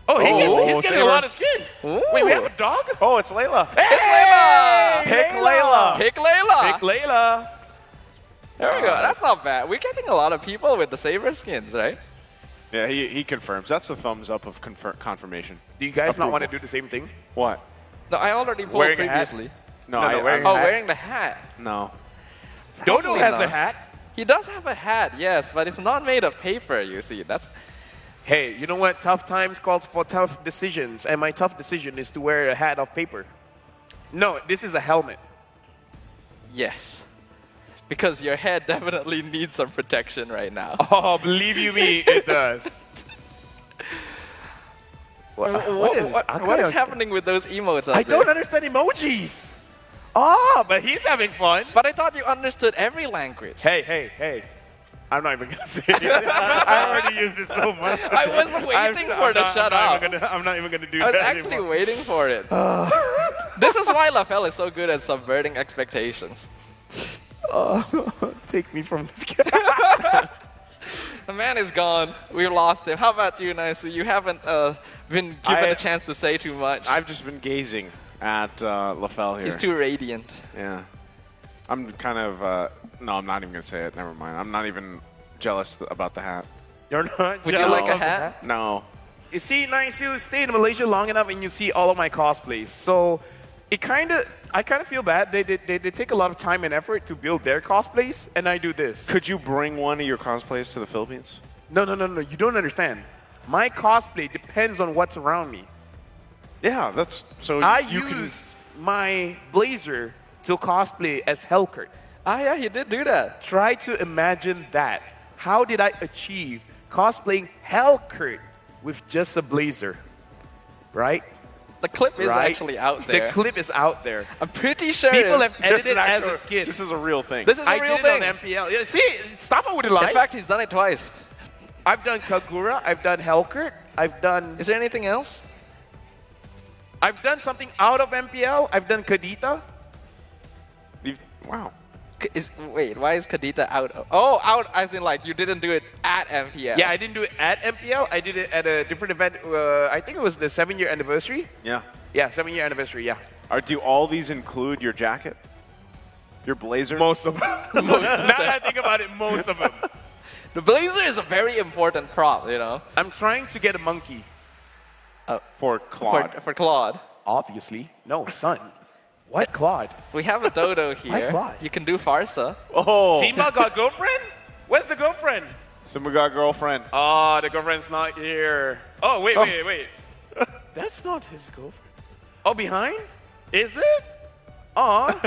[SPEAKER 20] He's getting a lot of skin.
[SPEAKER 21] Ooh.
[SPEAKER 20] Wait, we have a dog?
[SPEAKER 22] Oh, it's Layla.
[SPEAKER 21] Hey!
[SPEAKER 22] Pick Layla.
[SPEAKER 21] Pick Layla.
[SPEAKER 20] Pick Layla.
[SPEAKER 21] There we go. That's not bad. We're getting a lot of people with the Saber skins, right?
[SPEAKER 22] Yeah, he confirms. That's a thumbs up of confirmation.
[SPEAKER 20] Do you guys not want to do the same thing?
[SPEAKER 22] What?
[SPEAKER 21] No, I already pulled
[SPEAKER 20] wearing
[SPEAKER 21] previously.
[SPEAKER 22] Wearing
[SPEAKER 21] the hat.
[SPEAKER 22] No.
[SPEAKER 20] Dodo has a hat.
[SPEAKER 21] He does have a hat, yes, but it's not made of paper, you see.
[SPEAKER 20] Hey, you know what? Tough times calls for tough decisions, and my tough decision is to wear a hat of paper. No, this is a helmet.
[SPEAKER 21] Yes. Because your head definitely needs some protection right now.
[SPEAKER 20] Oh, believe you me, it does.
[SPEAKER 21] What is happening with those emotes out
[SPEAKER 20] I
[SPEAKER 21] there?
[SPEAKER 20] don't understand emojis. Oh, but he's having fun.
[SPEAKER 21] But I thought you understood every language.
[SPEAKER 20] Hey. I'm not even going to say it. I already used it so much.
[SPEAKER 21] I was waiting for the shut up.
[SPEAKER 20] I'm not even going to do
[SPEAKER 21] I was
[SPEAKER 20] that
[SPEAKER 21] actually
[SPEAKER 20] anymore.
[SPEAKER 21] waiting for it. This is why LaFell is so good at subverting expectations.
[SPEAKER 20] Take me from this guy.
[SPEAKER 21] The man is gone. We lost him. How about you, Nice? You haven't been given a chance to say too much.
[SPEAKER 22] I've just been gazing at LaFell here.
[SPEAKER 21] He's too radiant.
[SPEAKER 22] Yeah. I'm kind of... no, I'm not even going to say it. Never mind. I'm not even jealous about the hat.
[SPEAKER 20] You're not
[SPEAKER 21] Would
[SPEAKER 20] jealous
[SPEAKER 21] you like a
[SPEAKER 20] of the
[SPEAKER 21] hat?
[SPEAKER 22] No.
[SPEAKER 20] You see, Nice, you stay in Malaysia long enough and you see all of my cosplays. So I kind of feel bad. They take a lot of time and effort to build their cosplays, and I do this.
[SPEAKER 22] Could you bring one of your cosplays to the Philippines?
[SPEAKER 20] No. You don't understand. My cosplay depends on what's around me.
[SPEAKER 22] Yeah, that's... So
[SPEAKER 20] I
[SPEAKER 22] you
[SPEAKER 20] use my blazer to cosplay as Hellkurt.
[SPEAKER 21] Ah, yeah, he did do that.
[SPEAKER 20] Try to imagine that. How did I achieve cosplaying Hellkurt with just a blazer? Right?
[SPEAKER 21] The clip is actually out there.
[SPEAKER 20] The clip is out there.
[SPEAKER 21] I'm pretty sure
[SPEAKER 20] people have edited it
[SPEAKER 22] actual,
[SPEAKER 20] as a skit.
[SPEAKER 22] This is a real thing.
[SPEAKER 21] This is a real thing.
[SPEAKER 20] I did it on MPL. Yeah, see, Staffa would lie.
[SPEAKER 21] In fact, he's done it twice.
[SPEAKER 20] I've done Kagura. I've done Hellkurt. I've done...
[SPEAKER 21] Is there anything else?
[SPEAKER 20] I've done something out of MPL. I've done Kadita.
[SPEAKER 22] Wow.
[SPEAKER 21] Wait, why is Kadita out? Oh, out as in like you didn't do it at MPL.
[SPEAKER 20] Yeah, I didn't do it at MPL. I did it at a different event. I think it was the 7-year anniversary.
[SPEAKER 22] Yeah.
[SPEAKER 20] Yeah, 7-year anniversary, yeah.
[SPEAKER 22] Do all these include your jacket? Your blazer?
[SPEAKER 20] Most of them. Now that I think about it, most of them.
[SPEAKER 21] The blazer is a very important prop, you know.
[SPEAKER 20] I'm trying to get a monkey.
[SPEAKER 22] For Claude.
[SPEAKER 21] For Claude.
[SPEAKER 20] Obviously. No, son. What Claude?
[SPEAKER 21] We have a dodo
[SPEAKER 20] Why
[SPEAKER 21] here.
[SPEAKER 20] Claude?
[SPEAKER 21] You can do Farsa.
[SPEAKER 22] Oh.
[SPEAKER 20] Simba got girlfriend? Where's the girlfriend?
[SPEAKER 22] Simba got girlfriend.
[SPEAKER 20] Oh, the girlfriend's not here. Oh, wait. That's not his girlfriend. Oh, behind? Is it? Oh,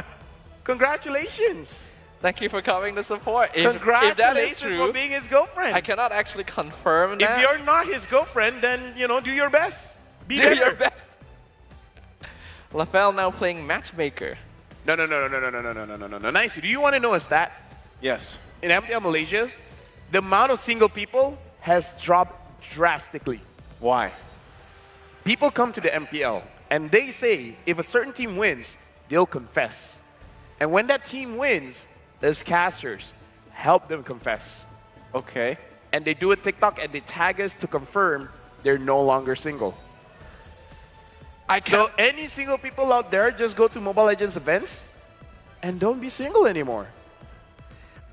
[SPEAKER 20] congratulations.
[SPEAKER 21] Thank you for coming to support.
[SPEAKER 20] Congratulations
[SPEAKER 21] if that is true,
[SPEAKER 20] for being his girlfriend.
[SPEAKER 21] I cannot actually confirm that.
[SPEAKER 20] If you're not his girlfriend, then, do your best. Be
[SPEAKER 21] do
[SPEAKER 20] better.
[SPEAKER 21] your best. LaFell now playing matchmaker.
[SPEAKER 20] No. Nice. Do you want to know a stat?
[SPEAKER 22] Yes.
[SPEAKER 20] In MPL Malaysia, the amount of single people has dropped drastically.
[SPEAKER 22] Why?
[SPEAKER 20] People come to the MPL and they say if a certain team wins, they'll confess. And when that team wins, those casters help them confess.
[SPEAKER 22] Okay.
[SPEAKER 20] And they do a TikTok and they tag us to confirm they're no longer single. So any single people out there, just go to Mobile Legends events and don't be single anymore.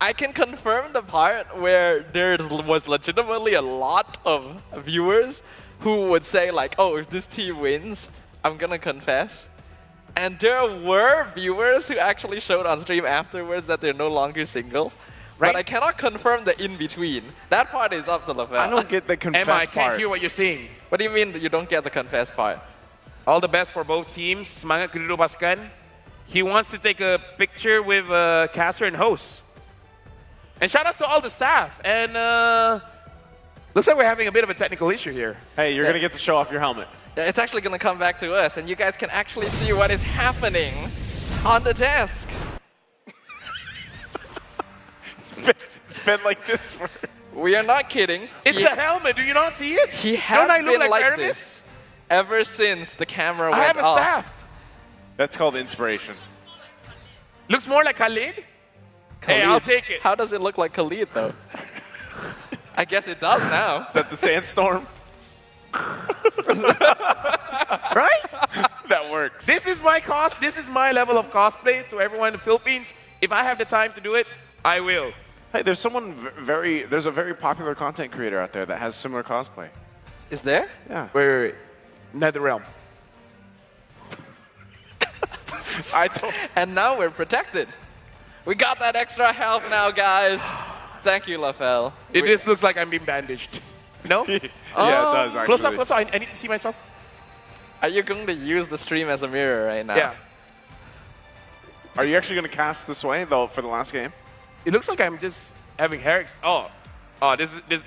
[SPEAKER 21] I can confirm the part where there was legitimately a lot of viewers who would say like, oh, if this team wins, I'm gonna confess. And there were viewers who actually showed on stream afterwards that they're no longer single. Right? But I cannot confirm the in-between. That part is up to LaFell.
[SPEAKER 22] I don't get the confess
[SPEAKER 20] Emma, I
[SPEAKER 22] part.
[SPEAKER 20] can't hear what you're saying.
[SPEAKER 21] What do you mean you don't get the confess part?
[SPEAKER 20] All the best for both teams. Semangat kedua pasukan. He wants to take a picture with caster and host. And shout out to all the staff. And looks like we're having a bit of a technical issue here.
[SPEAKER 22] Hey, you're going to get to show off your helmet.
[SPEAKER 21] It's actually going to come back to us, and you guys can actually see what is happening on the desk.
[SPEAKER 22] It's been like this for...
[SPEAKER 21] We are not kidding.
[SPEAKER 20] It's a helmet. Do you not see it?
[SPEAKER 21] He has been like this ever since the camera went off.
[SPEAKER 20] I have a staff.
[SPEAKER 22] That's called inspiration.
[SPEAKER 20] Looks more like Khalid. Hey, I'll take it.
[SPEAKER 21] How does it look like Khalid, though? I guess it does now.
[SPEAKER 22] Is that the sandstorm?
[SPEAKER 20] Right?
[SPEAKER 22] That works.
[SPEAKER 20] This is my level of cosplay to everyone in the Philippines. If I have the time to do it, I will.
[SPEAKER 22] Hey, there's there's a very popular content creator out there that has similar cosplay.
[SPEAKER 21] Is there?
[SPEAKER 22] Yeah.
[SPEAKER 20] Wait. NetherRealm.
[SPEAKER 21] And now we're protected. We got that extra health now, guys. Thank you, LaFell.
[SPEAKER 20] It just looks like I'm being bandaged. No?
[SPEAKER 22] Yeah, it does, actually.
[SPEAKER 20] Close up. I need to see myself.
[SPEAKER 21] Are you going to use the stream as a mirror right now?
[SPEAKER 20] Yeah.
[SPEAKER 22] Are you actually going to cast this way, though, for the last game?
[SPEAKER 20] It looks like I'm just having hair. Oh, this is.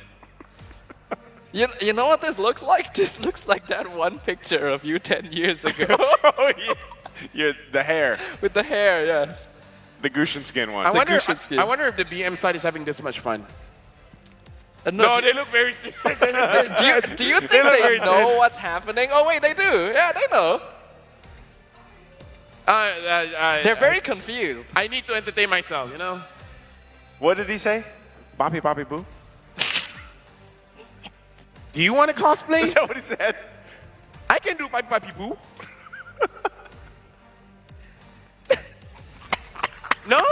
[SPEAKER 21] You know what this looks like? This looks like that one picture of you 10 years ago.
[SPEAKER 22] Oh, yeah. The hair.
[SPEAKER 21] With the hair, yes.
[SPEAKER 22] The Gushin skin one.
[SPEAKER 13] I wonder if the BM side is having this much fun.
[SPEAKER 21] No,
[SPEAKER 13] they look very serious.
[SPEAKER 21] do you think they know what's happening? Oh wait, they do. Yeah, they know. They're very confused.
[SPEAKER 13] I need to entertain myself, you know?
[SPEAKER 22] What did he say? Boppy Boppy Boo?
[SPEAKER 13] Do you want to cosplay?
[SPEAKER 22] Is that what he said?
[SPEAKER 13] I can do Boppy Boppy Boo. No?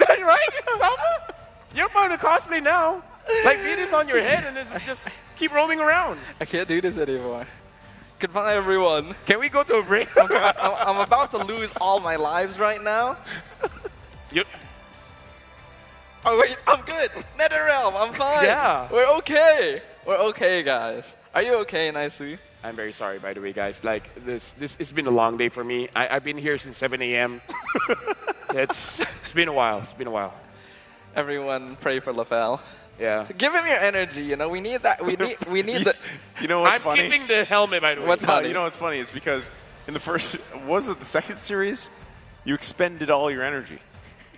[SPEAKER 13] Right? Salma? You're part of the cosplay now. Like, be this on your head and just keep roaming around.
[SPEAKER 21] I can't do this anymore. Goodbye, everyone.
[SPEAKER 13] Can we go to a break?
[SPEAKER 21] I'm about to lose all my lives right now.
[SPEAKER 13] Yep.
[SPEAKER 21] Oh wait, I'm good. NetherRealm, I'm fine.
[SPEAKER 13] Yeah.
[SPEAKER 21] We're okay. We're okay, guys. Are you okay, Naisu?
[SPEAKER 13] I'm very sorry, by the way, guys. Like, this it's been a long day for me. I've been here since 7 a.m. It's been a while. It's been a while.
[SPEAKER 21] Everyone pray for LaFell.
[SPEAKER 13] Yeah.
[SPEAKER 21] Give him your energy, you know. We need that. We need the.
[SPEAKER 22] You know what's funny?
[SPEAKER 13] I'm keeping the helmet, by the way.
[SPEAKER 21] What's funny?
[SPEAKER 22] You know what's funny? It's because in the first, was it the second series? You expended all your energy.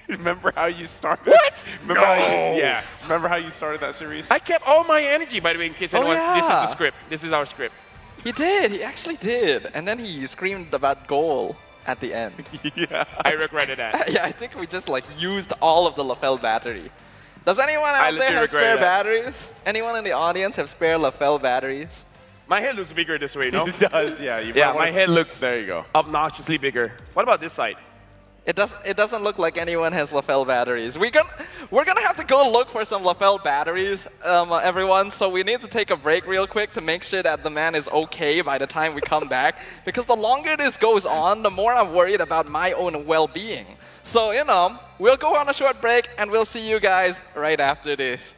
[SPEAKER 22] Remember how you started?
[SPEAKER 13] What?
[SPEAKER 22] Remember yes. Remember how you started that series?
[SPEAKER 13] I kept all my energy, by the way, in case anyone.
[SPEAKER 21] Yeah.
[SPEAKER 13] This is the script. This is our script.
[SPEAKER 21] He did. He actually did. And then he screamed about goal at the end.
[SPEAKER 22] Yeah.
[SPEAKER 13] I regretted that.
[SPEAKER 21] Yeah, I think we just like used all of the LaFell battery. Does anyone out there have spare batteries? Anyone in the audience have spare LaFell batteries?
[SPEAKER 13] My head looks bigger this way, no?
[SPEAKER 22] It does, yeah.
[SPEAKER 13] Yeah, my head looks
[SPEAKER 22] there you go.
[SPEAKER 13] Obnoxiously bigger. What about this side?
[SPEAKER 21] It doesn't look like anyone has LaFell batteries. We're gonna have to go look for some LaFell batteries, everyone. So we need to take a break real quick to make sure that the man is okay by the time we come back. Because the longer this goes on, the more I'm worried about my own well-being. So you know, we'll go on a short break and we'll see you guys right after this.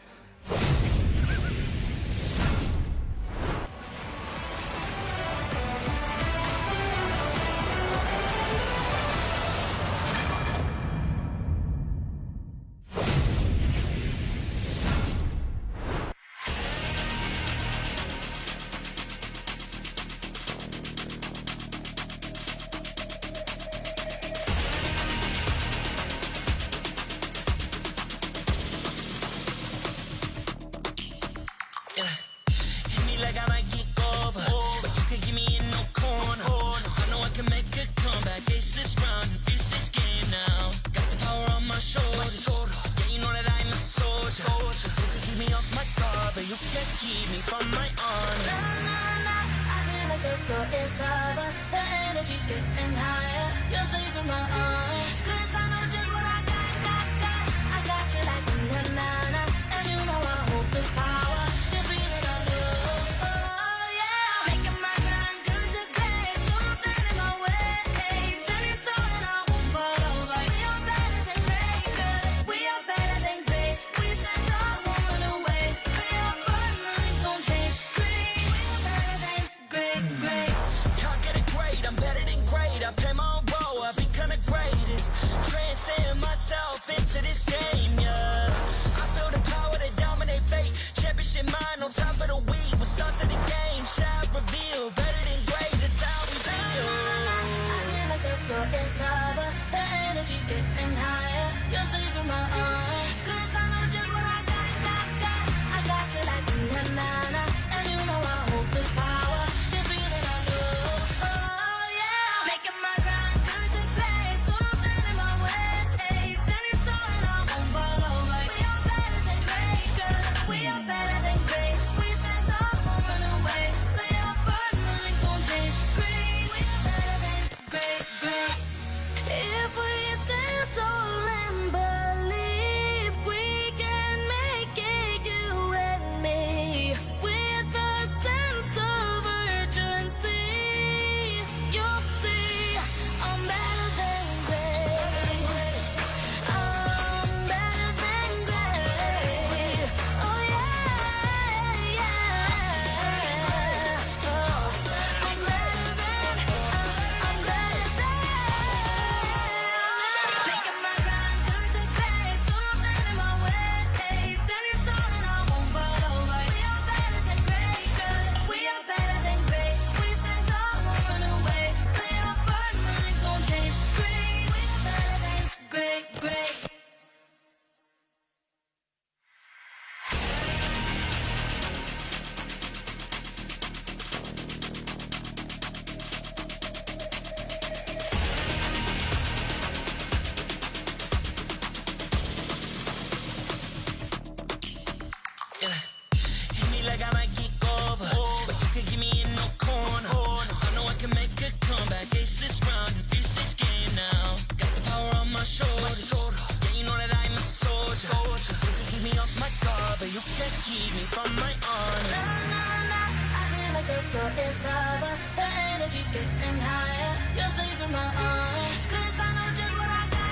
[SPEAKER 15] If we stand tall and believe like I might kick over, but you could give me in no corner. I know I can make a comeback, ace this round and finish this game now. Got the power on my shoulders. Yeah, you know that I'm a soldier. You could keep me off my guard, but you can't keep me from my honor. I feel like the floor is lava. The energy's getting higher. You're saving my arms, 'cause I know just what I got.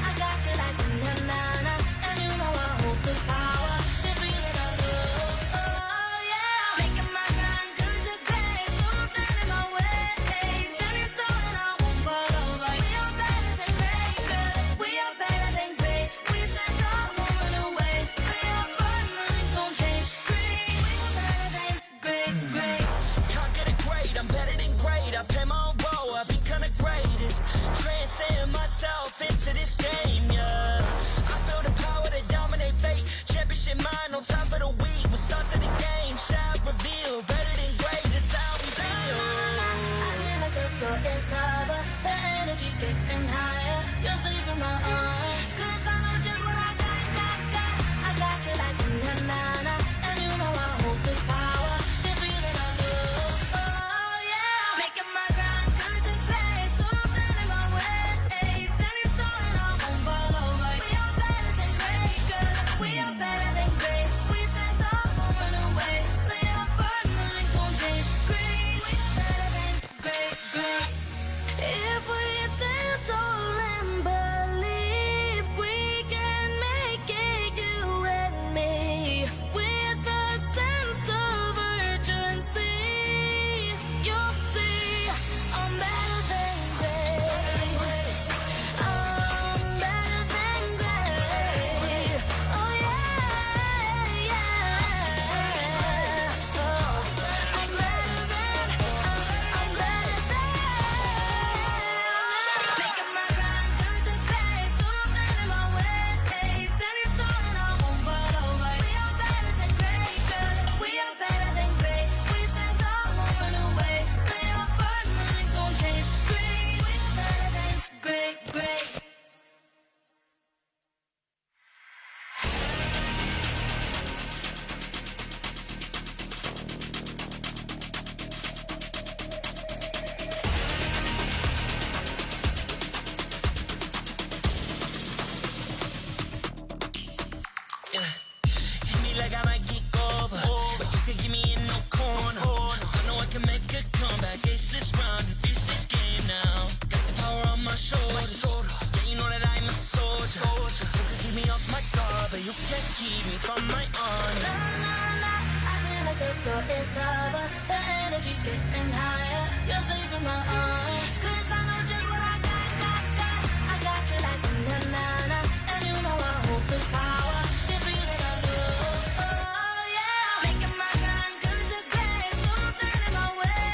[SPEAKER 15] I got you like na-na-na, and you know I hold the power. This feeling I love, oh yeah. Making my grind good to great, so don't stand in my way. Standing tall and I won't fall over. We are better than great, good. We are better than great. We stand tall, won't run away. We are fun, nothing gon' change. Great, we are better than great. Can't get it great, I'm better than great. I play my own role, I be kinda greatest. Transcend myself into this game, yeah. I build a power to dominate fate. Championship mind, no time for the weak. We'll start to the game, shall reveal. Better than great, that's how we feel. I feel like the floor is lava. The energy's getting higher. You're saving my arms, 'cause I know just what I got. I got you like na-na-na, and you know I hold the power. This feeling I love, oh yeah. Making my grind good to great, so don't stand in my way. Standing tall and I won't fall over. We are better than great, good. We are better than great. We stand tall, won't run away. Lay our first, nothing gon' change. Great, we are better than great. If we stand tall and believe we can make it, you and me, with a sense of urgency, you'll see I'm better than great. I'm better than great. Oh yeah. Oh, I'm better than. Making my grind good to great, so don't stand in my way. Standing tall and I won't fall over. We are better than great, good. We are better than great. We stand tall, won't run away. Lay our first, nothing gon' change. Great, we are better than great. Hit me like I might kick over, but you could give me in no corner. I know I can make a comeback, ace this round and finish this game now. Got the power on my shoulders. Yeah, you know that I'm a soldier. You could keep me off my guard, but you can't keep me from my honor. I feel like the floor is lava. The energy's getting higher. You're saving my arms, 'cause I know just what I got. I got you like na-na-na, and you know I hold the power. This feeling I love, oh yeah. Making my grind good to great, so don't stand in my way.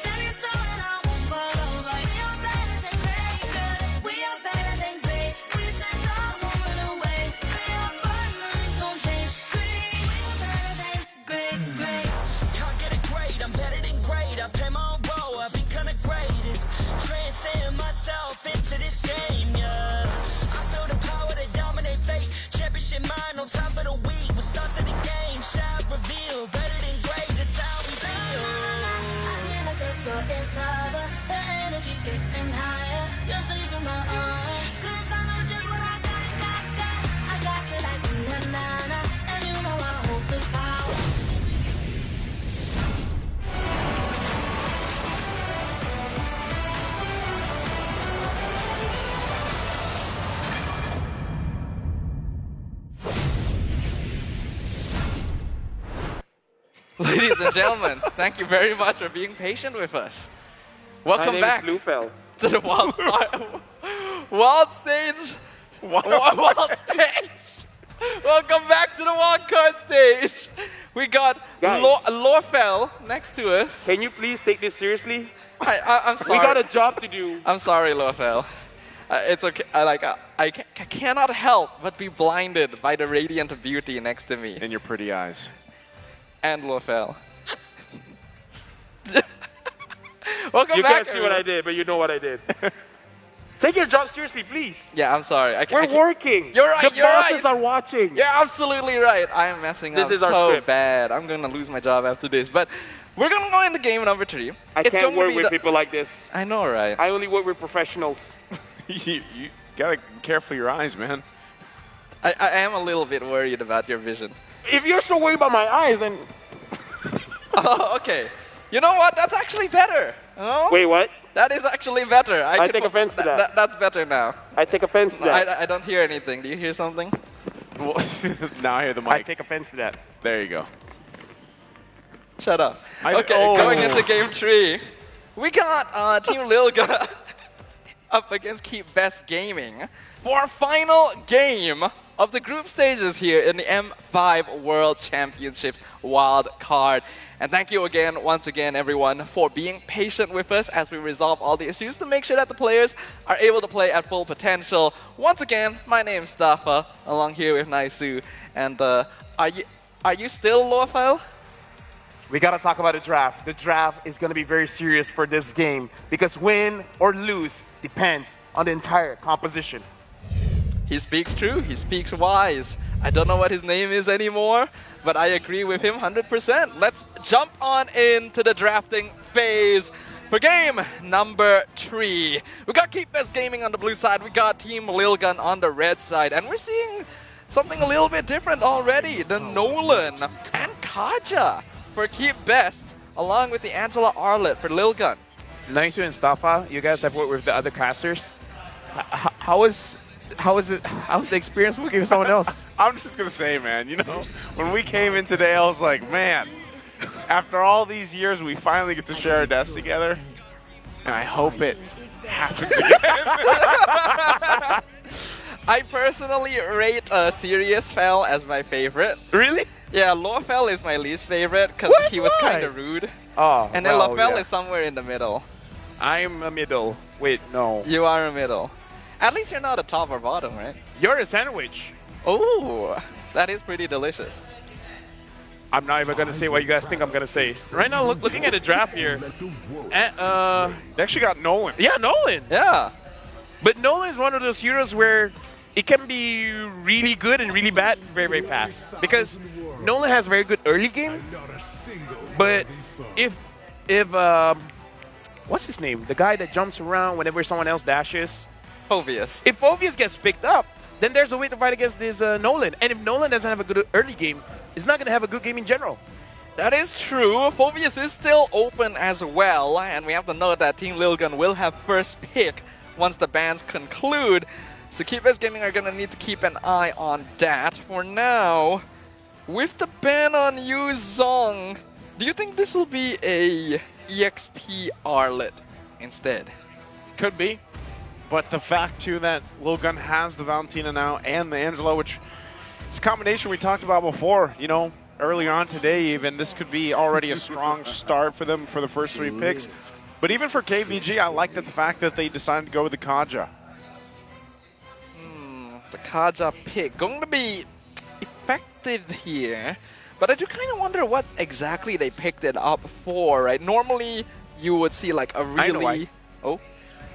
[SPEAKER 15] Standing tall and I won't fall over. We are better than great, good. We are better than great. We stand tall, won't run away. Lay our first, nothing gon' change. Great, we are better than great. Can't get it great, I'm better than great. I play my own role, I be kinda greatest. Transcend myself into this game, yeah. I build a power to dominate fate. Championship mind, no time for the weak. We'll start to the game, shall reveal. Better than great, that's how we feel. I feel like the floor is lava. The energy's getting higher. You're saving my arms, 'cause I know just what I got. I got you like na-na-na, and you know I hold the power.
[SPEAKER 21] Ladies and gentlemen, thank you very much for being patient with us. Welcome back to the wild stage. Wild stage. Welcome back to the wild card stage. We got Lorfel next to us.
[SPEAKER 20] Can you please take this seriously?
[SPEAKER 21] I'm sorry.
[SPEAKER 20] We got a job to do.
[SPEAKER 21] I'm sorry, Lorfel. It's okay. I cannot help but be blinded by the radiant beauty next to me.
[SPEAKER 22] And your pretty eyes.
[SPEAKER 21] And Lorfel. Welcome
[SPEAKER 20] you
[SPEAKER 21] back.
[SPEAKER 20] can't see what I did, but you know what I did. Take your job seriously, please.
[SPEAKER 21] Yeah, I'm sorry.
[SPEAKER 20] We're working.
[SPEAKER 21] You're right.
[SPEAKER 20] The
[SPEAKER 21] You're
[SPEAKER 20] bosses
[SPEAKER 21] right.
[SPEAKER 20] are watching.
[SPEAKER 21] You're absolutely right. I am messing
[SPEAKER 20] This
[SPEAKER 21] up
[SPEAKER 20] is our
[SPEAKER 21] so
[SPEAKER 20] script.
[SPEAKER 21] bad. I'm gonna lose my job after this. But we're gonna go into game number 3.
[SPEAKER 20] I can't work with people like this.
[SPEAKER 21] I know, right?
[SPEAKER 20] I only work with professionals.
[SPEAKER 22] you gotta be careful your eyes, man.
[SPEAKER 21] I am a little bit worried about your vision.
[SPEAKER 20] If you're so worried about my eyes, then...
[SPEAKER 21] Oh, okay. You know what? That's actually better. Oh?
[SPEAKER 20] Wait, what?
[SPEAKER 21] That is actually better.
[SPEAKER 20] I take offense to that.
[SPEAKER 21] That's better now.
[SPEAKER 20] I take offense to that.
[SPEAKER 21] I don't hear anything. Do you hear something?
[SPEAKER 22] Now I hear the mic.
[SPEAKER 20] I take offense to that.
[SPEAKER 22] There you go.
[SPEAKER 21] Shut up. Okay, going into game 3. We got Team Lilga up against Keep Best Gaming for our final game of the group stages here in the M5 World Championships wild card. And thank you again, once again, everyone, for being patient with us as we resolve all the issues to make sure that the players are able to play at full potential. Once again, my name is Stafa, along here with Naisu. And are you still Lorfile?
[SPEAKER 20] We gotta talk about the draft. The draft is gonna be very serious for this game because win or lose depends on the entire composition.
[SPEAKER 21] He speaks true, he speaks wise. I don't know what his name is anymore, but I agree with him 100%. Let's jump on into the drafting phase for game number 3. We got Keep Best Gaming on the blue side, we got Team Lilgun on the red side, and we're seeing something a little bit different already. The Nolan and Kaja for Keep Best, along with the Angela Arlett for Lilgun.
[SPEAKER 13] Naisu and Stafa, you guys have worked with the other casters. How's the experience working with someone else?
[SPEAKER 22] I'm just gonna say, man, you know, when we came in today, I was like, man, after all these years, we finally get to share our desks together, and I hope it happens again.
[SPEAKER 21] I personally rate Sirius Fell as my favorite.
[SPEAKER 13] Really?
[SPEAKER 21] Yeah, Lorfell is my least favorite because he was kind of rude.
[SPEAKER 13] Oh,
[SPEAKER 21] and then
[SPEAKER 13] well,
[SPEAKER 21] Lorfell
[SPEAKER 13] yeah.
[SPEAKER 21] is somewhere in the middle.
[SPEAKER 13] I'm a middle. Wait, no.
[SPEAKER 21] You are a middle. At least you're not a top or bottom, right?
[SPEAKER 13] You're a sandwich.
[SPEAKER 21] Oh, that is pretty delicious.
[SPEAKER 13] I'm not even gonna say what you guys think I'm gonna say. Right now, looking at the draft here,
[SPEAKER 22] they actually got Nolan.
[SPEAKER 13] Yeah, Nolan.
[SPEAKER 21] Yeah.
[SPEAKER 13] But Nolan is one of those heroes where it can be really good and really bad very, very fast. Because Nolan has very good early game, but if what's his name? The guy that jumps around whenever someone else dashes.
[SPEAKER 21] Phoveus.
[SPEAKER 13] If Phoveus gets picked up, then there's a way to fight against this Nolan. And if Nolan doesn't have a good early game, he's not gonna have a good game in general.
[SPEAKER 21] That is true. Phoveus is still open as well, and we have to note that Team Lilgun will have first pick once the bans conclude. So Keep Best Gaming are gonna need to keep an eye on that. For now, with the ban on Yu Zong, do you think this will be a EXP Arlet instead?
[SPEAKER 22] Could be. But the fact, too, that Lilgun has the Valentina now and the Angela, which it's a combination we talked about before, you know, earlier on today even. This could be already a strong start for them for the first 3 picks. But even for KVG, I like the fact that they decided to go with the Kaja.
[SPEAKER 21] The Kaja pick going to be effective here, but I do kind of wonder what exactly they picked it up for, right? Normally, you would see like a really... Oh?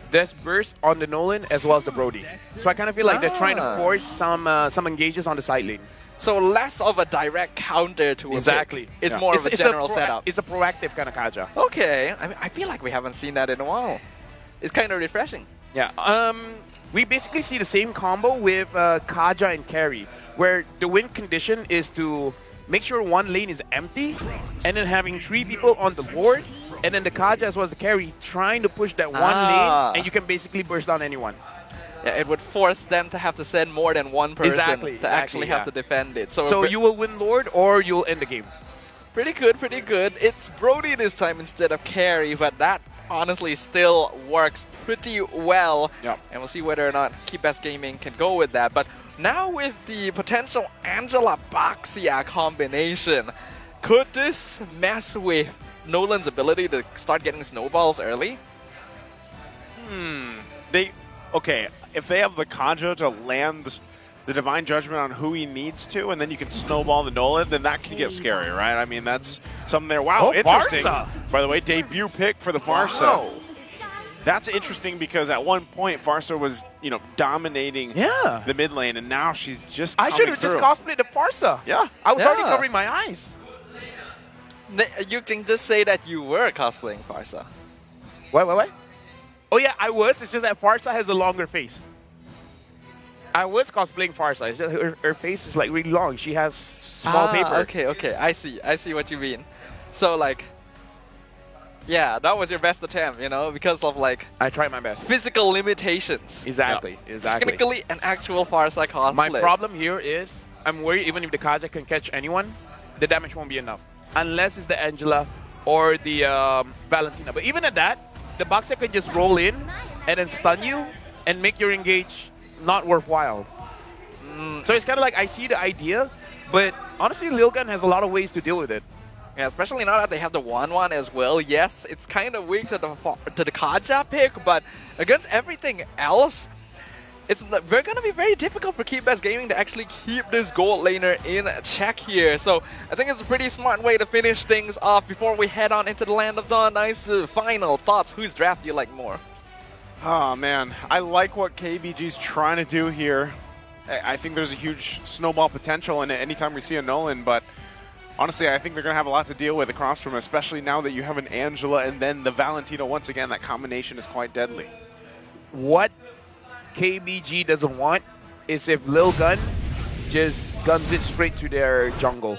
[SPEAKER 13] There's burst on the Nolan as well as the Brody. So I kind of feel like they're trying to force some engages on the side lane.
[SPEAKER 21] So less of a direct counter to a pick. It's more of a general setup.
[SPEAKER 13] It's a proactive kind of Kaja.
[SPEAKER 21] Okay, I feel like we haven't seen that in a while. It's kind of refreshing.
[SPEAKER 13] Yeah, we basically see the same combo with Kaja and Carry, where the win condition is to make sure one lane is empty, and then having 3 people on the board, and then the Kaja as well as the Carry trying to push that one lane, and you can basically burst down anyone.
[SPEAKER 21] Yeah, it would force them to have to send more than one person to actually have to defend it.
[SPEAKER 13] So you will win Lord or you'll end the game.
[SPEAKER 21] Pretty good, pretty good. It's Brody this time instead of Carry, but that honestly still works pretty well.
[SPEAKER 22] Yep.
[SPEAKER 21] And we'll see whether or not Keep Best Gaming can go with that. But now with the potential Angela Baxia combination, could this mess with Nolan's ability to start getting snowballs early?
[SPEAKER 22] Okay, if they have the Kaja to land the Divine Judgment on who he needs to, and then you can snowball the Nolan, then that can get scary, right? I mean, that's something there. Wow, interesting.
[SPEAKER 13] Farsa.
[SPEAKER 22] By the way, debut pick for the Farsa.
[SPEAKER 13] Wow.
[SPEAKER 22] That's interesting because at one point Farsa was, dominating the mid lane, and now she's just
[SPEAKER 20] I should have just cosplayed the Farsa.
[SPEAKER 22] Yeah.
[SPEAKER 20] I was already
[SPEAKER 21] Yeah.
[SPEAKER 20] covering my eyes.
[SPEAKER 21] You can just say that you were cosplaying Farsa.
[SPEAKER 20] What? Oh yeah, I was. It's just that Farsa has a longer face. I was cosplaying Farsa. It's just her face is like really long. She has small paper.
[SPEAKER 21] Okay. I see what you mean. So like, yeah, that was your best attempt, because of like
[SPEAKER 20] I tried my best.
[SPEAKER 21] Physical limitations.
[SPEAKER 20] Exactly.
[SPEAKER 21] Technically, an actual Farsa cosplay.
[SPEAKER 20] My problem here is I'm worried even if the Kaja can catch anyone, the damage won't be enough. Unless it's the Angela or the Valentina. But even at that, the Boxer can just roll in and then stun you and make your engage not worthwhile. So it's kind of like I see the idea, but honestly, Lilgan has a lot of ways to deal with it.
[SPEAKER 21] Yeah, especially now that they have the 1-1 as well. Yes, it's kind of weak to the Kaja pick, but against everything else, we're going to be very difficult for Keep Best Gaming to actually keep this gold laner in check here. So I think it's a pretty smart way to finish things off before we head on into the Land of Dawn. Nice final thoughts. Whose draft do you like more?
[SPEAKER 22] Oh, man. I like what KBG's trying to do here. I think there's a huge snowball potential in it anytime we see a Nolan, but honestly, I think they're going to have a lot to deal with across from him, especially now that you have an Angela and then the Valentina. Once again, that combination is quite deadly.
[SPEAKER 20] What KBG doesn't want is if Lil Gun just guns it straight to their jungle.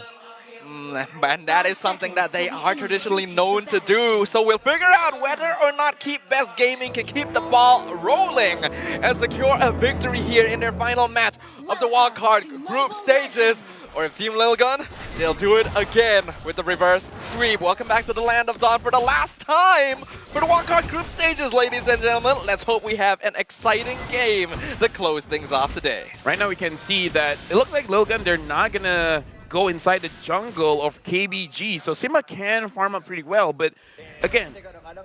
[SPEAKER 21] And that is something that they are traditionally known to do. So we'll figure out whether or not Keep Best Gaming can keep the ball rolling and secure a victory here in their final match of the wildcard group stages. Or if Team Lilgun, they'll do it again with the reverse sweep. Welcome back to the Land of Dawn for the last time for the wildcard group stages, ladies and gentlemen. Let's hope we have an exciting game to close things off today.
[SPEAKER 20] Right now we can see that it looks like Lilgun, they're not going to go inside the jungle of KBG. So Simba can farm up pretty well. But again,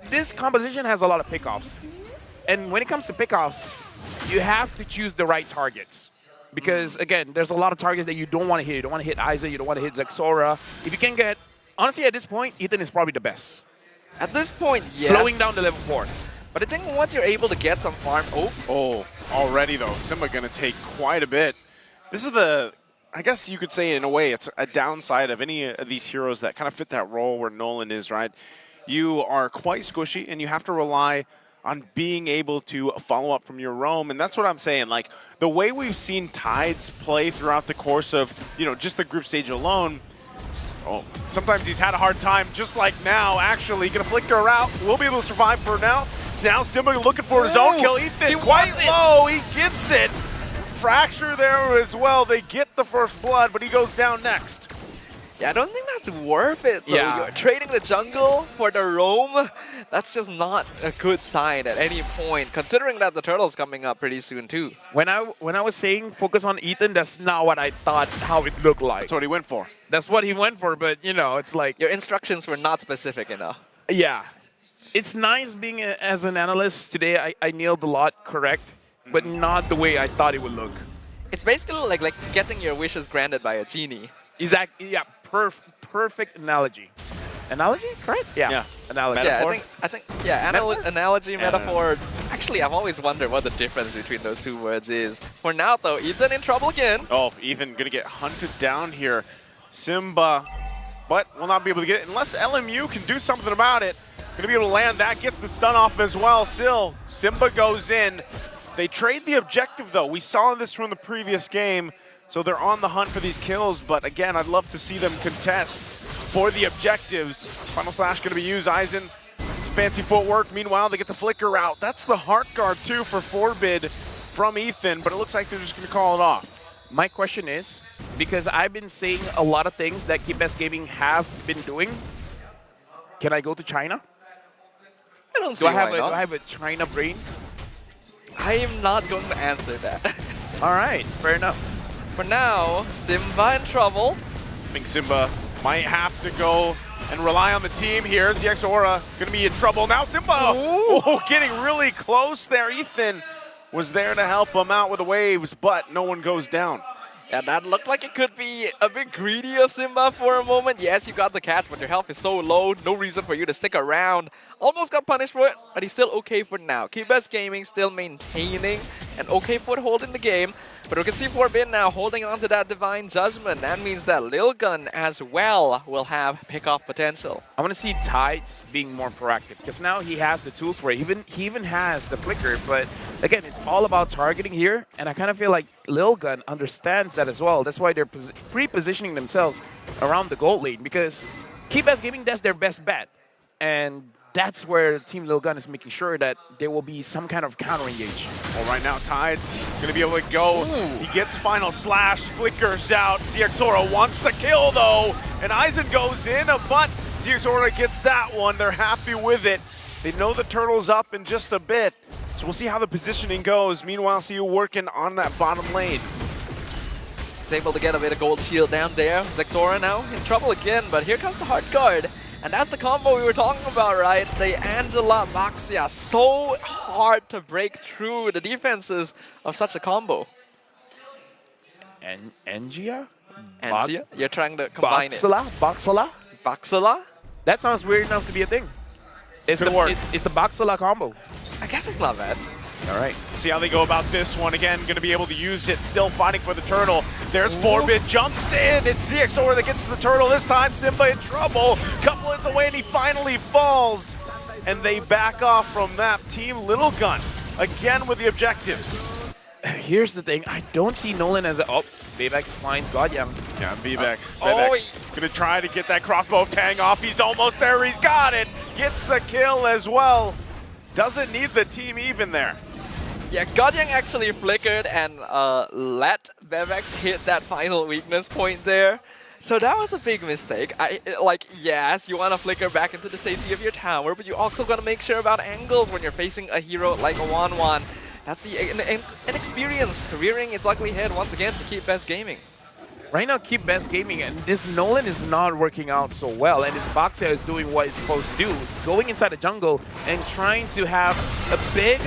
[SPEAKER 20] this composition has a lot of pickoffs. And when it comes to pickoffs, you have to choose the right targets. Because, again, there's a lot of targets that you don't want to hit. You don't want to hit Isa. You don't want to hit Zexora. If you can get... Honestly, at this point, Ethan is probably the best.
[SPEAKER 21] At this point, yes.
[SPEAKER 20] Slowing down the level 4.
[SPEAKER 21] But I think once you're able to get some farm...
[SPEAKER 22] Oh, already, though. Simba going to take quite a bit. This is the... I guess you could say, in a way, it's a downside of any of these heroes that kind of fit that role where Nolan is, right? You are quite squishy, and you have to rely on being able to follow up from your roam. And that's what I'm saying. Like, the way we've seen Tides play throughout the course of, just the group stage alone, sometimes he's had a hard time, just like now, actually. Gonna flicker her out. We'll be able to survive for now. Now Simba looking for his own kill. Ethan quite low. He gets it. Fracture there as well. They get the first blood, but he goes down next.
[SPEAKER 21] Yeah, I don't think that's worth it, though.
[SPEAKER 20] Yeah.
[SPEAKER 21] You're trading the jungle for the roam. That's just not a good sign at any point, considering that the turtle's coming up pretty soon, too.
[SPEAKER 20] When I was saying focus on Ethan, that's not what I thought how it looked like.
[SPEAKER 22] That's what he went for.
[SPEAKER 20] That's what he went for, but, it's like...
[SPEAKER 21] Your instructions were not specific enough.
[SPEAKER 20] Yeah. It's nice being as an analyst today. I nailed a lot correct, but not the way I thought it would look.
[SPEAKER 21] It's basically like getting your wishes granted by a genie.
[SPEAKER 20] Exactly. Yeah. Perfect analogy. Analogy, correct? Yeah. Analogy.
[SPEAKER 21] Metaphor? Yeah, I think analogy, metaphor. Actually, I've always wondered what the difference between those two words is. For now, though, Ethan in trouble again.
[SPEAKER 22] Oh, Ethan gonna get hunted down here. Simba, but will not be able to get it unless LMU can do something about it. Gonna be able to land that, gets the stun off as well. Still, Simba goes in. They trade the objective, though. We saw this from the previous game. So they're on the hunt for these kills, but again, I'd love to see them contest for the objectives. Final Slash going to be used. Aizen, fancy footwork. Meanwhile, they get the flicker out. That's the heart guard, too, for Forbid from Ethan, but it looks like they're just going to call it off.
[SPEAKER 20] My question is, because I've been saying a lot of things that Keep Best Gaming have been doing, can I go to China?
[SPEAKER 21] I don't see why not.
[SPEAKER 20] Do I have a China brain?
[SPEAKER 21] I am not going to answer that.
[SPEAKER 20] All right, fair enough.
[SPEAKER 21] For now, Simba in trouble.
[SPEAKER 22] I think Simba might have to go and rely on the team here. ZX Aura going to be in trouble. Now Simba getting really close there. Ethan was there to help him out with the waves, but no one goes down.
[SPEAKER 21] And that looked like it could be a bit greedy of Simba for a moment. Yes, you got the catch, but your health is so low. No reason for you to stick around. Almost got punished for it, but he's still okay for now. Keybest Gaming still maintaining an okay foothold in the game. But we can see Forbin now holding on to that Divine Judgment. That means that Lil Gun as well will have pickoff potential.
[SPEAKER 13] I want to see Tides being more proactive because now he has the tools for it. He even has the flicker, but again, it's all about targeting here, and I kind of feel like Lil Gun understands that as well. That's why they're pre-positioning themselves around the gold lane because Keybest Gaming, that's their best bet, and that's where Team Lil Gun is making sure that there will be some kind of counter engage.
[SPEAKER 22] Well, right now, Tide's going to be able to go. Ooh. He gets final slash, flickers out. ZXORA wants the kill, though. And Aizen goes in, but ZXORA gets that one. They're happy with it. They know the turtle's up in just a bit. So we'll see how the positioning goes. Meanwhile, see you working on that bottom lane.
[SPEAKER 21] He's able to get a bit of gold shield down there. ZXORA now in trouble again, but here comes the hard guard. And that's the combo we were talking about, right? The Angela Baxia, so hard to break through the defenses of such a combo.
[SPEAKER 13] Engia?
[SPEAKER 21] Engia? You're trying to combine
[SPEAKER 13] Boxala?
[SPEAKER 21] Boxala?
[SPEAKER 13] That sounds weird enough to be a thing. It's the Boxala combo.
[SPEAKER 21] I guess it's not bad.
[SPEAKER 22] All right, see how they go about this one. Again, going to be able to use it, still fighting for the turtle. There's Forbid, jumps in. It's ZXORA that gets the turtle. This time, Simba in trouble. Couple hits away, and he finally falls. And they back off from that. Team Little Gun, again with the objectives.
[SPEAKER 13] Here's the thing, I don't see Nolan as a... Oh, Bebex finds Godyang.
[SPEAKER 22] Yeah, Bebex going to try to get that crossbow tang off. He's almost there, he's got it. Gets the kill as well. Doesn't need the team even there.
[SPEAKER 21] Yeah, Godyang actually flickered and let Bebex hit that final weakness point there. So that was a big mistake. Yes, you want to flicker back into the safety of your tower, but you also got to make sure about angles when you're facing a hero like a Wan. That's the inexperience rearing its ugly head once again to Keybest Gaming.
[SPEAKER 13] Right now, Keybest Gaming, and this Nolan is not working out so well, and his Baxia is doing what it's supposed to do, going inside the jungle and trying to have a big...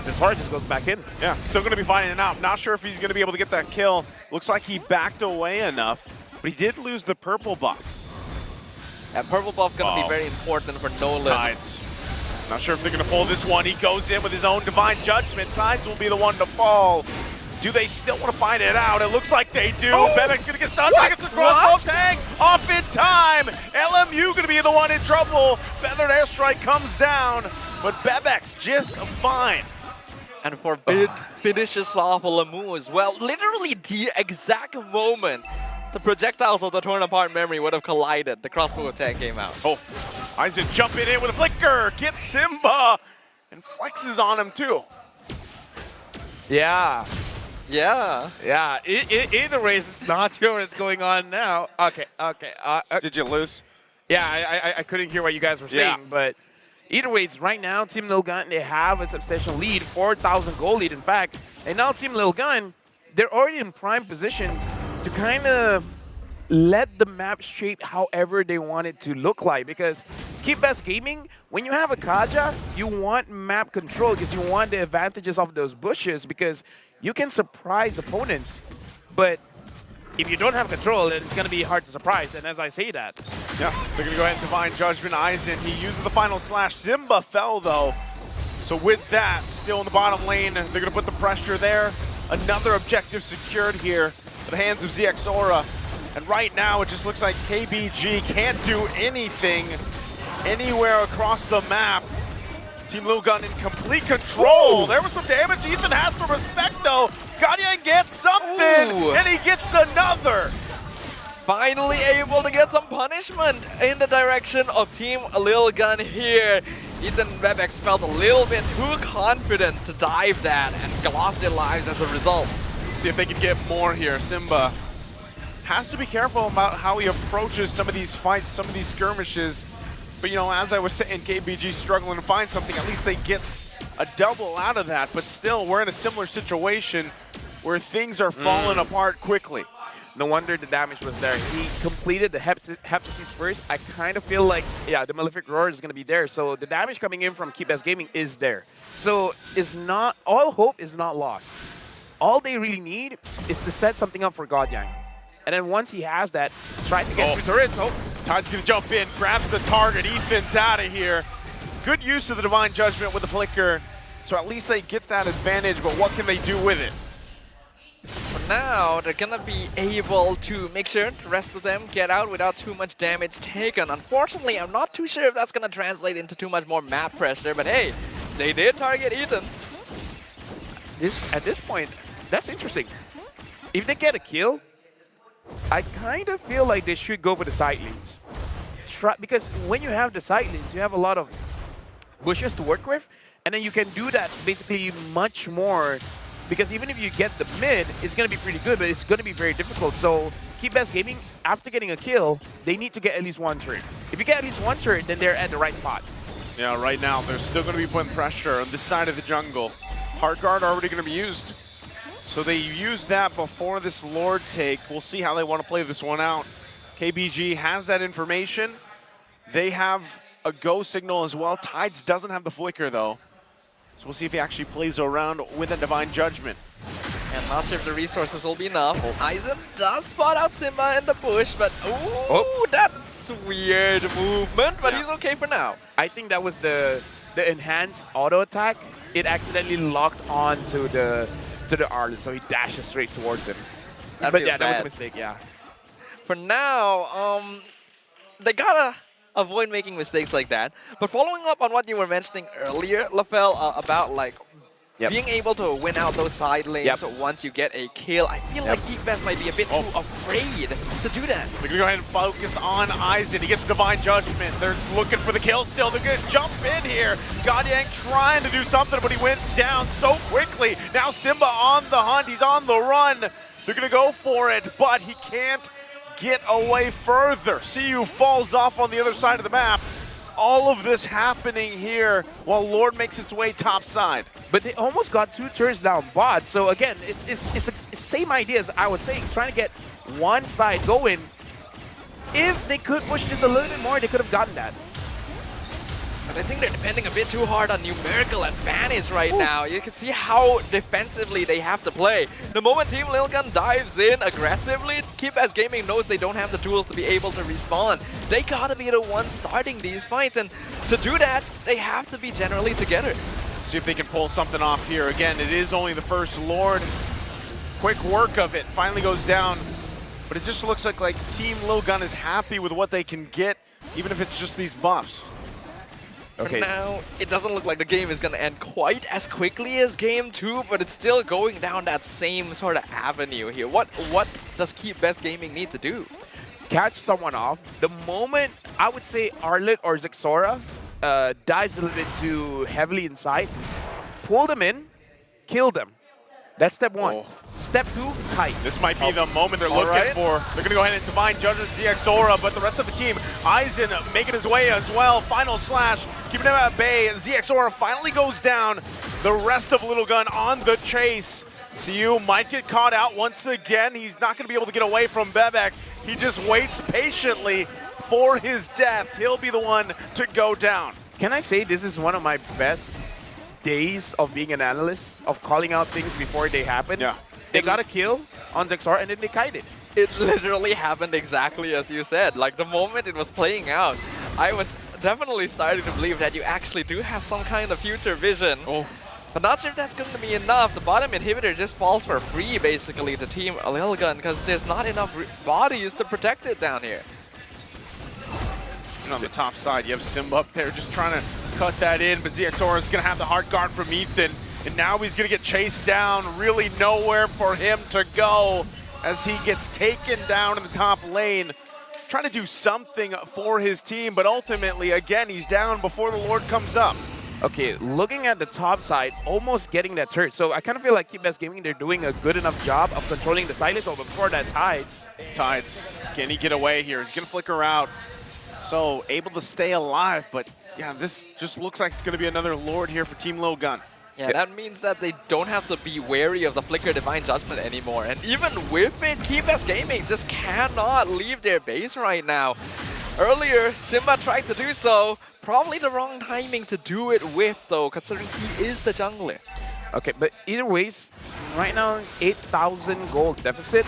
[SPEAKER 13] his heart just goes back in.
[SPEAKER 22] Yeah, still going to be fighting it out. Not sure if he's going to be able to get that kill. Looks like he backed away enough, but he did lose the purple buff.
[SPEAKER 21] That purple buff going to be very important for Nolan.
[SPEAKER 22] Tides. Not sure if they're going to pull this one. He goes in with his own Divine Judgment. Tides will be the one to fall. Do they still want to find it out? It looks like they do. Bebek's going to get stunned. Gets the crossbow tag off in time. LMU going to be the one in trouble. Feathered Airstrike comes down, but Bebek's just fine.
[SPEAKER 21] And Forbid finishes off LMU as well. Literally the exact moment the projectiles of the torn apart memory would have collided. The crossbow attack came out.
[SPEAKER 22] Oh, Aizen jumping in with a flicker. Gets Simba and flexes on him too.
[SPEAKER 13] Yeah.
[SPEAKER 21] Yeah.
[SPEAKER 13] Yeah. Either way, it's not sure what's going on now. Okay.
[SPEAKER 22] Did you lose?
[SPEAKER 13] Yeah, I couldn't hear what you guys were saying, but either way, it's right now, Team Lil Gun, they have a substantial lead, 4,000 goal lead, in fact. And now Team Lil Gun, they're already in prime position to kind of let the map shape however they want it to look like. Because Keybest Gaming, when you have a Kaja, you want map control because you want the advantages of those bushes because you can surprise opponents. But if you don't have control, then it's going to be hard to surprise. And as I say that.
[SPEAKER 22] Yeah, they're going to go ahead and Divine Judgment. Aizen, he uses the final slash. Simba fell though. So with that, still in the bottom lane, they're going to put the pressure there. Another objective secured here at the hands of ZXORA. And right now, it just looks like KBG can't do anything anywhere across the map. Team Lil Gun in complete control. Ooh. There was some damage. Ethan has some respect, though. Godyang gets something, and he gets another.
[SPEAKER 21] Finally able to get some punishment in the direction of Team Lil Gun here. Ethan Bebex felt a little bit too confident to dive that and lost their lives as a result.
[SPEAKER 22] See if they can get more here. Simba has to be careful about how he approaches some of these fights, some of these skirmishes. But, you know, as I was saying, KBG struggling to find something. At least they get a double out of that. But still, we're in a similar situation where things are falling apart quickly.
[SPEAKER 13] No wonder the damage was there. He completed the Heptasis first. I kind of feel like, yeah, the Malefic Roar is going to be there. So the damage coming in from Keybest Gaming is there. So it's not, all hope is not lost. all they really need is to set something up for Godyang. And then once he has that, try to get through turrets. Oh,
[SPEAKER 22] Tide's gonna jump in, grabs the target. Ethan's out of here. Good use of the Divine Judgment with the flicker. So at least they get that advantage, but what can they do with it?
[SPEAKER 21] For now, they're gonna be able to make sure the rest of them get out without too much damage taken. Unfortunately, I'm not too sure if that's gonna translate into too much more map pressure, but hey, they did target Ethan.
[SPEAKER 13] At this point, that's interesting. If they get a kill, I kind of feel like they should go for the side lanes. Because when you have the side lanes, you have a lot of bushes to work with, and then you can do that basically much more. Because even if you get the mid, it's going to be pretty good, but it's going to be very difficult. So Keep Best Gaming, after getting a kill, they need to get at least one turret. If you get at least one turret, then they're at the right spot.
[SPEAKER 22] Yeah, right now, they're still going to be putting pressure on this side of the jungle. Heart Guard already going to be used. So they used that before this Lord take. We'll see how they want to play this one out. KBG has that information. They have a go signal as well. Tides doesn't have the flicker, though. So we'll see if he actually plays around with a Divine Judgment.
[SPEAKER 21] And not sure if the resources will be enough. Aizen does spot out Simba in the bush, but that's weird movement, but he's okay for now.
[SPEAKER 13] I think that was the enhanced auto attack. It accidentally locked on to the Arlen, so he dashes straight towards him. But yeah, that was a mistake, yeah.
[SPEAKER 21] For now, they gotta avoid making mistakes like that. But following up on what you were mentioning earlier, Lafel, about like being able to win out those side lanes once you get a kill, I feel like Keep Best might be a bit too afraid to do that.
[SPEAKER 22] They're gonna go ahead and focus on Aizen. He gets Divine Judgment. They're looking for the kill still. They're gonna jump in here. Godyang trying to do something, but he went down so quickly. Now Simba on the hunt. He's on the run. They're gonna go for it, but he can't get away further. CU falls off on the other side of the map. All of this happening here while Lord makes its way top side.
[SPEAKER 13] But they almost got 2 turns down bot. So again, it's the same idea as I was saying, trying to get one side going. If they could push this a little bit more, they could have gotten that.
[SPEAKER 21] But I think they're depending a bit too hard on numerical advantage right now. You can see how defensively they have to play. The moment Team Lilgun dives in aggressively, Keep Best Gaming knows they don't have the tools to be able to respond. They gotta be the ones starting these fights, and to do that, they have to be generally together.
[SPEAKER 22] See if they can pull something off here. Again, it is only the first Lord. Quick work of it, finally goes down. But it just looks like Team Lilgun is happy with what they can get, even if it's just these buffs.
[SPEAKER 21] For now, it doesn't look like the game is going to end quite as quickly as Game 2, but it's still going down that same sort of avenue here. What does Keep Best Gaming need to do?
[SPEAKER 13] Catch someone off. The moment, I would say Arlet or Zexora dives a little bit too heavily inside, pull them in, kill them. That's step 1. Step 2, tight.
[SPEAKER 22] This might be the moment they're looking for. They're going to go ahead and Divine Judgment ZXora, but the rest of the team, Aizen making his way as well. Final slash, keeping him at bay. ZXora finally goes down. The rest of Little Gun on the chase. CU might get caught out once again. He's not going to be able to get away from Bebex. He just waits patiently for his death. He'll be the one to go down.
[SPEAKER 13] Can I say this is one of my best days of being an analyst, of calling out things before they happen?
[SPEAKER 22] Yeah.
[SPEAKER 13] They got a kill on Zexor and then they kited.
[SPEAKER 21] It literally happened exactly as you said. Like the moment it was playing out, I was definitely starting to believe that you actually do have some kind of future vision. But not sure if that's going to be enough. The bottom inhibitor just falls for free basically to Team Lilgun because there's not enough bodies to protect it down here.
[SPEAKER 22] And on the top side, you have Simba up there just trying to cut that in, but ZXora is going to have the hard guard from Ethan. And now he's going to get chased down, really nowhere for him to go as he gets taken down in the top lane. Trying to do something for his team, but ultimately, again, he's down before the Lord comes up.
[SPEAKER 13] Okay, looking at the top side, almost getting that turret. So I kind of feel like Keep Best Gaming, they're doing a good enough job of controlling the silence. But before that, Tides,
[SPEAKER 22] can he get away here? He's going to flicker out. So able to stay alive, but yeah, this just looks like it's going to be another Lord here for Team Lilgun.
[SPEAKER 21] Yeah, that means that they don't have to be wary of the Flicker Divine Judgment anymore. And even with it, Keep Best Gaming just cannot leave their base right now. Earlier, Simba tried to do so. Probably the wrong timing to do it with, though, considering he is the jungler.
[SPEAKER 13] Okay, but either ways, right now, 8,000 gold deficit.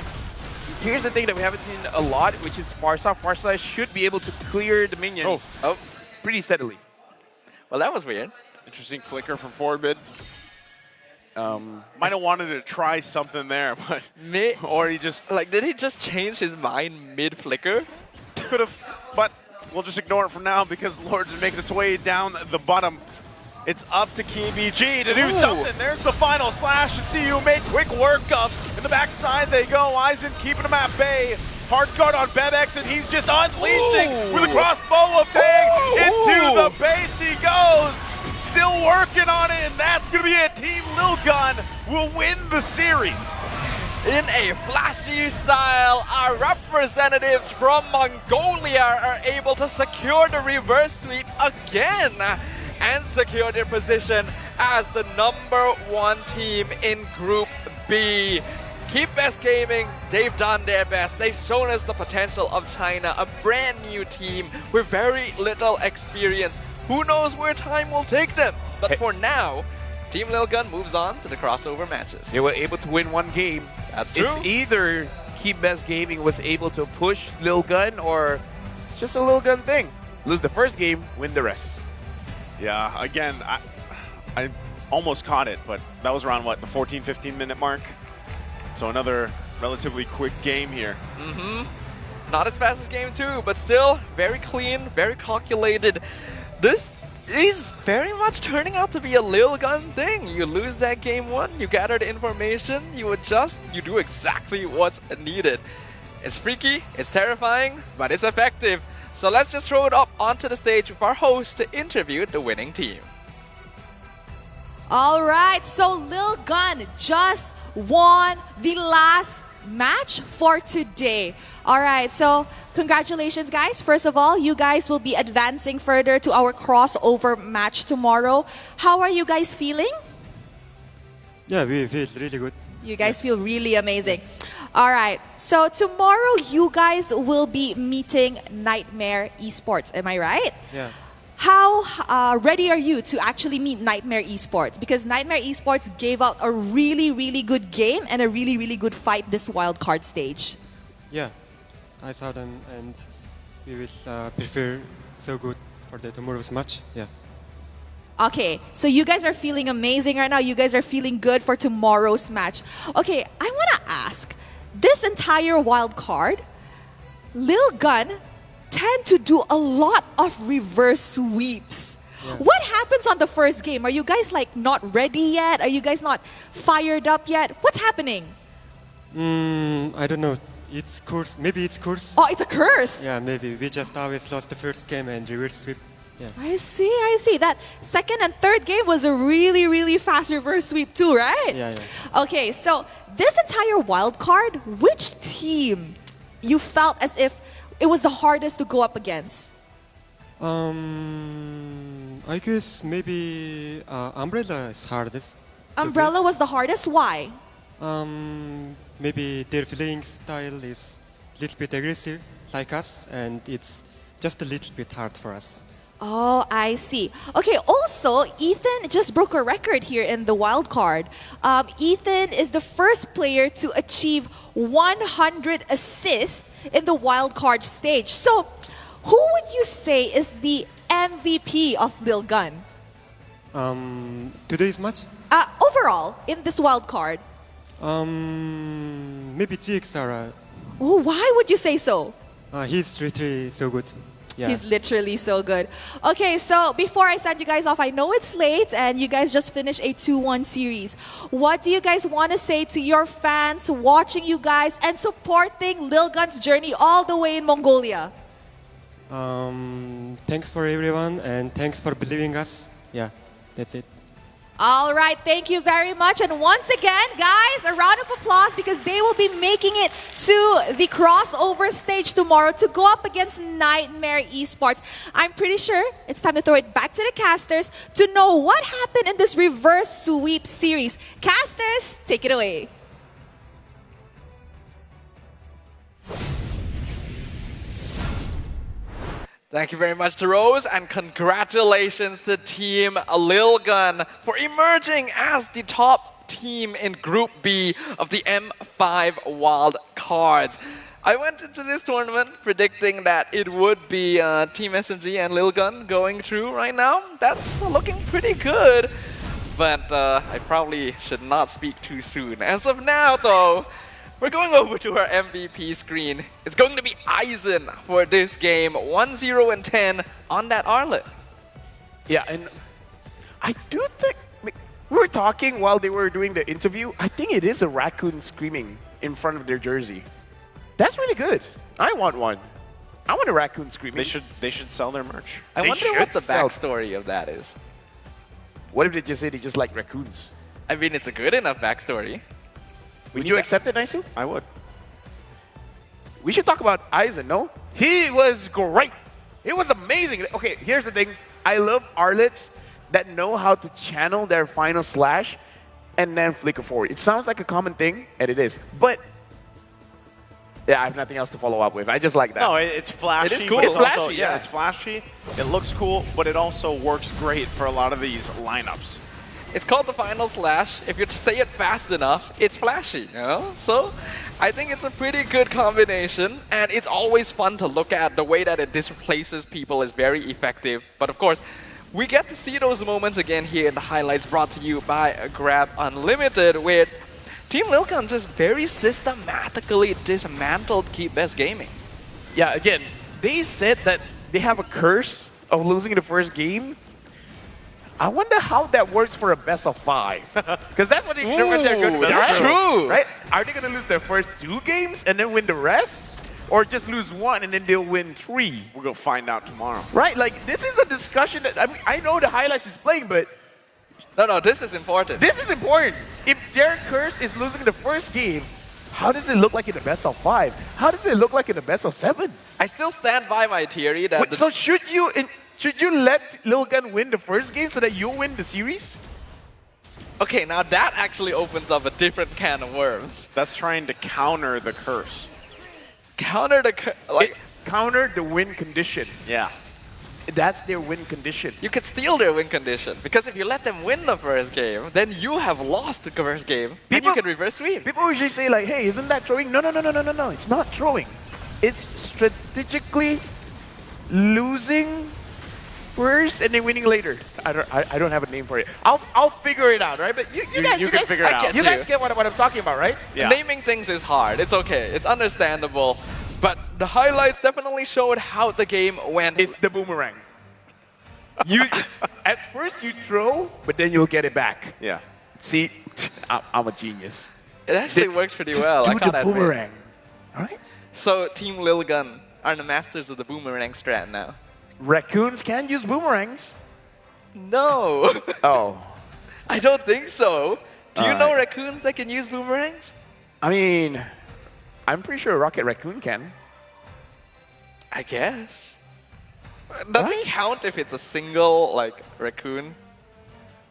[SPEAKER 13] Here's the thing that we haven't seen a lot, which is Farsa. Farsa should be able to clear the minions pretty steadily.
[SPEAKER 21] Well, that was weird.
[SPEAKER 22] Interesting flicker from forward mid. Might have wanted to try something there, but or he just
[SPEAKER 21] did he just change his mind mid flicker?
[SPEAKER 22] Could have, but we'll just ignore it for now because Lord is making its way down the bottom. It's up to KBG to do something. There's the final slash, and CU made quick work of. In the backside they go. Eisen keeping him at bay. Hard guard on Bebex, and he's just unleashing with a crossbow of Tang. Into the base he goes. Still working on it, and that's going to be it. Team Lil Gun will win the series.
[SPEAKER 21] In a flashy style, our representatives from Mongolia are able to secure the reverse sweep again and secure their position as the #1 team in Group B. Keep Best Gaming, they've done their best. They've shown us the potential of China, a brand new team with very little experience. Who knows where time will take them? But for now, Team Lil Gun moves on to the crossover matches.
[SPEAKER 13] They were able to win one game.
[SPEAKER 21] That's true.
[SPEAKER 13] It's either Keep Best Gaming was able to push Lil Gun, or it's just a Lil Gun thing. Lose the first game, win the rest.
[SPEAKER 22] Yeah, again, I almost caught it, but that was around, what, the 14, 15-minute mark? So another relatively quick game here.
[SPEAKER 21] Not as fast as game 2, but still very clean, very calculated. This is very much turning out to be a Lil Gun thing. You lose that game 1, you gather the information, you adjust, you do exactly what's needed. It's freaky, it's terrifying, but it's effective. So let's just throw it up onto the stage with our host to interview the winning team.
[SPEAKER 16] All right, so Lil Gun just won the last match for today. All right, so congratulations, guys. First of all, you guys will be advancing further to our crossover match tomorrow. How are you guys feeling?
[SPEAKER 17] Yeah, we feel really good.
[SPEAKER 16] You guys feel really amazing. All right, so tomorrow you guys will be meeting Nightmare Esports, am I right?
[SPEAKER 17] Yeah.
[SPEAKER 16] How ready are you to actually meet Nightmare Esports? Because Nightmare Esports gave out a really, really good game and a really, really good fight this wildcard stage.
[SPEAKER 17] Yeah, I saw them and we will prepare so good for the tomorrow's match. Yeah.
[SPEAKER 16] Okay, so you guys are feeling amazing right now. You guys are feeling good for tomorrow's match. Okay, I want to ask, this entire wild card, Lil Gun tend to do a lot of reverse sweeps. Yeah. What happens on the first game? Are you guys like not ready yet? Are you guys not fired up yet? What's happening?
[SPEAKER 17] I don't know. It's curse. Maybe it's curse.
[SPEAKER 16] Oh, it's a curse.
[SPEAKER 17] Yeah, maybe. We just always lost the first game and reverse sweep. Yeah.
[SPEAKER 16] I see. That second and third game was a really, really fast reverse sweep too, right?
[SPEAKER 17] Yeah.
[SPEAKER 16] Okay, so this entire wild card, which team you felt as if it was the hardest to go up against?
[SPEAKER 17] I guess maybe Umbrella is hardest.
[SPEAKER 16] Umbrella was the hardest? Why?
[SPEAKER 17] Maybe their playing style is a little bit aggressive, like us, and it's just a little bit hard for us.
[SPEAKER 16] Oh, I see. Okay, also, Ethan just broke a record here in the wild card. Ethan is the first player to achieve 100 assists in the wild card stage. So, who would you say is the MVP of Lil Gun?
[SPEAKER 17] Today's match?
[SPEAKER 16] Overall, in this wild card.
[SPEAKER 17] Maybe GXR.
[SPEAKER 16] Oh, why would you say so?
[SPEAKER 17] He's really so good. Yeah.
[SPEAKER 16] He's literally so good. Okay, so before I send you guys off, I know it's late and you guys just finished a 2-1 series. What do you guys want to say to your fans watching you guys and supporting Lil Gun's journey all the way in Mongolia?
[SPEAKER 17] Thanks for everyone and thanks for believing us. Yeah, that's it.
[SPEAKER 16] All right, thank you very much. And once again, guys, a round of applause because they will be making it to the crossover stage tomorrow to go up against Nightmare Esports. I'm pretty sure it's time to throw it back to the casters to know what happened in this reverse sweep series. Casters, take it away.
[SPEAKER 21] Thank you very much to Rose, and congratulations to Team Lil Gun for emerging as the top team in Group B of the M5 Wild Cards. I went into this tournament predicting that it would be Team SMG and Lil Gun going through right now. That's looking pretty good, but I probably should not speak too soon. As of now, though, we're going over to our MVP screen. It's going to be Aizen for this game, 1-0-10 on that Arlet.
[SPEAKER 13] Yeah, and I do think, we were talking while they were doing the interview, I think it is a raccoon screaming in front of their jersey. That's really good. I want one. I want a raccoon screaming.
[SPEAKER 22] They should sell their merch.
[SPEAKER 21] I wonder what the backstory of that is.
[SPEAKER 13] What if they just say they just like raccoons?
[SPEAKER 21] I mean, it's a good enough backstory.
[SPEAKER 13] Would you accept it, Naisu?
[SPEAKER 22] I would.
[SPEAKER 13] We should talk about Aizen, no? He was great. It was amazing. Okay, here's the thing. I love Arlets that know how to channel their final slash and then flicker forward. It sounds like a common thing, and it is. But yeah, I have nothing else to follow up with. I just like that.
[SPEAKER 22] No, it's flashy.
[SPEAKER 13] It is cool.
[SPEAKER 22] But
[SPEAKER 13] It's flashy, yeah.
[SPEAKER 22] It's flashy. It looks cool, but it also works great for a lot of these lineups.
[SPEAKER 21] It's called the final slash. If you say it fast enough, it's flashy, you know? So I think it's a pretty good combination, and it's always fun to look at. The way that it displaces people is very effective. But of course, we get to see those moments again here in the highlights brought to you by Grab Unlimited, with Team Lil Gun just very systematically dismantled Keep Best Gaming.
[SPEAKER 13] Yeah, again, they said that they have a curse of losing the first game. I wonder how that works for a best of 5. Because that's what they're going to do.
[SPEAKER 21] That's true.
[SPEAKER 13] Right? Are they going to lose their first 2 games and then win the rest? Or just lose 1 and then they'll win 3?
[SPEAKER 22] We're going to find out tomorrow.
[SPEAKER 13] Right? Like, this is a discussion that, I mean, I know the highlights is playing, but
[SPEAKER 21] No, this is important.
[SPEAKER 13] This is important. If Derek Curse is losing the first game, how does it look like in the best of 5? How does it look like in the best of 7?
[SPEAKER 21] I still stand by my theory that...
[SPEAKER 13] So should you let Lil Gun win the first game so that you win the series?
[SPEAKER 21] Okay, now that actually opens up a different can of worms.
[SPEAKER 22] That's trying to counter the curse.
[SPEAKER 21] Counter the
[SPEAKER 13] counter the win condition.
[SPEAKER 22] Yeah.
[SPEAKER 13] That's their win condition.
[SPEAKER 21] You could steal their win condition, because if you let them win the first game, then you have lost the first game, and you can reverse sweep.
[SPEAKER 13] People usually say like, hey, isn't that throwing? No, it's not throwing. It's strategically losing first and then winning later. I don't have a name for it. I'll figure it out, right? But you guys
[SPEAKER 22] can figure it out.
[SPEAKER 13] You guys get what I'm talking about, right?
[SPEAKER 22] Yeah.
[SPEAKER 21] Naming things is hard. It's okay. It's understandable. But the highlights definitely showed how the game went.
[SPEAKER 13] It's the boomerang. At first you throw, but then you'll get it back.
[SPEAKER 22] Yeah.
[SPEAKER 13] See, I'm a genius.
[SPEAKER 21] It actually works pretty well.
[SPEAKER 13] Just do the boomerang. All right.
[SPEAKER 21] So Team Lil Gun are the masters of the boomerang strat now.
[SPEAKER 13] Raccoons can use boomerangs.
[SPEAKER 21] No.
[SPEAKER 13] Oh.
[SPEAKER 21] I don't think so. Do you know raccoons that can use boomerangs?
[SPEAKER 13] I mean, I'm pretty sure Rocket Raccoon can.
[SPEAKER 21] I guess. Does it count if it's a single, like, raccoon?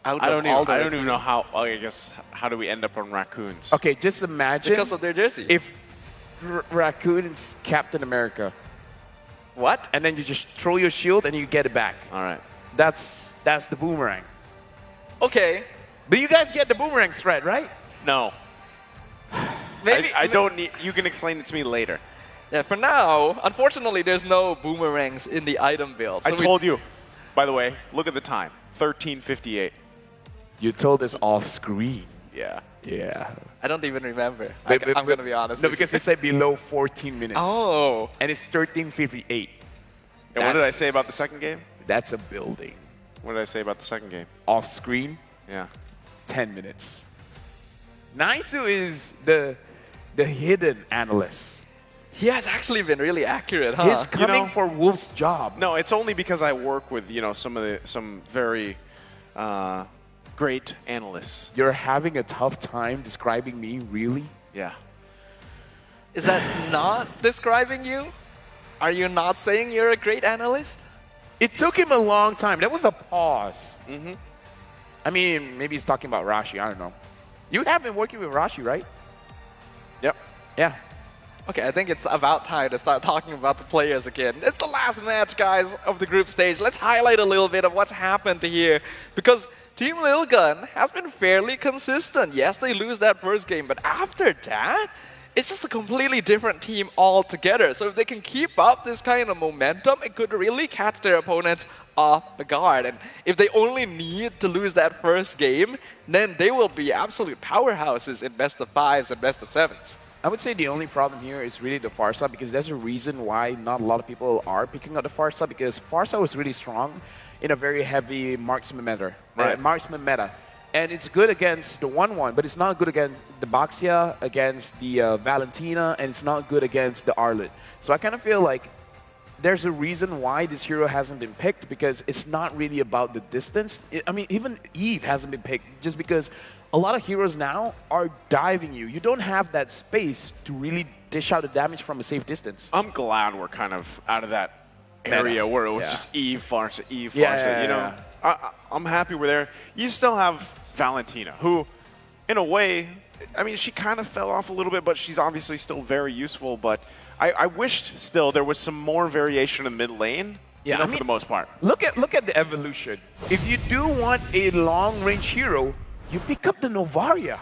[SPEAKER 22] I don't even know how. I guess, how do we end up on raccoons?
[SPEAKER 13] Okay, just imagine.
[SPEAKER 21] Because of their jersey.
[SPEAKER 13] If Raccoon is Captain America.
[SPEAKER 21] What?
[SPEAKER 13] And then you just throw your shield and you get it back.
[SPEAKER 22] All right.
[SPEAKER 13] That's the boomerang.
[SPEAKER 21] Okay.
[SPEAKER 13] But you guys get the boomerang thread, right?
[SPEAKER 22] No.
[SPEAKER 21] Maybe
[SPEAKER 22] I don't need. You can explain it to me later.
[SPEAKER 21] Yeah, for now, unfortunately, there's no boomerangs in the item build. So
[SPEAKER 22] I told you. By the way, look at the time. 13:58.
[SPEAKER 13] You told us off screen.
[SPEAKER 22] Yeah.
[SPEAKER 13] Yeah.
[SPEAKER 21] I don't even remember. I'm going to be honest.
[SPEAKER 13] No, because it said below 14 minutes.
[SPEAKER 21] Oh.
[SPEAKER 13] And it's 13:58.
[SPEAKER 22] And what did I say about the second game?
[SPEAKER 13] That's a building.
[SPEAKER 22] What did I say about the second game?
[SPEAKER 13] Off screen,
[SPEAKER 22] Yeah.
[SPEAKER 13] 10 minutes. Naisu is the hidden analyst.
[SPEAKER 21] He has actually been really accurate, huh?
[SPEAKER 13] He's coming for Wolf's job.
[SPEAKER 22] No, it's only because I work with some very great analysts.
[SPEAKER 13] You're having a tough time describing me, really?
[SPEAKER 22] Yeah.
[SPEAKER 21] Is that not describing you? Are you not saying you're a great analyst?
[SPEAKER 13] It took him a long time. That was a pause.
[SPEAKER 22] Mm-hmm.
[SPEAKER 13] I mean, maybe he's talking about Rashi. I don't know. You have been working with Rashi, right?
[SPEAKER 22] Yep.
[SPEAKER 13] Yeah.
[SPEAKER 21] Okay, I think it's about time to start talking about the players again. It's the last match, guys, of the group stage. Let's highlight a little bit of what's happened here. Because Team Lil Gun has been fairly consistent. Yes, they lose that first game, but after that, it's just a completely different team altogether. So if they can keep up this kind of momentum, it could really catch their opponents off guard. And if they only need to lose that first game, then they will be absolute powerhouses in best of 5s and best of 7s.
[SPEAKER 13] I would say the only problem here is really the Farsa, because there's a reason why not a lot of people are picking up the Farsa, because Farsa was really strong in a very heavy marksman meta.
[SPEAKER 22] Right.
[SPEAKER 13] And it's good against the 1-1, but it's not good against the Baxia, against the Valentina, and it's not good against the Arlet. So I kind of feel like there's a reason why this hero hasn't been picked, because it's not really about the distance. I mean, even Eve hasn't been picked just because a lot of heroes now are diving you. You don't have that space to really dish out the damage from a safe distance.
[SPEAKER 22] I'm glad we're kind of out of that area where it was just Eve, Farsa, Eve, Farsa.
[SPEAKER 13] Yeah,
[SPEAKER 22] you know, I'm happy we're there. You still have Valentina, who, in a way, I mean, she kind of fell off a little bit, but she's obviously still very useful. But I wished still there was some more variation in mid lane.
[SPEAKER 13] Yeah,
[SPEAKER 22] you know, for the most part.
[SPEAKER 13] Look at the evolution. If you do want a long-range hero, you pick up the Novaria.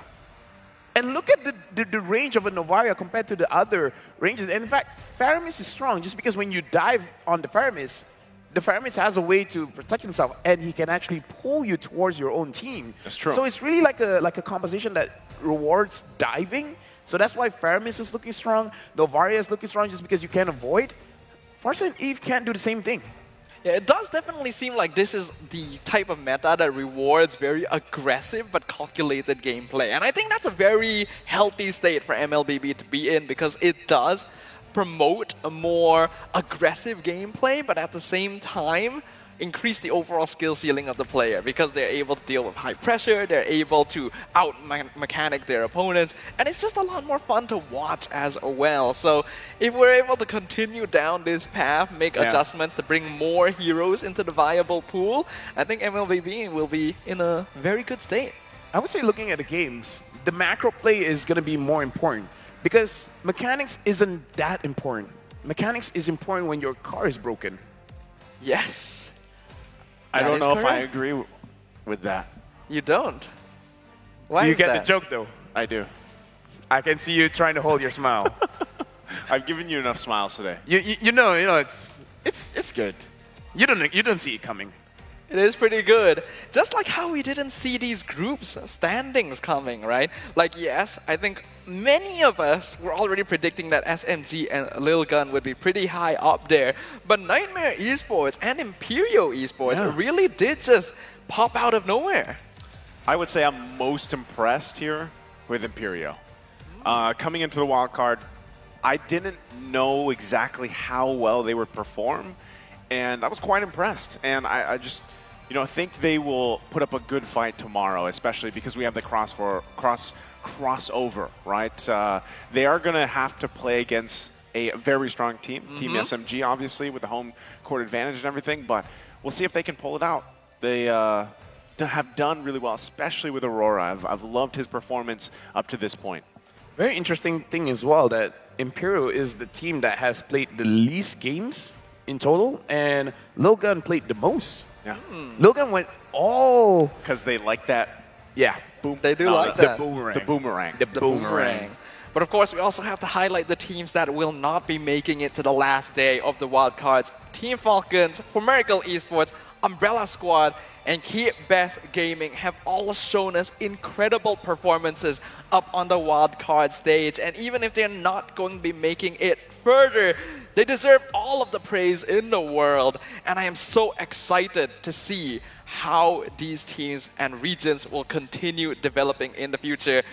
[SPEAKER 13] And look at the range of a Novaria compared to the other ranges. And in fact, Faramis is strong just because when you dive on the Faramis has a way to protect himself, and he can actually pull you towards your own team.
[SPEAKER 22] That's true.
[SPEAKER 13] So it's really like a composition that rewards diving. So that's why Faramis is looking strong. Novaria is looking strong just because you can avoid. Farsa and Eve can't do the same thing.
[SPEAKER 21] Yeah, it does definitely seem like this is the type of meta that rewards very aggressive but calculated gameplay. And I think that's a very healthy state for MLBB to be in, because it does promote a more aggressive gameplay, but at the same time increase the overall skill ceiling of the player, because they're able to deal with high pressure, they're able to out-mechanic their opponents, and it's just a lot more fun to watch as well. So if we're able to continue down this path, make adjustments to bring more heroes into the viable pool, I think MLBB will be in a very good state.
[SPEAKER 13] I would say, looking at the games, the macro play is going to be more important, because mechanics isn't that important. Mechanics is important when your car is broken.
[SPEAKER 21] Yes.
[SPEAKER 22] I don't know if I agree with that.
[SPEAKER 21] You don't? Why
[SPEAKER 13] Do you
[SPEAKER 21] is
[SPEAKER 13] get
[SPEAKER 21] that?
[SPEAKER 13] the joke, though?
[SPEAKER 22] I do.
[SPEAKER 13] I can see you trying to hold your smile.
[SPEAKER 22] I've given you enough smiles today.
[SPEAKER 13] You know, it's good. You don't see it coming.
[SPEAKER 21] It is pretty good. Just like how we didn't see these groups standings coming, right? Like, yes, I think many of us were already predicting that SMG and Lil Gun would be pretty high up there. But Nightmare Esports and Imperial Esports really did just pop out of nowhere.
[SPEAKER 22] I would say I'm most impressed here with Imperio. Coming into the wild card, I didn't know exactly how well they would perform, and I was quite impressed. And I just, you know, think they will put up a good fight tomorrow, especially because we have the crossover, right? They are going to have to play against a very strong team, Team SMG, obviously, with the home court advantage and everything, but we'll see if they can pull it out. They have done really well, especially with Aurora. I've loved his performance up to this point.
[SPEAKER 13] Very interesting thing as well, that Imperial is the team that has played the least games in total, and Lil Gun played the most.
[SPEAKER 22] Yeah.
[SPEAKER 13] Lil Gun went all...
[SPEAKER 22] Because they like that.
[SPEAKER 13] Yeah.
[SPEAKER 21] Boom. They do like that.
[SPEAKER 13] The boomerang.
[SPEAKER 22] The boomerang.
[SPEAKER 13] The boomerang.
[SPEAKER 21] But of course, we also have to highlight the teams that will not be making it to the last day of the wildcards. Team Falcons, Formerical Esports, Umbrella Squad, and Keep Best Gaming have all shown us incredible performances up on the wildcard stage. And even if they're not going to be making it further, they deserve all of the praise in the world. And I am so excited to see how these teams and regions will continue developing in the future.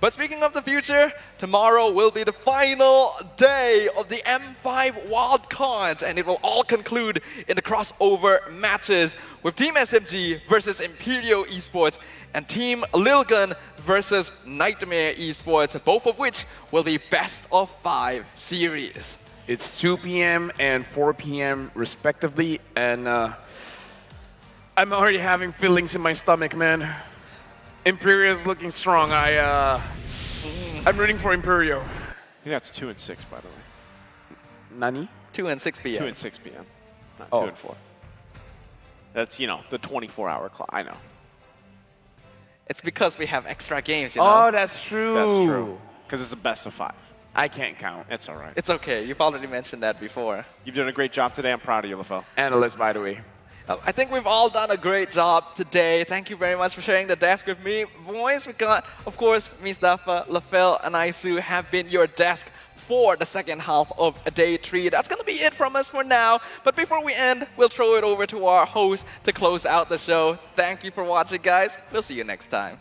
[SPEAKER 21] But speaking of the future, tomorrow will be the final day of the M5 wildcards, and it will all conclude in the crossover matches with Team SMG versus Imperial Esports and Team Lil Gun versus Nightmare Esports, both of which will be best of 5 series.
[SPEAKER 13] It's 2 p.m. and 4 p.m. respectively, and I'm already having feelings in my stomach, man. Imperial is looking strong. I'm rooting for Imperial.
[SPEAKER 22] think that's 2 and 6, by the way.
[SPEAKER 13] Nani?
[SPEAKER 21] 2 and 6 p.m.
[SPEAKER 22] 2 and 6 p.m. Not
[SPEAKER 13] Oh.
[SPEAKER 22] 2 and 4. That's, the 24-hour clock. I know.
[SPEAKER 21] It's because we have extra games, you know?
[SPEAKER 13] Oh, that's true.
[SPEAKER 22] That's true. Because it's a best of 5.
[SPEAKER 13] I can't count.
[SPEAKER 22] It's all right.
[SPEAKER 21] It's okay. You've already mentioned that before.
[SPEAKER 22] You've done a great job today. I'm proud of you, LaFell.
[SPEAKER 13] Analyst, by the way.
[SPEAKER 21] I think we've all done a great job today. Thank you very much for sharing the desk with me. Boys, we got, of course, Mustafa, LaFell, and Aisu have been your desk for the second half of day 3. That's going to be it from us for now. But before we end, we'll throw it over to our host to close out the show. Thank you for watching, guys. We'll see you next time.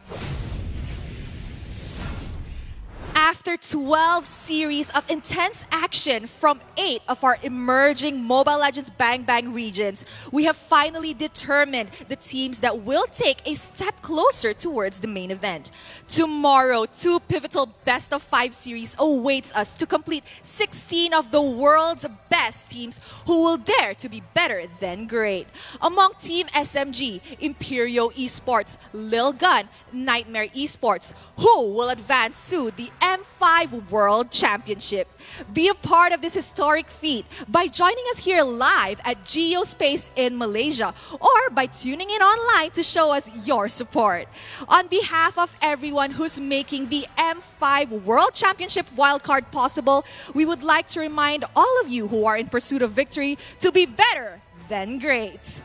[SPEAKER 16] After 12 series of intense action from 8 of our emerging Mobile Legends Bang Bang regions, we have finally determined the teams that will take a step closer towards the main event. Tomorrow, 2 pivotal best of 5 series awaits us to complete 16 of the world's best teams who will dare to be better than great. Among Team SMG, Imperio Esports, Lil Gun, Nightmare Esports, who will advance to the M5 World Championship. Be a part of this historic feat by joining us here live at Geospace in Malaysia or by tuning in online to show us your support. On behalf of everyone who's making the M5 World Championship wildcard possible, we would like to remind all of you who are in pursuit of victory to be better than great.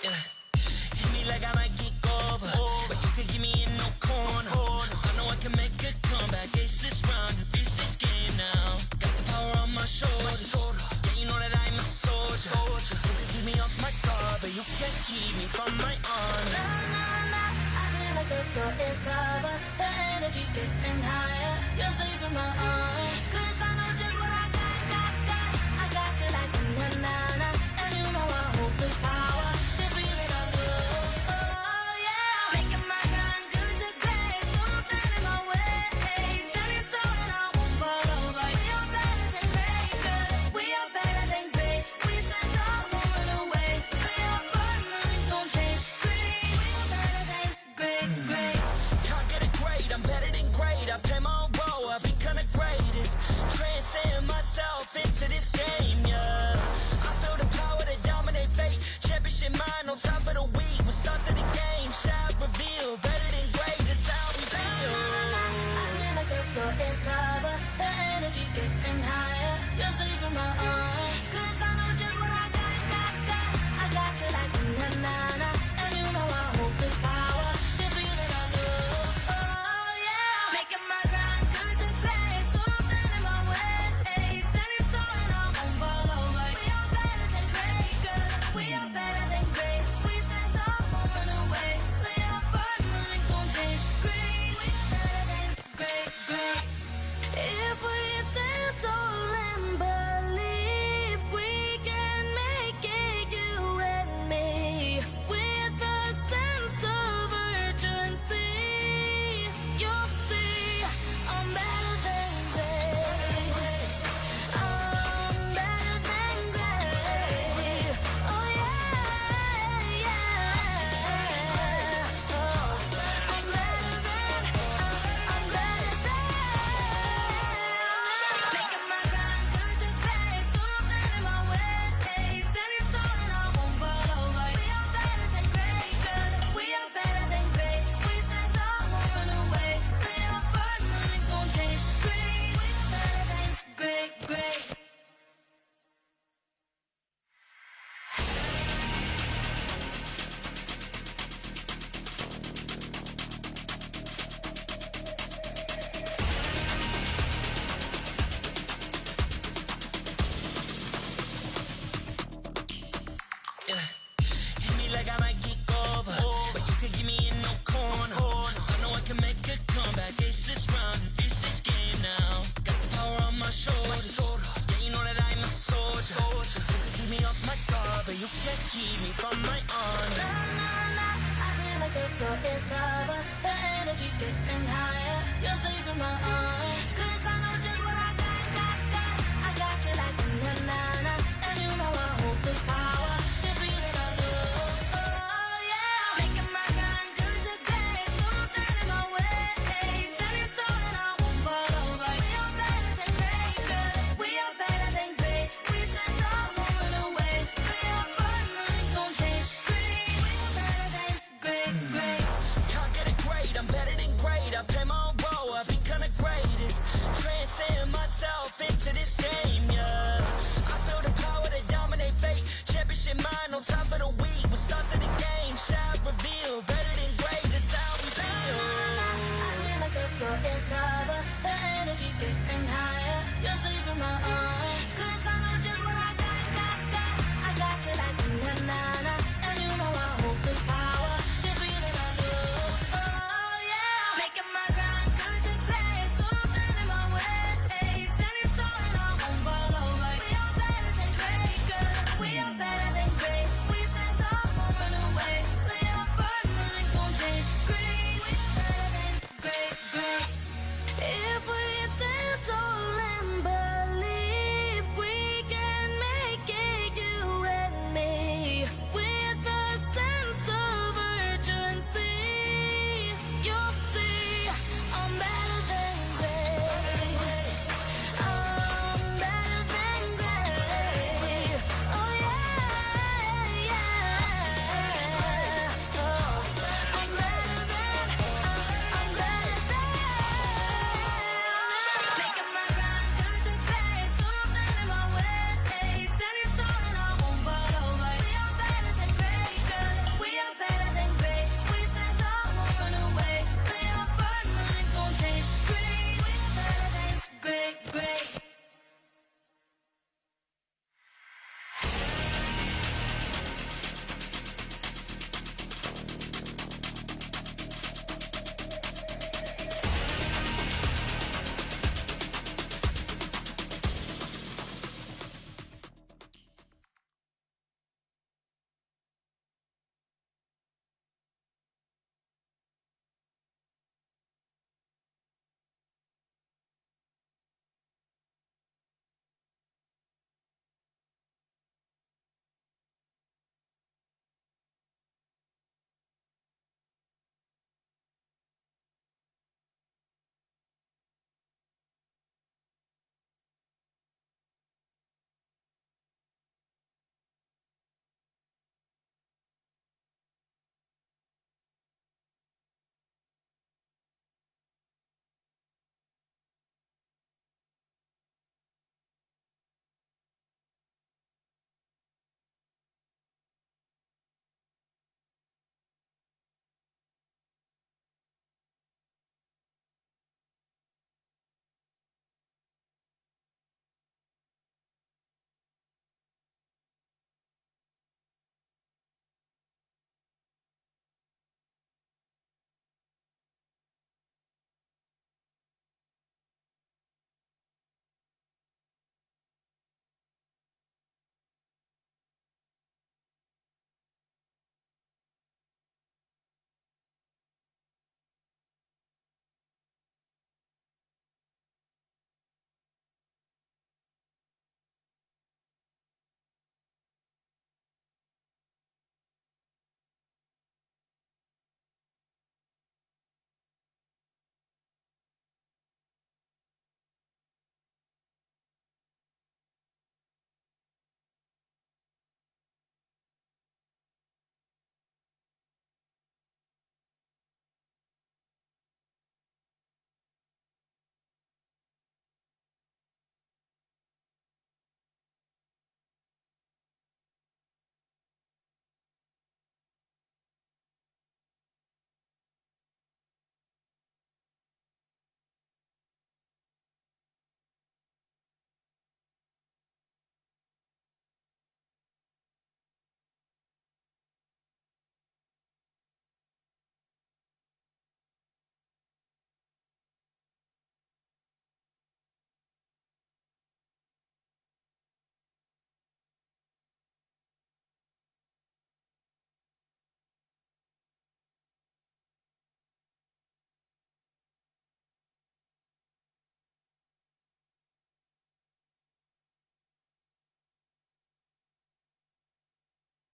[SPEAKER 15] Hit me like I might get over, but you could give me in no corner. I know I can make a comeback. Ace this round and finish this game now. Got the power on my shoulders. Yeah, you know that I'm a soldier. You can keep me off my guard, but you can't keep me from my army. I feel like the floor is lava. The energy's getting higher. You're saving my arms. 'Cause I know just what I got. I got you like na-na-na. And you know I hold the power. Into this game, yeah. I build a power to dominate fate. Championship mind on top of the week. What's up to the game? Shot reveal. Better than great, that's how we feel. I feel like the floor is lava. The energy's getting higher. You're saving my arms. 'Cause I know just what I got. I got you like na-na-na. And you know I hold the power. Just so you that I know. Oh, yeah. Making my grind good to great. So don't stand in my way. You can't keep me from my honor. I feel like the floor is lava. The energy's getting higher. You're saving my arms. 'Cause I know just what I got. I got you like na-na-na. And you know I hold the power. It's real that I do. Oh yeah. Making my grind good today. So don't stand in my way. Standing tall and I won't fall over. We are better than great, good. We are better than great. We send all women away. We are fun, nothing gon' change. Great. We are better than great.
[SPEAKER 18] Can't get it great, I'm better than great. I play my own role, I've become the greatest. Transcend myself into this game.